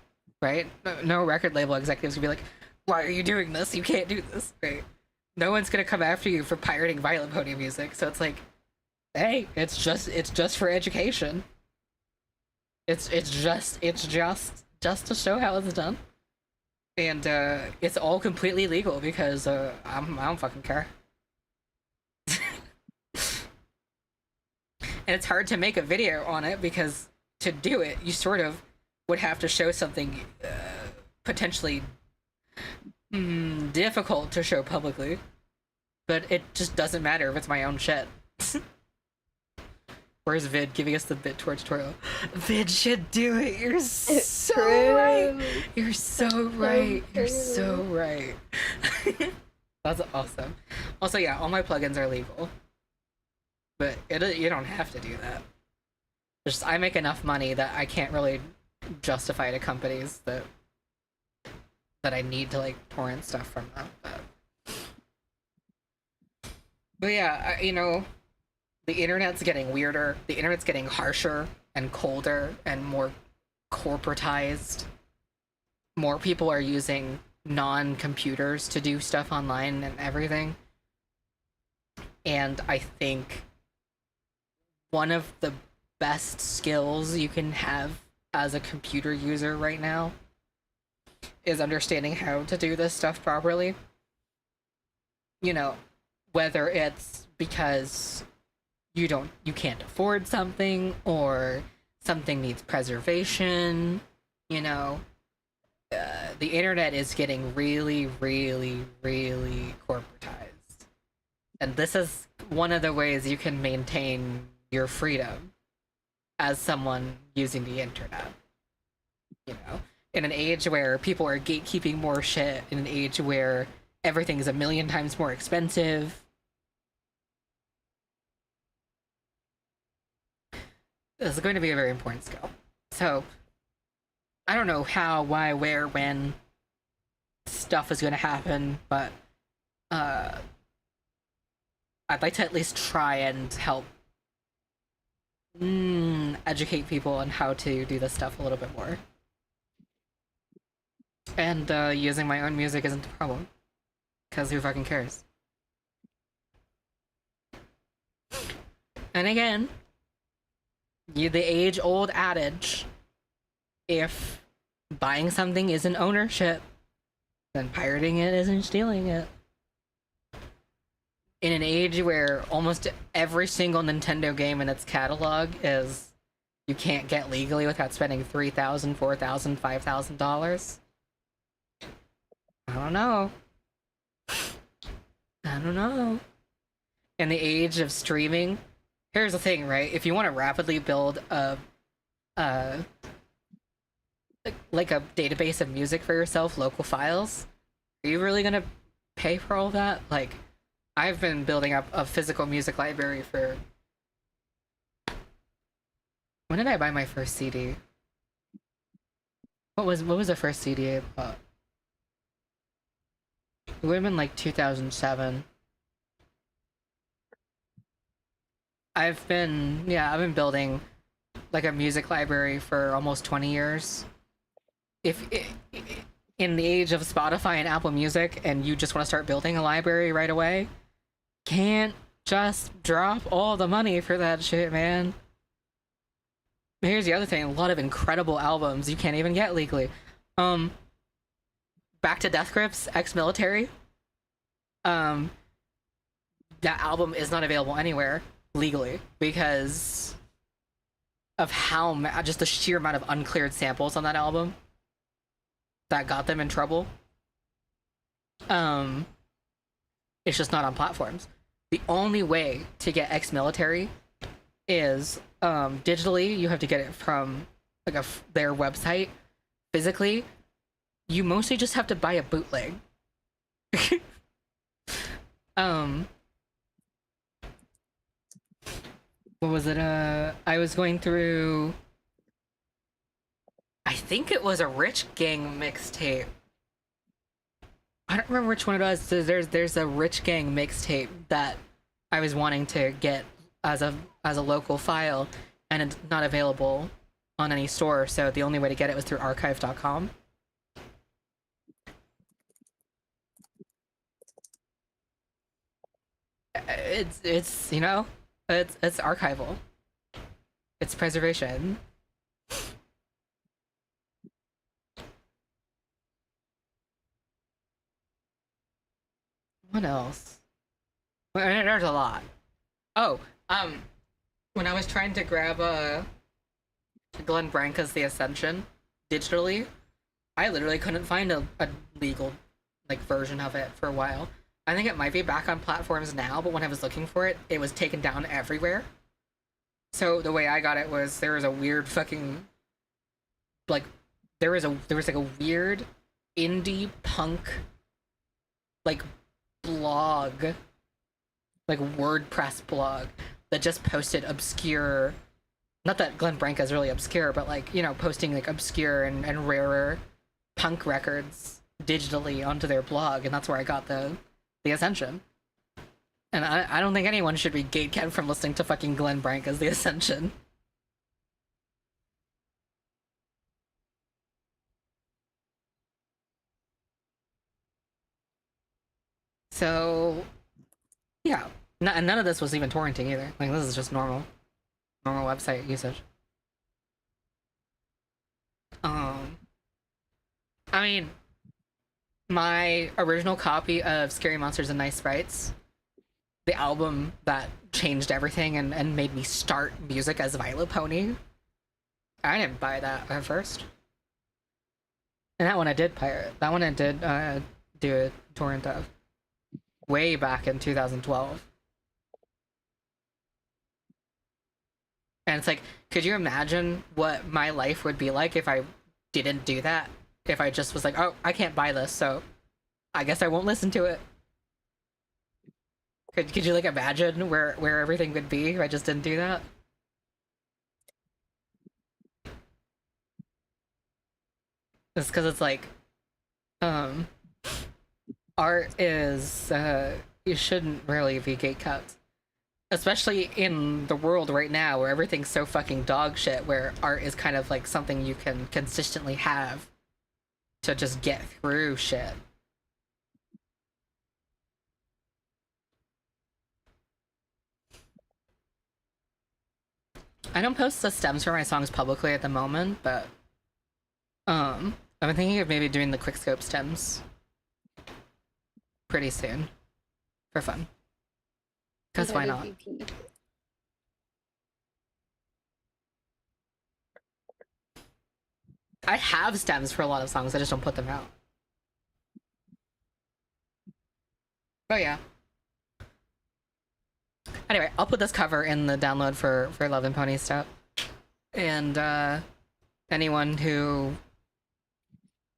right? No record label executives would be like, why are you doing this? You can't do this, right? No one's gonna come after you for pirating Vylet Pony music. So it's like, hey, it's just for education. It's just to show how it's done. And it's all completely legal because I don't fucking care. And it's hard to make a video on it because to do it, you sort of would have to show something potentially difficult to show publicly. But it just doesn't matter if it's my own shit. Where's Vid giving us the BitTorrent tutorial? Vid should do it. You're so right. You're so right. You're so right. That's awesome. Also, yeah, all my plugins are legal. But you don't have to do that. Just I make enough money that I can't really justify to companies that I need to, like, torrent stuff from them. But yeah, you know, the internet's getting weirder. The internet's getting harsher and colder and more corporatized. More people are using non-computers to do stuff online and everything. And I think one of the best skills you can have as a computer user right now is understanding how to do this stuff properly. You know, whether it's because you can't afford something, or something needs preservation, you know. The internet is getting really, really, really corporatized. And this is one of the ways you can maintain your freedom as someone using the internet. You know, in an age where people are gatekeeping more shit, in an age where everything is 1,000,000 times more expensive. This is going to be a very important skill. So, I don't know how, why, where, when stuff is going to happen, but I'd like to at least try and help educate people on how to do this stuff a little bit more. And using my own music isn't a problem, because who fucking cares? And again, the age-old adage, if buying something isn't ownership, then pirating it isn't stealing it. In an age where almost every single Nintendo game in its catalog is you can't get legally without spending $3,000, $4,000, $5,000. I don't know. In the age of streaming, here's the thing, right? If you want to rapidly build a database of music for yourself, local files, are you really gonna pay for all that? Like, I've been building up a physical music library for... When did I buy my first CD? What was the first CD I bought? It would have been like 2007. I've been building like a music library for almost 20 years. In the age of Spotify and Apple Music, and you just want to start building a library right away, can't just drop all the money for that shit, man. here's the other thing, a lot of incredible albums you can't even get legally. Back to Death Grips, ex-military. That album is not available anywhere legally because of how just the sheer amount of uncleared samples on that album that got them in trouble. It's just not on platforms. The only way to get ex-military is digitally. You have to get it from like their website. Physically, you mostly just have to buy a bootleg. What was it? I was going through, I think it was a Rich Gang mixtape. I don't remember which one it was. So there's a Rich Gang mixtape that I was wanting to get as a local file, and it's not available on any store, so the only way to get it was through archive.com. It's you know, it's archival. It's preservation. What else? There's a lot. Oh, when I was trying to grab Glenn Branca's The Ascension digitally, I literally couldn't find a legal like version of it for a while. I think it might be back on platforms now, but when I was looking for it, it was taken down everywhere. So the way I got it was there was a weird fucking like there was like a weird indie punk like blog, like WordPress blog that just posted obscure, not that Glenn Branca is really obscure, but like, you know, posting like obscure and rarer punk records digitally onto their blog, and that's where I got the Ascension. And I don't think anyone should be gatekept from listening to fucking Glenn Branca's The Ascension. So, yeah. And none of this was even torrenting either. Like, this is just normal website usage. I mean, my original copy of Scary Monsters and Nice Sprites, the album that changed everything and made me start music as Vylet Pony, I didn't buy that at first. And that one I did pirate. That one I did do a torrent of. Way back in 2012. And it's like, could you imagine what my life would be like if I didn't do that? If I just was like, oh, I can't buy this, so I guess I won't listen to it. Could you like imagine where everything would be if I just didn't do that? It's because it's like, art is, you shouldn't really be gatekept. Especially in the world right now where everything's so fucking dog shit, where art is kind of like something you can consistently have to just get through shit. I don't post the stems for my songs publicly at the moment, but I'm thinking of maybe doing the quickscope stems pretty soon for fun. Because why not? I have stems for a lot of songs, I just don't put them out. Oh yeah. Anyway, I'll put this cover in the download for Love and Pony stuff. And anyone who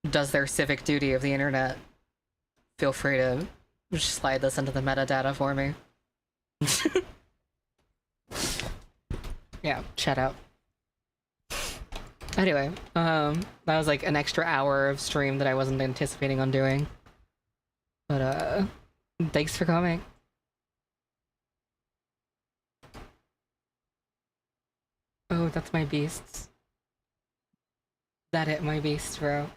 does their civic duty of the internet, feel free to just slide this into the metadata for me. Yeah, shout out. Anyway, that was like an extra hour of stream that I wasn't anticipating on doing. But thanks for coming. Oh, that's my beasts. That it, my beast, bro.